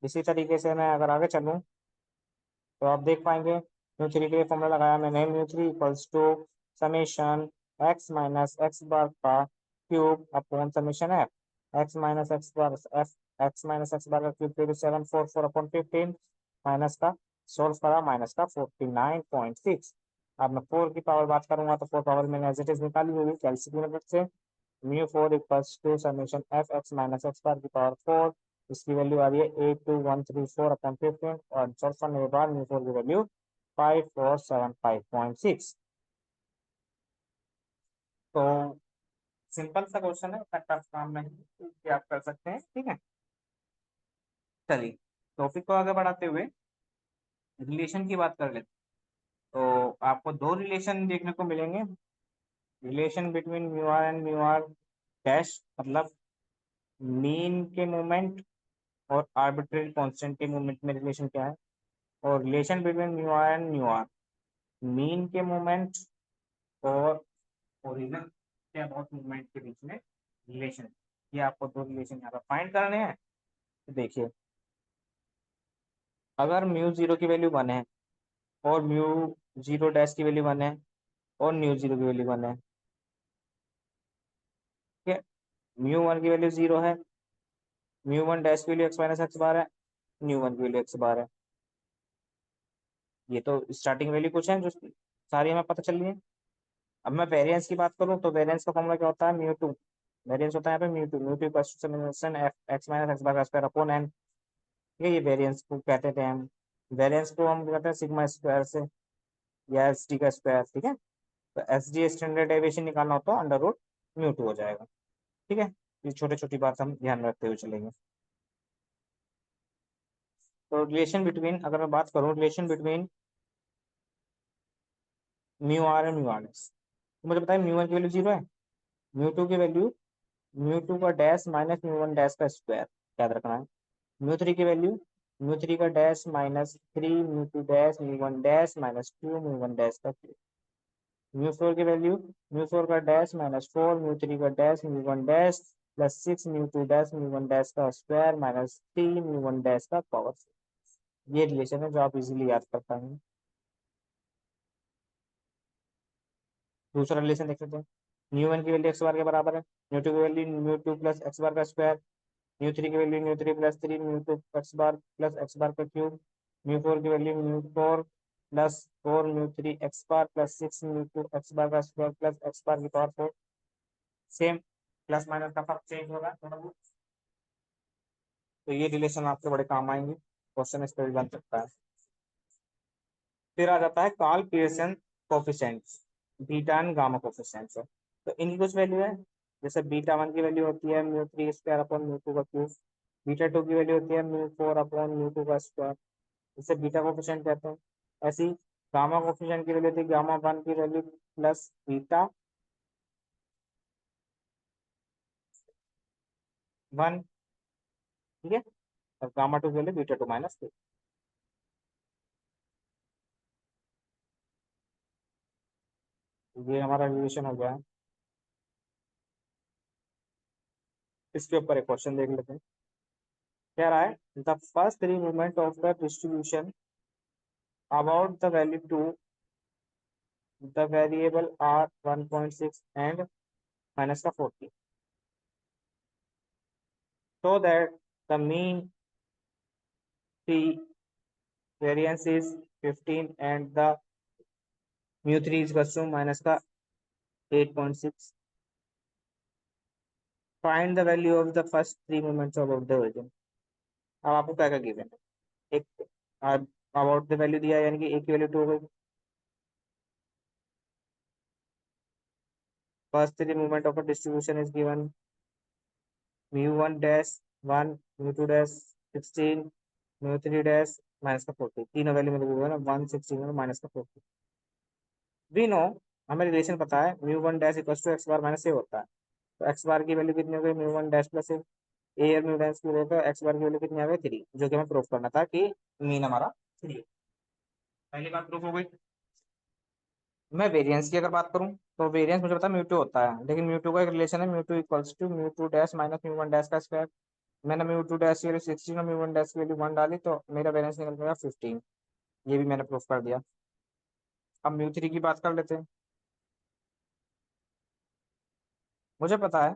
इसी तरीके से मैं अगर आगे चलूँ तो आप देख पाएंगे म्यू थ्री के लिए फॉर्मूला लगाया मैंने, mu three equals to summation x minus x bar का cube upon summation F, X minus x bar F, X minus x bar का क्यूब टू 744 अपॉन 15 माइनस का सोल्व करा माइनस का 49.6। अब मैं फोर की पावर बात करूंगा तो फोर पावर मैंने एज इट इज निकाली हुई कैलसी की मदद से, mu four equals to summation F X minus x bar की पावर फोर, इसकी वैल्यू आ रही है 82134 अपॉन 15 और सॉल्व करने के बाद म्यू फोर की वैल्यू 5475.6। तो सिंपल सा क्वेश्चन है, इतना टफ काम नहीं कि आप कर सकते हैं, ठीक है। चलिए टॉपिक को आगे बढ़ाते हुए रिलेशन की बात कर लेते हैं। तो आपको दो रिलेशन देखने को मिलेंगे, relation between mu r and mu are dash, मतलब मीन के मोमेंट और आर्बिट्रेरी कांस्टेंट के मोमेंट में रिलेशन क्या है, और relation between mu r and mu r mean के मोमेंट और ओरिजिनल क्या अबाउट मूवमेंट के बीच में रिलेशन। ये आपको दो रिलेशन यहाँ पर फाइंड करने हैं। तो देखिए अगर म्यू जीरो की वैल्यू वन है और म्यू जीरो डैश की वैल्यू वन है और म्यू जीरो की वैल्यू वन है, ठीक है, म्यू वन की वैल्यू जीरो है, म्यू वन डैश की वैल्यू एक्स माइनस एक्स बार है, म्यू वन की वैल्यू एक्स बार है। ये तो स्टार्टिंग वैल्यू कुछ है जो सारी हमें पता चल रही है। अब मैं वेरिएंस की बात करूँ तो वेरिएंस का फॉर्मूला क्या होता है, म्यू टू, वेरिएंस होता है यहाँ पे mu two equals to summation F X minus x bar का स्क्वायर अपॉन एन, ठीक है। ये वेरिएंस को कहते थे हम, वेरिएंस को हम कहते हैं सिग्मा स्क्वायर से या एस डी का स्क्वायर, ठीक है। तो एस डी स्टैंडर्ड डेविएशन निकालना हो तो अंडर रूट म्यू टू हो जाएगा, ठीक है। ये छोटी छोटी बात हम ध्यान रखते हुए चलेंगे। तो रिलेशन बिटवीन, अगर मैं बात करूँ relation between mu r and mu r s, तो मुझे बताया म्यू वन की वैल्यू जीरो है, म्यू टू की वैल्यू म्यू टू का dash minus mu one dash का स्क्वायर याद रखना है, म्यू थ्री की वैल्यू म्यू थ्री का dash minus three mu two dash mu one dash minus two mu one dash का क्यूब, म्यू फोर की value mu four का dash minus four mu three का dash mu one dash plus six mu two dash mu one dash का square minus three mu one dash का power six. ये relation है जो आप easily याद कर पाएंगे। दूसरा रिलेशन देख लेते हैं, म्यू वन की वैल्यू एक्स बार के बराबर है, म्यू टू की value mu two plus X bar का स्क्वायर, म्यू थ्री की value mu three plus three mu two X bar plus X bar का क्यूब, म्यू फोर की value mu four plus four mu three X bar plus six mu two X bar का square plus X bar की power four. Same plus minus का फर्क change होगा थोड़ा बहुत। तो ये रिलेशन आपके बड़े काम आएंगे, क्वेश्चन इस पर भी बन सकता है। फिर आ जाता है Karl Pearson coefficients, beta and gamma coefficients है। तो इनकी कुछ वैल्यू है, जैसे बीटा वन की वैल्यू होती है mu three square upon mu two का क्यूब, बीटा टू की वैल्यू होती है mu four upon mu two का स्क्वायर, इसे बीटा कोफिशिएंट कहते हैं। ऐसी गामा कोफिशिएंट की वैल्यू होती है गामा वन की वैल्यू प्लस बीटा वन, ठीक है, और गामा टू की value beta two minus two. ये हमारा रिलेशन हो गया है। इसके ऊपर एक क्वेश्चन देख लेते हैं, कह रहा है the first three moment of the distribution about the value to the variable are 1.6 and minus का 40, so that the mean t variance is 15 and the mu 3 is equals to minus का 8.6, find the value of the first three moments about the origin। अब आपको क्या क्या given है, एक about the value दिया है, यानी कि एक की वैल्यू टू हो गई, first three moment of a distribution is given mu one dash one mu two dash 16 mu three dash minus का 40, तीनों वैल्यू मेरे को ना 116 और माइनस का 40। वी नो, हमें रिलेशन पता है mu one dash equal to X bar minus A होता है। तो एक्स बार की वैल्यू कितनी हो गई mu one dash plus a और म्यू डैश की वैल्यू तो एक्स बार की वैल्यू कितनी आ गई थ्री, जो कि हमें प्रूफ करना था कि मीन हमारा थ्री है। पहली बात प्रूफ हो गई। मैं वेरिएंस की अगर बात करूं तो वेरिएंस मुझे पता है म्यू टू होता है, लेकिन म्यू टू का एक रिलेशन है mu two equals to mu two dash minus mu one dash का स्क्वायर। मैंने म्यू टू डैश की वैल्यू 16 और म्यू वन डैश की वैल्यू 1 डाली तो मेरा वेरिएंस निकल गया 15। ये भी मैंने प्रूफ कर दिया। अब म्यू थ्री की बात कर लेते हैं। मुझे पता है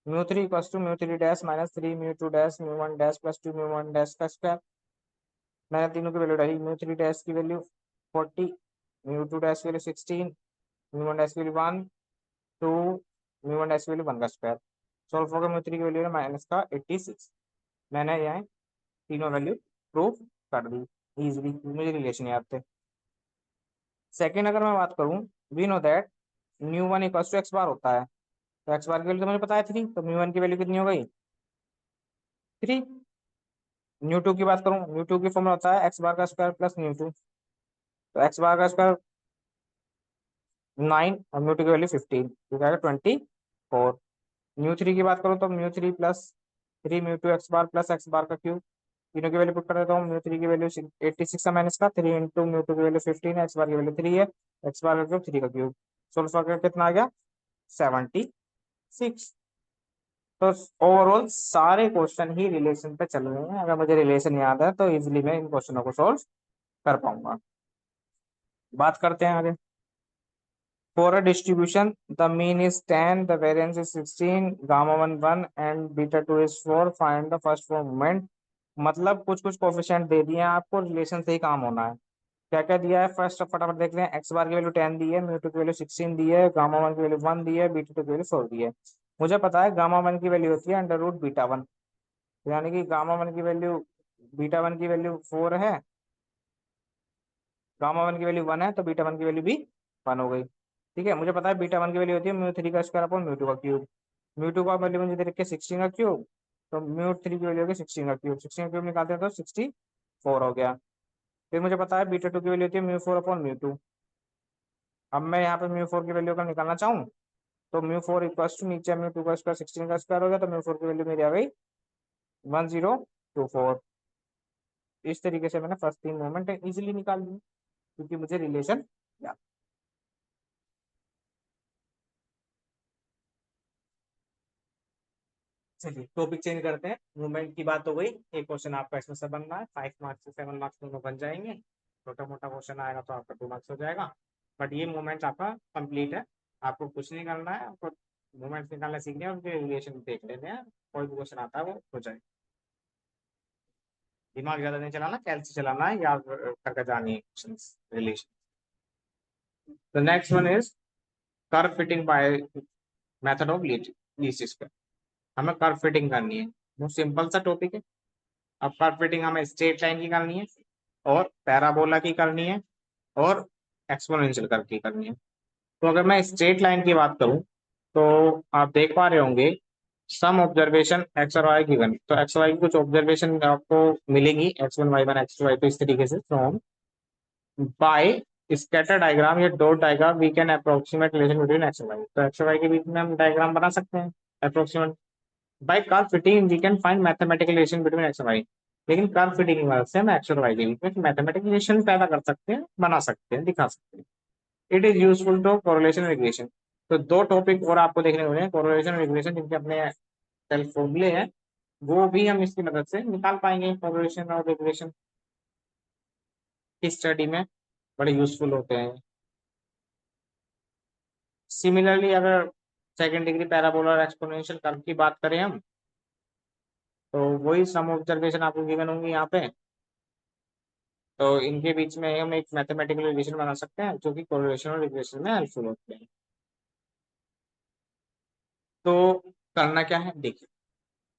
mu three equals to mu three dash minus three mu two dash mu one dash plus two mu one dash का स्क्वायर। मैंने तीनों की वैल्यू डाली। म्यू थ्री डैश की वैल्यू 40, म्यू टू डैश की वैल्यू 16, म्यू वन डैश की value 1, 2, mu one dash की value 1 का स्क्वायर। सॉल्व होगा म्यू थ्री की वैल्यू है माइनस का 86। मैंने यहाँ तीनों वैल्यू प्रूफ कर दी इजीली, मुझे रिलेशन याद थे। सेकंड अगर मैं बात करूं, we know that mu one equals to X bar होता है। तो एक्स बार की वैल्यू तो मुझे पता है 3, तो म्यू वन की वैल्यू कितनी हो गई 3। म्यू टू की बात करूं, म्यू टू की फॉर्मूला होता है एक्स बार का स्क्वायर प्लस म्यू टू। तो एक्स बार का स्क्वायर 9 और म्यू टू की वैल्यू 15, तो क्या 24। म्यू थ्री की बात करूं तो mu three plus 3 mu two X bar plus X bar का क्यूब। तीनों की वैल्यू पुट कर देता हूँ। म्यू थ्री की वैल्यू 86 है माइनस का 3 इंटू म्यू टू की वैल्यू 15 है, एक्स बार की वैल्यू 3 है, एक्स बार का क्यूब 3 का क्यूब। सोल्व करके कितना आ गया 76। तो ओवरऑल सारे क्वेश्चन ही रिलेशन पे चल रहे हैं। अगर मुझे रिलेशन याद है तो इजिली मैं इन क्वेश्चनों को सोल्व कर पाऊंगा। बात करते हैं आगे। For a distribution, the mean is 10, the variance is 16, gamma 1 1 and beta 2 is 4. Find the first four moment। मतलब कुछ कुछ कोफिशिएंट दे दिए हैं आपको, रिलेशन से ही काम होना है। क्या क्या दिया है फर्स्ट फटाफट देख लें। एक्स बार की वैल्यू 10 दी है, म्यू टू की वैल्यू 16 दी है, गामा 1 की वैल्यू 1 दी है, बीटा 2 की वैल्यू 4 दी है। मुझे पता है गामा 1 की वैल्यू होती है अंडर रूट बीटा 1, यानी कि गामा 1 की वैल्यू बीटा 1 की वैल्यू 4 है, गामा 1 की वैल्यू 1 है, तो बीटा 1 की वैल्यू भी 1 हो गई। ठीक है, मुझे पता है बीटा 1 की वैल्यू होती है म्यू थ्री का स्क्वायर अपॉन म्यू टू का क्यूब। म्यू टू का वैल्यू मुझे दे रखी है 16 का क्यूब, तो म्यू थ्री की वैल्यू होगी 16 का क्यूब। 16 का क्यूब निकालते हैं तो 64 हो गया। फिर मुझे पता है बीटा 2 की वैल्यू होती है mu four upon mu two. अब मैं यहाँ पे म्यू फोर की वैल्यू का निकालना चाहूँ तो म्यू फोर इक्वल्स टू नीचे म्यू टू का स्क्वायर 16 का स्क्वायर हो गया, तो म्यू फोर की वैल्यू मेरी आ गई 1024। इस तरीके से मैंने फर्स्ट तीन मोमेंट इजिली निकाल दी क्योंकि मुझे रिलेशन। चलिए टॉपिक चेंज करते हैं। मूवमेंट की बात हो गई, एक क्वेश्चन आपका इसमें से बनना है, 5 मार्क्स से 7 मार्क्स दोनों बन जाएंगे। छोटा मोटा क्वेश्चन आएगा तो आपका 2 मार्क्स हो जाएगा। बट ये मूवमेंट आपका कंप्लीट है, आपको कुछ नहीं करना है, आपको मूवमेंट निकालना सीखने हैं, उनके रिलेशन देख लेने हैं। कोई भी क्वेश्चन आता है वो हो जाए। दिमाग ज्यादा नहीं चलाना, कैलसी चलाना है, याद करके जानी है question relation. The next one is curve fitting by method of least square. हमें कर्व फिटिंग करनी है, बहुत सिंपल सा टॉपिक है। अब कर्व फिटिंग हमें स्ट्रेट लाइन की करनी है और पैराबोला की करनी है और एक्सपोनेंशियल कर्व की करनी है। तो अगर मैं स्ट्रेट लाइन की बात करूं तो आप देख पा रहे होंगे सम ऑब्जर्वेशन एक्स और वाई गिवन। तो एक्स वाई की कुछ ऑब्जर्वेशन आपको मिलेंगी, x1 y1 x2 y2 इस तरीके से फ्रॉम बाय स्कैटर डायग्राम या dot diagram we can approximate relation between x और वाई। तो एक्स और वाई के बीच में हम डायग्राम बना सकते हैं approximate. By curve fitting we can find mathematical relation between x और वाई। लेकिन कर्व फिटिंग की मदद से हम एक्स और वाई के बीच में मैथमेटिकल रिलेशन पैदा कर सकते हैं, बना सकते हैं, दिखा सकते हैं। It is useful to correlation regression. तो दो टॉपिक और आपको देखने को मिले, कोरिलेशन रिग्रेशन, जिनके अपने सेल्फ फॉर्मूले हैं, वो भी हम इसकी मदद से निकाल पाएंगे। कोरिलेशन और रिग्रेशन की स्टडी में बड़े यूजफुल होते हैं। सिमिलरली अगर सेकंड डिग्री पैराबोला और एक्सपोनेंशियल कर्व की बात करें हम, तो वही सम ऑब्जर्वेशन आपको गिवन होंगी यहाँ पे। तो इनके बीच में हम एक मैथमेटिकल रिलेशन बना सकते हैं जो कि कोरिलेशन और रिग्रेशन में हेल्पफुल होते हैं। तो करना क्या है देखिए।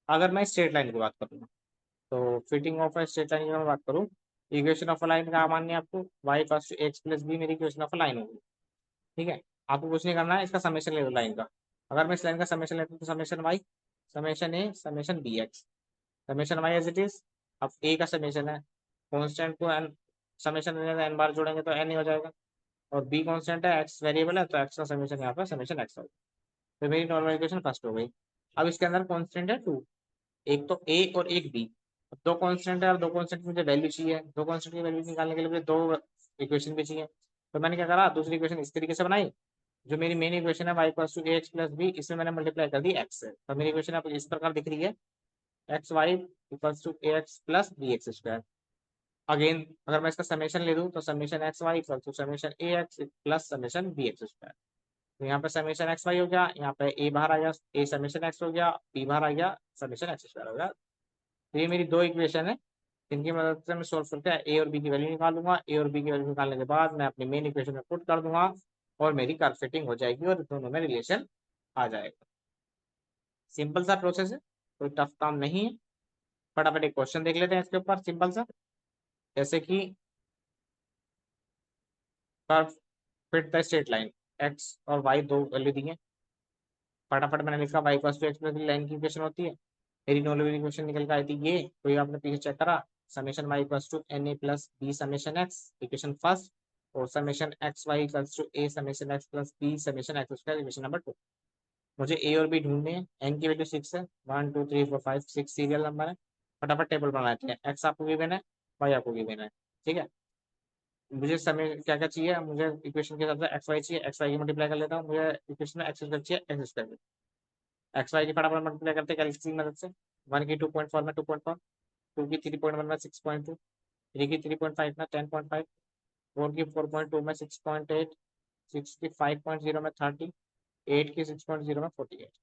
अगर मैं स्ट्रेट लाइन की बात करूँ तो fitting of a straight line की मैं बात करूँ, इक्वेशन ऑफ लाइन का मान्य आपको y first x plus b मेरी इक्वेशन ऑफ लाइन होगी। ठीक है, आपको कुछ नहीं करना है, इसका समेशन ले लो लाइन का। अगर मैं इस लाइन का समेशन लेता हूँ तो summation y, summation a, summation b x, summation y as it is. अब ए का समेशन है, कांस्टेंट को एन समेशन लेने का एन बार जोड़ेंगे तो एन ही हो जाएगा। और बी कांस्टेंट है, एक्स वेरिएबल है, तो एक्स का समेशन यहाँ पर समेशन एक्स होगा। तो मेरी नॉर्मल इक्वेशन फर्स्ट हो गई। अब इसके अंदर कांस्टेंट है टू, एक तो ए और एक बी। दो कांस्टेंट है और दो कांस्टेंट की मुझे वैल्यू चाहिए, दो कांस्टेंट की वैल्यू निकालने के लिए मुझे दो इक्वेशन भी चाहिए। तो मैंने क्या करा, दूसरी इक्वेशन इस तरीके से बनाई जो मेरी मेन इक्वेशन है y equals to A x plus b, इसमें मैंने मल्टीप्लाई कर दी x से, तो मेरी इक्वेशन आपको इस प्रकार दिख रही है, x Y equals to A x plus B x square. Again अगर मैं इसका समेशन ले लूँ तो summation x Y equals to summation a x plus summation b x square. तो यहाँ पे समेशन एक्स वाई हो गया, यहाँ पे ए बाहर आ गया, ए समेशन एक्स हो गया, बी बाहर आ गया, समेशन एक्स स्क्वायर हो गया। तो ये मेरी दो इक्वेशन है, जिनकी मदद से मैं सोल्व करके ए और बी की वैल्यू निकालूंगा। ए और बी की वैल्यू निकालने के बाद मैं अपनी मेन इक्वेशन में पुट कर दूंगा और मेरी कर्व फिटिंग हो जाएगी और दोनों में रिलेशन आ जाएगा। सिंपल सा प्रोसेस है, कोई टफ काम नहीं है। फटाफट एक क्वेश्चन देख लेते हैं इसके ऊपर सिंपल सा, जैसे कि curve fit the straight line, x और वाई दो वैल्यू दी है। फटाफट मैंने लिखा y equals to x plus line की इक्वेशन होती है, मेरी नो लिमिट इक्वेशन निकल के आई थी ये, कोई आपने पीछे चेक करा, summation Y equals to N A plus B summation X equation first, और summation x Y equals to A summation x plus B summation x square equation number 2। मुझे ए और बी ढूंढने हैं, एन की वैल्यू 6 है, 1 2 3 4 5 6 serial number है। फटाफट table बना लेते हैं, एक्स आपको गिवन है, वाई आपको गिवन है, ठीक है। मुझे समय क्या क्या चाहिए, मुझे इक्वेशन के हिसाब से एक्स वाई चाहिए, एक्स वाई की मल्टीप्लाई कर लेता हूँ, मुझे इक्वेशन में एक्स स्क्वायर चाहिए, एक्स स्क्वायर। एक्स वाई की फटाफट मल्टीप्लाई करते हैं कैलकुलेशन की मदद से, 1 की 2.4 में 2.4, 2 की 3.1 में 6.2, 3 की 3.5 में 10.5, 4 की 4.2 में 6.8, 6 की 5.0 में 30, 8 की 6.0 में 48।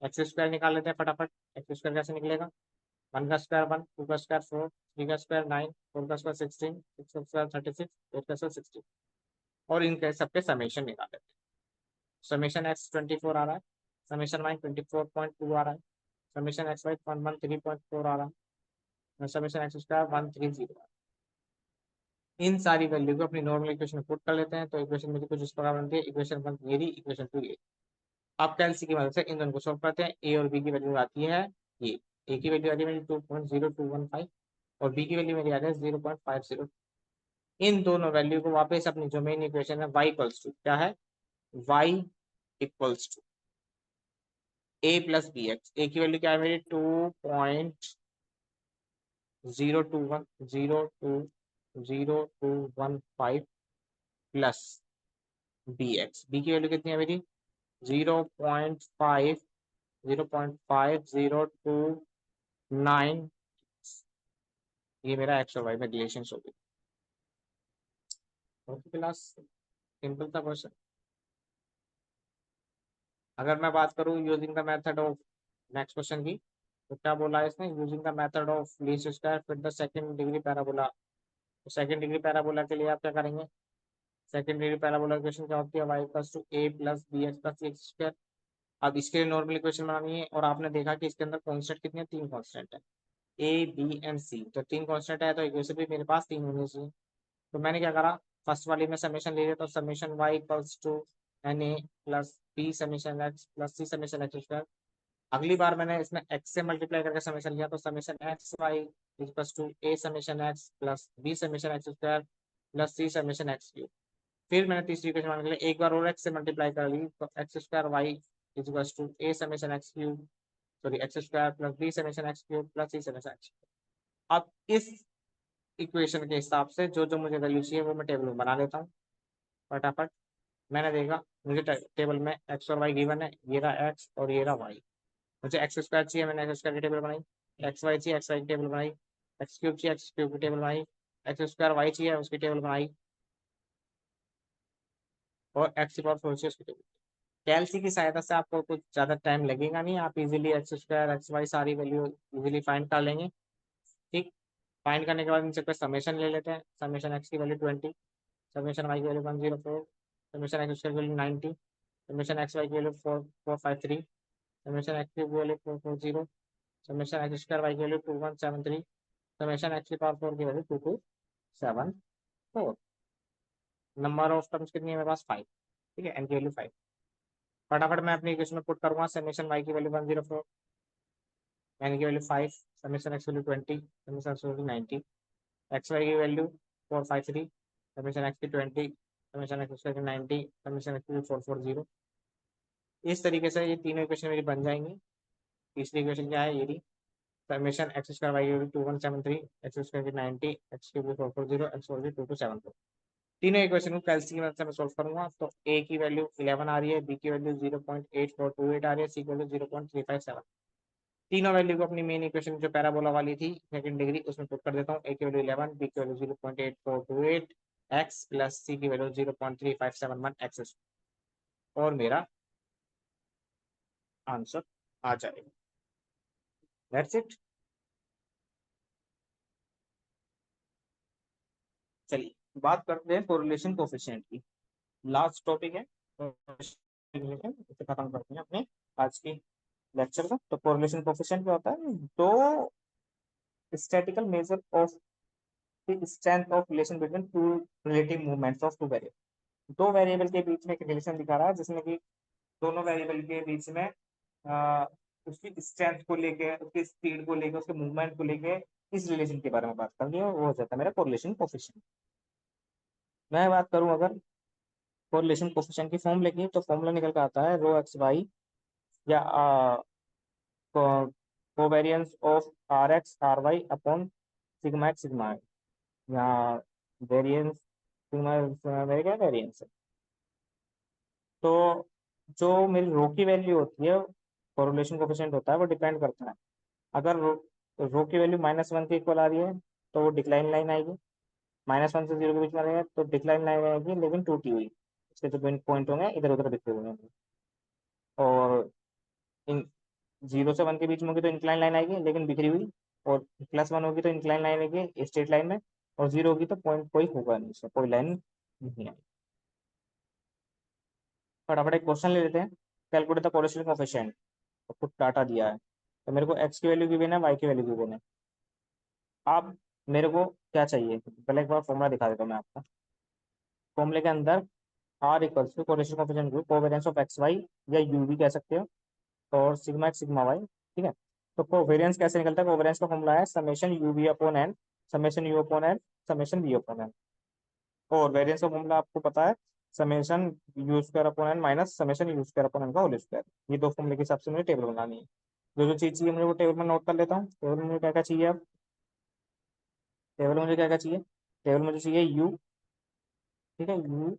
एक्स स्क्वायर निकाल लेते हैं फटाफट। एक्स स्क्वायर कैसे निकलेगा, 1 का स्क्वायर 1, 2 का स्क्वायर 4, 3 का स्क्वायर 9, 4 का स्क्वायर 16, 6 का स्क्वायर 36, 8 का स्क्वायर 60, और इनके सबके समेशन निकाल लेते हैं। समेशन एक्स 24 आ रहा है, समेशन वाई 24.2 आ रहा है, समेशन एक्स वाई 113.4 आ रहा है, समेशन एक्स स्क्वायर 130 आ रहा है। इन सारी वैल्यू को अपनी नॉर्मल इक्वेशन में पुट कर लेते हैं, तो इक्वेशन मेरी कुछ इस प्रकार बनती है, इक्वेशन 1 ये रही, इक्वेशन 2 ये। आप कैलसी की मदद से इन दोनों को सॉल्व करते हैं, ए और बी की वैल्यू आती है ये, ए की वैल्यू आ रही है मेरी 2.0215 और बी की वैल्यू मेरी आ रही है 0.50। इन दोनों वैल्यू को वापस अपनी जो मेन इक्वेशन है y इक्वल्स टू क्या है, y equals to A plus B X, A की वैल्यू क्या है मेरी 2.021 प्लस बी एक्स, बी की वैल्यू कितनी है मेरी 0.5029, ये मेरा एक्स और वाई में रिलेशन हो गई। ओके क्लास, सिंपल सा क्वेश्चन। अगर मैं बात करूं using the method of next question की, तो क्या बोला है इसने, using the method of least square feet the second degree parabola. तो सेकंड डिग्री पैराबोला के लिए आप क्या करेंगे, सेकंड डिग्री पैराबोला इक्वेशन क्या होती है, y equals to A plus B x plus c x square. अब इसके लिए नॉर्मल इक्वेशन बनानी है, और आपने देखा कि इसके अंदर कॉन्स्टेंट कितने हैं, 3 कॉन्स्टेंट है, ए बी एंड सी, तो 3 कॉन्स्टेंट है, तो इक्वेशन भी मेरे पास 3 होनी चाहिए। तो मैंने क्या करा, फर्स्ट वाली में समेशन ले लिया, तो summation Y equals to N A plus B summation x plus c summation x square. अगली बार मैंने इसमें एक्स से मल्टीप्लाई करके समेशन लिया, तो summation x Y equals to A summation x plus B summation x square plus c summation x cube. फिर मैंने तीसरी इक्वेशन बनाने के लिए एक बार और एक्स से मल्टीप्लाई कर ली, तो x square y equals to A summation x cube, sorry x square plus B summation x cube plus c summation x. अब इस इक्वेशन के हिसाब से जो जो मुझे वैल्यू चाहिए वो मैं टेबल में बना लेता हूँ फटाफट। मैंने देखा मुझे टेबल में एक्स और वाई गिवन है, ये रहा एक्स और ये रहा वाई। मुझे एक्स स्क्वायर चाहिए, मैंने एक्स स्क्वायर की टेबल बनाई, एक्स वाई चाहिए, एक्स वाई की टेबल बनाई, एक्स क्यूब चाहिए, एक्स क्यूब की टेबल बनाई, एक्स स्क्वायर वाई चाहिए, उसकी टेबल बनाई, और एक्स पावर 4 चाहिए, उसकी टेबल। कैलसी की सहायता से आपको कुछ ज़्यादा टाइम लगेगा नहीं, आप easily x square x y सारी वैल्यू इजीली फाइंड कर लेंगे। ठीक, फाइंड करने के बाद इनसे समेशन ले लेते हैं, समेशन एक्स की वैल्यू 20, समेशन वाई की वैल्यू 104, समेशन एक्स स्क्वायर की वैल्यू 90, समेशन एक्स वाई की वैल्यू 4453, समेशन एक्स की value 440, summation x square y की वैल्यू 2173, समेशन एक्स की पावर 4 की वैल्यू 2274। नंबर ऑफ टर्म्स कितनी है मेरे पास 5, ठीक है, एन की वैल्यू 5। फटाफट मैं अपनी इक्वेशन में पुट करूंगा, समेशन वाई की वैल्यू 104, एन की value 5, summation x value 20, summation x value 90, x y की वैल्यू 453, समेशन एक्स की 20, समेशन एक्स की 90, समेशन एक्स की 440। इस तरीके से ये तीनों इक्वेशन मेरी बन जाएंगी। तीसरी इक्वेशन क्या है, ये रही, समेशन एक्स स्क्वायर वाई की 2173, एक्स स्क्वायर की 90, एक्स की 440, एक्स की 2274। तीनों इक्वेशन को कैलसी की मदद से मैं सोल्व करूंगा। तो ए की वैल्यू 11 आ रही है, बी की वैल्यू 0.8428 आ रही है, सी की वैल्यू 0.357। तीनों वैल्यू को अपनी मेन इक्वेशन जो पैराबोला वाली थी सेकंड डिग्री उसमें पुट कर देता हूँ। ए की वैल्यू 11, बी की वैल्यू 0.8428 एक्स प्लस सी की वैल्यू 0.3571 एक्स, और मेरा आंसर आ जाएगा। That's it. चलिए बात करते हैं कोरिलेशन कोफिशिएंट की। लास्ट टॉपिक है correlation, इसे खत्म करते हैं अपने आज की लेक्चर का। तो कोरिलेशन कोफिशिएंट क्या होता है? दो statistical measure of the strength of relation between two relative movements of two variable. दो वेरिएबल के बीच में एक रिलेशन दिखा रहा है जिसमें कि दोनों वेरिएबल के बीच में आ, उसकी स्ट्रेंथ को लेके, उसकी स्पीड को लेके, उसके मूवमेंट को लेके इस रिलेशन के बारे में बात कर रही है, वो हो जाता है मेरा कोरिलेशन कोफिशिएंट। मैं बात करूं अगर कोरिलेशन कोफिशिएंट की फॉर्मूले की, तो फॉर्मूला निकल कर आता है रो एक्स वाई या covariance of r x r y upon sigma x sigma y, या वेरियंस सिग्मा मेरे क्या वेरियंस है। तो जो मेरी रो की वैल्यू होती है, कोरिलेशन कोफिशिएंट होता है, वो डिपेंड करता है। अगर रो की वैल्यू -1 के इक्वल आ रही है तो वो डिक्लाइन लाइन आएगी, -1 से 0 के बीच में रहेगा तो डिक्लाइन लाइन आएगी लेकिन टूटी हुई, इसके जो पॉइंट होंगे इधर उधर बिखरे हुए होंगे। और इन 0 से 1 के बीच में होगी तो इंक्लाइन लाइन आएगी लेकिन बिखरी हुई, और +1 होगी तो इंक्लाइन लाइन आएगी स्ट्रेट लाइन में, और 0 होगी तो पॉइंट कोई होगा नहीं, उसमें कोई लाइन नहीं आएगी। फटाफट एक क्वेश्चन ले लेते हैं। Calculate the correlation coefficient. कुछ डाटा दिया है तो मेरे को एक्स की वैल्यू गिवन है, वाई की वैल्यू गिवन है। अब मेरे को क्या चाहिए? पहले एक बार फॉर्मूला दिखा देता हूँ मैं आपको। फॉर्मूले के अंदर r equals to correlation coefficient को कोवेरियंस ऑफ एक्स वाई या यू भी कह सकते हो, और सिग्मा एक्स सिग्मा वाई, ठीक है। तो कोवेरियंस कैसे निकलता है? कोवेरियंस का फॉर्मूला है summation you we upon N, summation you upon N, summation v upon n. और वेरियंस का फॉर्मूला आपको पता है, summation u square upon n minus summation u square upon n का होल स्क्वायर। ये दो फॉर्मूले के हिसाब से मुझे टेबल बनानी है। जो जो चीज चाहिए मुझे वो टेबल में नोट कर लेता हूँ। टेबल में मुझे क्या क्या चाहिए? अब टेबल में मुझे क्या क्या चाहिए? टेबल में मुझे चाहिए यू, ठीक है, you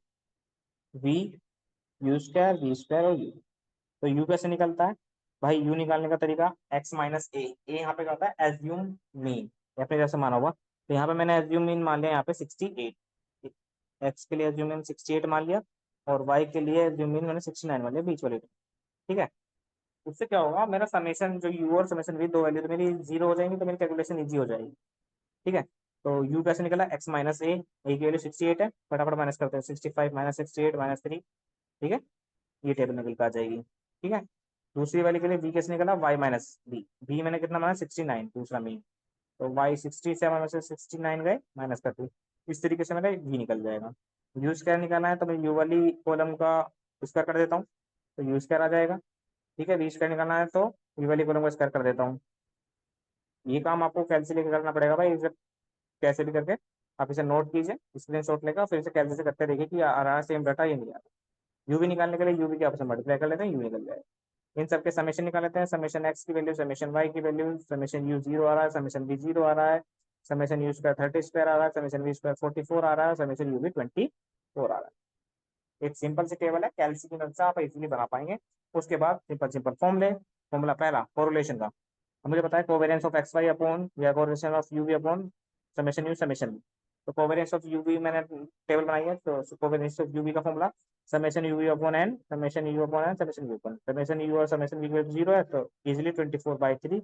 v, u square v square और यू। तो यू कैसे निकलता है भाई? यू निकालने का तरीका x - a यहाँ पे क्या होता है? एज्यूम मीन, या फिर जैसे माना हुआ, तो यहाँ पे मैंने एज्यूम मीन मान लिया यहाँ पे 68। एक्स के लिए एज्यूम मीन 68 मान लिया, और वाई के लिए एज्यूम मीन मैंने 69 मान लिया बीच वाले को, ठीक है। उससे क्या होगा? मेरा समेशन जो यू और समेशन वी दो वैल्यू तो मेरी 0 हो जाएंगी, तो मेरी कैलकुलेशन इजी हो जाएगी, ठीक है। तो यू कैसे निकला? x - a की वैल्यू 68 है, फटाफट माइनस करते हैं, 65 - 68 -3, ठीक है। ये टेबल निकल के आ जाएगी, ठीक है। दूसरी वाली के लिए बी कैसे निकला? y - b, मैंने कितना माना? 69, दूसरा मीन। तो y 67 में से 69 गए, माइनस कर दो। इस तरीके से मेरा v निकल जाएगा। यू स्क्वायर निकालना है तो मैं यू वाली कॉलम का स्क्वायर कर देता हूँ, तो यू स्क्वायर आ जाएगा, ठीक है। वी स्क्वायर निकालना है तो वी वाली कॉलम का स्क्वायर कर देता हूँ। ये काम आपको कैलसी लेके करना पड़ेगा भाई, इसे कैसे भी करके आप इसे नोट कीजिए, स्क्रीन शॉट लेकर, फिर इसे कैलसी से करते देखिए कि आ रहा है सेम डाटा, ये नहीं आ रहा। यू भी निकालने के लिए यू भी क्या आपस में मल्टीप्लाई कर लेते हैं, यू निकल जाएगा। इन सबके समेशन निकाल लेते हैं, समेशन एक्स की वैल्यू, समेशन वाई की वैल्यू, समेशन यू 0 आ रहा है, समेशन वी 0 आ रहा है, समेशन यू स्क्वायर 30 स्क्वायर आ रहा है, समेशन वी स्क्वायर 44 आ रहा है, समेशन यू भी 24 आ रहा है। एक सिंपल सी टेबल है, कैलसी की मदद से आप इजीली बना पाएंगे। उसके बाद सिंपल सिंपल फॉर्मूले। फॉर्मूला पहला कोरिलेशन का, अब मुझे पता है covariance of x Y upon या correlation of U we upon summation U summation V. तो कोवेरियंस ऑफ यू वी मैंने टेबल बनाई है, तो कोवेरियंस ऑफ यू वी का formula summation you we upon N, summation you upon N, summation you upon summation U और summation we 0 है, तो easily 24/3,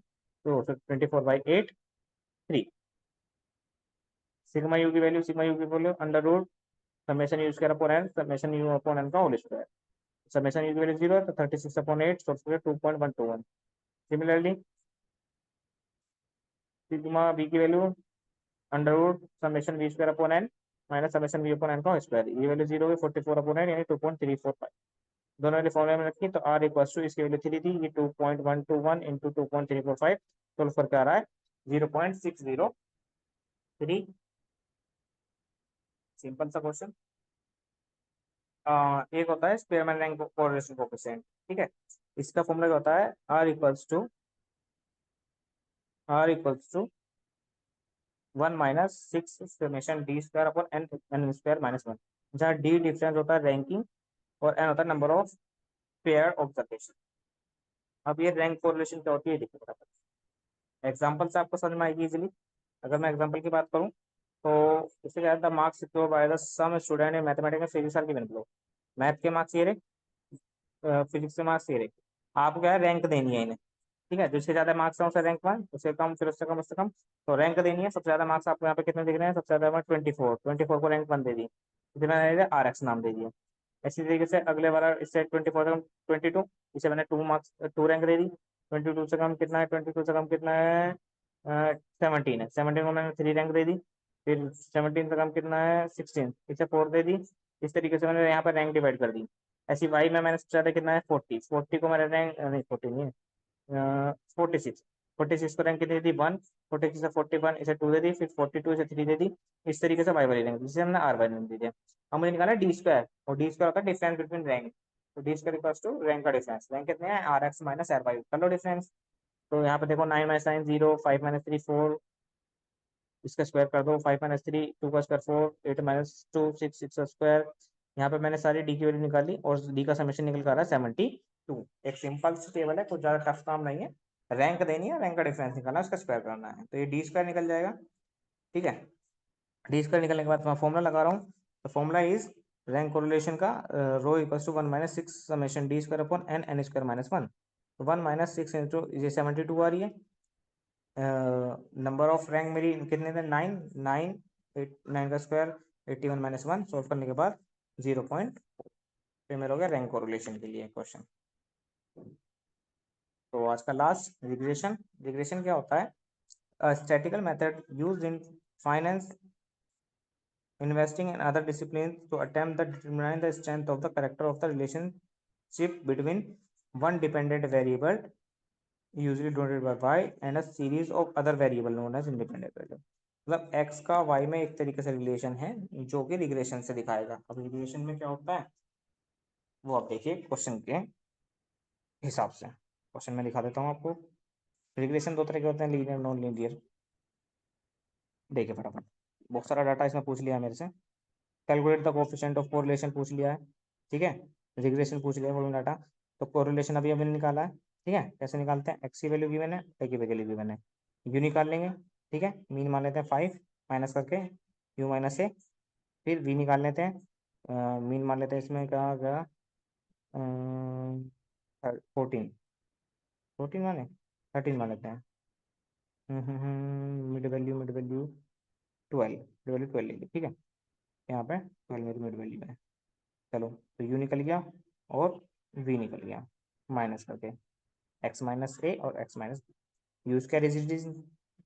तो 24/8 3। सिग्मा यू की वैल्यू, सिग्मा यू की value under root summation u square upon N, summation you upon n का whole square. Summation u की value 0 है तो 36/8, so 2.121। सिमिलरली सिग्मा बी की value under root summation v square upon n minus summation v upon n का square. ये value 0 हुई, 44/8 यानी 2.345। दोनों वाले फॉर्मूले में रखी तो आर इक्वल टू, इसकी वैल्यू 3 थी, ये 2.121 इंटू 2.345, सोल्व करके आ रहा है 0.603। सिंपल सा क्वेश्चन। एक होता है स्पेयरमैन रैंक कोरिलेशन कोएफिशिएंट, ठीक है। इसका फॉर्मूला क्या होता है? R equals to 1 minus 6 summation D square upon N N square minus 1, जहाँ डी डिफरेंस होता है रैंकिंग और एन होता है नंबर ऑफ पेयर ऑब्जर्वेशन। अब ये रैंक कोरिलेशन क्या होती है देखिए फटाफट एग्जाम्पल से आपको समझ में आएगी इजीली। अगर मैं एग्जाम्पल की बात करूँ तो इससे क्या the marks secure by the sum student in mathematics physics are given below. Math के मार्क्स ये रहे, फिजिक्स के मार्क्स ये रहे। आपको क्या है रैंक देनी है इन्हें, ठीक है। जिससे ज्यादा मार्क्स है उसे रैंक 1, उससे कम फिर उससे कम उससे कम, तो रैंक देनी है। सबसे ज्यादा मार्क्स आपको यहाँ पे कितने दिख रहे हैं, सबसे ज्यादा 24, 24 को रैंक 1 दे दी, कितना दे दिया आर एक्स नाम दे दिया। इसी तरीके से अगले वाला इससे 24 से कम 22, इसे मैंने 2 मार्क्स 2 रैंक दे दी। 22 से कम कितना है, 22 से कम कितना है 17 है, 17 को मैंने 3 रैंक दे दी। फिर 17 से कम कितना है 16, इसे 4 दे दी। इस तरीके से मैंने यहाँ पर रैंक डिवाइड कर दी। ऐसी वाई में मैंने सबसे ज्यादा कितना है 40, 40 को मैंने रैंक नहीं 40 नहीं है 46, 46 को रैंक कितनी दी 1, 46 से 41 इसे 2 दे दी, फिर 42 इसे 3 दे दी। इस तरीके से वाई वाली रैंक जिसे हमने आर वाई रैंक दे दिया। अब मुझे निकाला डी स्क्वायर, और डी स्क्वायर होता है डिफरेंस बिटवीन रैंक। तो D square equals to rank का डिफरेंस, रैंक कितने हैं r x minus r y, कर लो डिफरेंस। तो यहाँ पे देखो 9 माइनस 9 0, 5 माइनस 3 4, इसका स्क्वायर कर दो, 5 माइनस 3 2 का स्क्वायर 4, 8 माइनस 2 6 6 का स्क्वायर। यहाँ पे मैंने सारी डी की वैल्यू निकाली और डी का समेशन निकल कर आ रहा है 72। एक सिंपल सी टेबल है, कुछ ज्यादा टफ काम नहीं है। रैंक देनी है, रैंक का डिफरेंस निकालना है, उसका स्क्वायर करना है, तो ये डी स्क्वायर निकल जाएगा। ठीक है, डी स्क्वायर निकलने के बाद मैं फॉर्मुला लगा रहा हूँ। तो फॉर्मुला इज रैंक कोरिलेशन का rho equals to 1 minus 6 summation D square upon N N square minus 1। तो 1 माइनस 6 इंटू ये 72 आ रही है। नंबर ऑफ रैंक मेरी कितने थे 9, 9 8 9 का स्क्वायर 81 माइनस 1, सॉल्व करने के बाद 0.4, फिर मेरा हो गया रैंक कोरिलेशन के लिए क्वेश्चन। तो आज का लास्ट रिग्रेशन। रिग्रेशन क्या होता है, a statistical method used in finance, investing and other disciplines to attempt to determine the strength of the character of the relationship between one dependent variable usually denoted by y and a series of other variable known as independent variable। मतलब x का y में एक तरीके से relation है जो कि regression से दिखाएगा। अब रिग्रेशन में क्या होता है वो आप देखिए क्वेश्चन के हिसाब से। क्वेश्चन में दिखा देता हूँ आपको। रिग्रेशन दो तरह के होते हैं, लीनियर नॉन लीनियर। देखिए फटाफट, बहुत सारा डाटा इसमें पूछ लिया है मेरे से। Calculate the coefficient of correlation पूछ लिया है, ठीक है। रिग्रेशन पूछ लिया है डाटा। तो कोरिलेशन अभी अभी निकाला है, ठीक है। कैसे निकालते हैं, एक्स की वैल्यू गिवन है, वाई की वैल्यू गिवन है, यू निकाल लेंगे, ठीक है। मीन मान लेते हैं 5 माइनस करके यू माइनस ए, फिर वी निकाल लेते हैं। मीन मान लेते हैं इसमें क्या गया 14, 14 माने 13 मान लेते हैं। मिड वैल्यू 12, मिड वैल्यू 12 लेंगे, ठीक है। यहाँ पे 12 मेरी मिड वैल्यू है। चलो, तो यू निकल गया और वी निकल गया माइनस करके, एक्स माइनस ए और x minus u square as it is,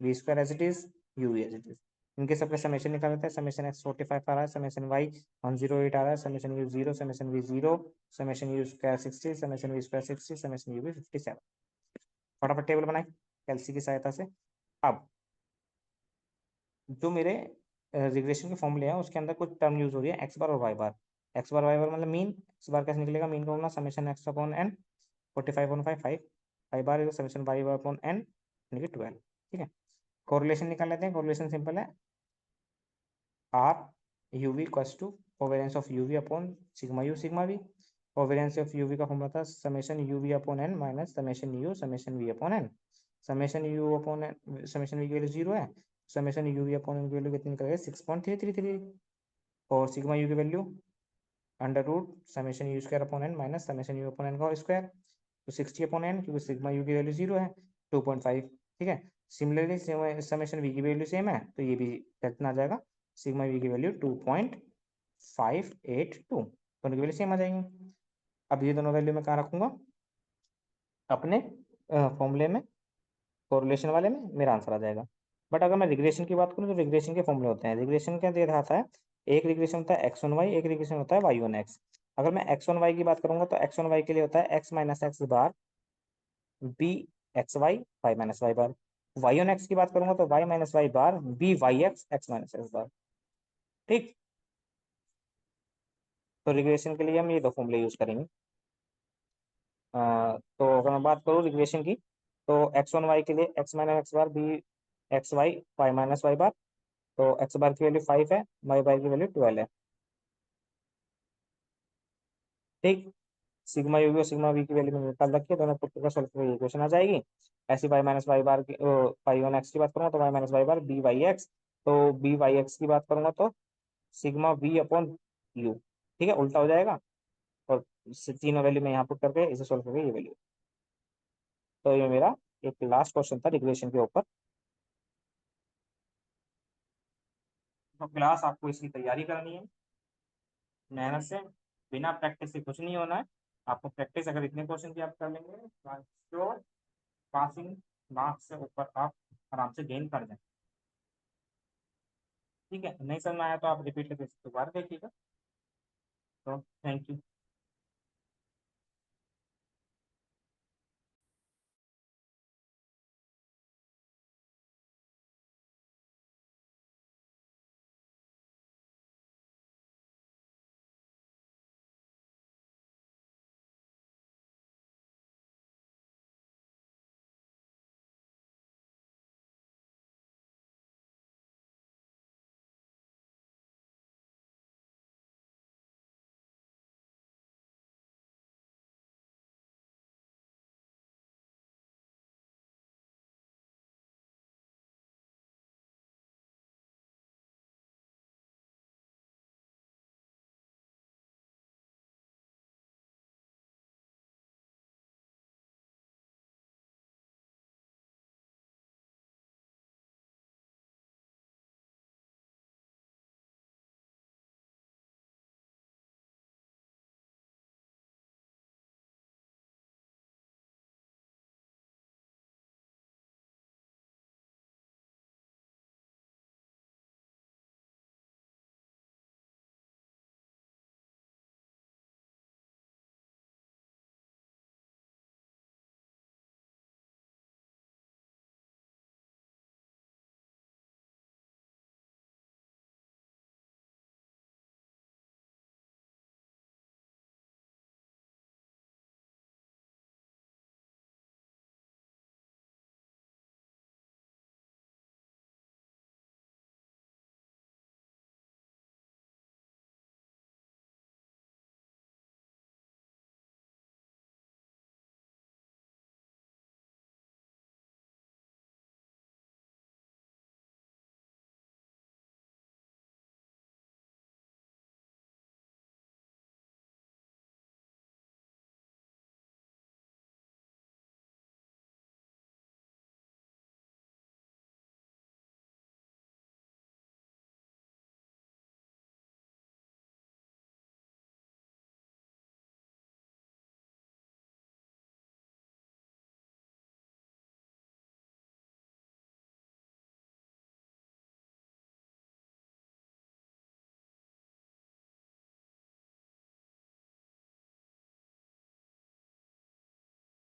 v square as it is, u as it is. इनके सबके समेशन निकाल लेते हैं। समेशन एक्स 45 आ रहा है, समेशन वाई 108 आ रहा है, summation u 0, summation we 0, summation u square 60, summation v square 60, summation u भी 57। फटाफट टेबल बनाए कैलसी की सहायता से। अब जो मेरे रिग्रेशन के फॉर्मूले हैं उसके अंदर कुछ टर्म यूज हो रही है, एक्स बार और Y bar. X bar Y bar मतलब मीन, एक्स बार कैसे निकलेगा, मीन का formula summation x upon N 45 upon 5 5, Y bar summation Y bar upon N यानी कि 12, ठीक है। कोरिलेशन निकाल लेते हैं। कोरिलेशन सिंपल है, R U V equals to covariance of U we upon sigma U sigma V. Covariance of U V का formula था summation you we upon n minus summation v upon N. Summation you upon N summation v की value 0 है, summation you we upon n की value कितनी निकल गई 6.333। और sigma u की value under root summation u square upon n minus summation you upon n का square, तो 60 अपॉन एन, क्योंकि सिग्मा यू की वैल्यू 0 है 2.5, ठीक है। सिमिलरली समेशन वी की वैल्यू सेम है, तो ये भी कितना आ जाएगा, सिग्मा वी की वैल्यू 2.582, दोनों की वैल्यू सेम आ जाएंगी। अब ये दोनों वैल्यू मैं कहाँ रखूंगा, अपने फॉर्मूले में, कोरिलेशन वाले में मेरा आंसर आ जाएगा। बट अगर मैं रिग्रेशन की बात करूँ तो रिग्रेशन के फॉर्मूले होते हैं। रिग्रेशन क्या दिखाता है, एक रिग्रेशन होता है एक्स वन वाई, एक रिग्रेशन होता है वाई वन एक्स। अगर मैं एक्स वन वाई की बात करूंगा तो एक्स वन वाई के लिए होता है X minus x bar B X Y, Y minus Y bar. Y on X की बात करूंगा तो Y minus Y bar B Y X, X minus x bar, ठीक। तो रिग्रेशन के लिए हम ये दो फॉर्मूले यूज करेंगे। तो अगर मैं बात करूँ रिग्रेशन की, तो एक्स वन वाई के लिए X minus x bar B X Y, Y minus Y bar. तो एक्स बार की वैल्यू 5 है, वाई बार की वैल्यू 12 है। ठीक। सिग्मा यू और सिग्मा वी की वैल्यू मैंने निकाल रखी है, दोनों पुट करके सॉल्व करके इक्वेशन आ जाएगी। ऐसी वाई माइनस वाई बार की पाई वन एक्स की बात करूंगा तो Y minus Y bar B Y x. तो बी वाई एक्स की बात करूंगा तो सिग्मा वी अपॉन यू। ठीक है, उल्टा हो जाएगा। और तीनों वैल्यू में यहाँ पुट करके इसे सॉल्व करके ये वैल्यू। तो ये मेरा एक लास्ट क्वेश्चन था रिग्रेशन के ऊपर। तो क्लास आपको इसकी तैयारी करनी है मेहनत से, बिना प्रैक्टिस से कुछ नहीं होना है। आपको प्रैक्टिस अगर इतने क्वेश्चन की आप कर लेंगे तो पासिंग मार्क्स से ऊपर आप आराम से गेन कर जाए। ठीक है, नहीं समझ में आया तो आप रिपीट करके दोबारा देखिएगा। तो थैंक यू।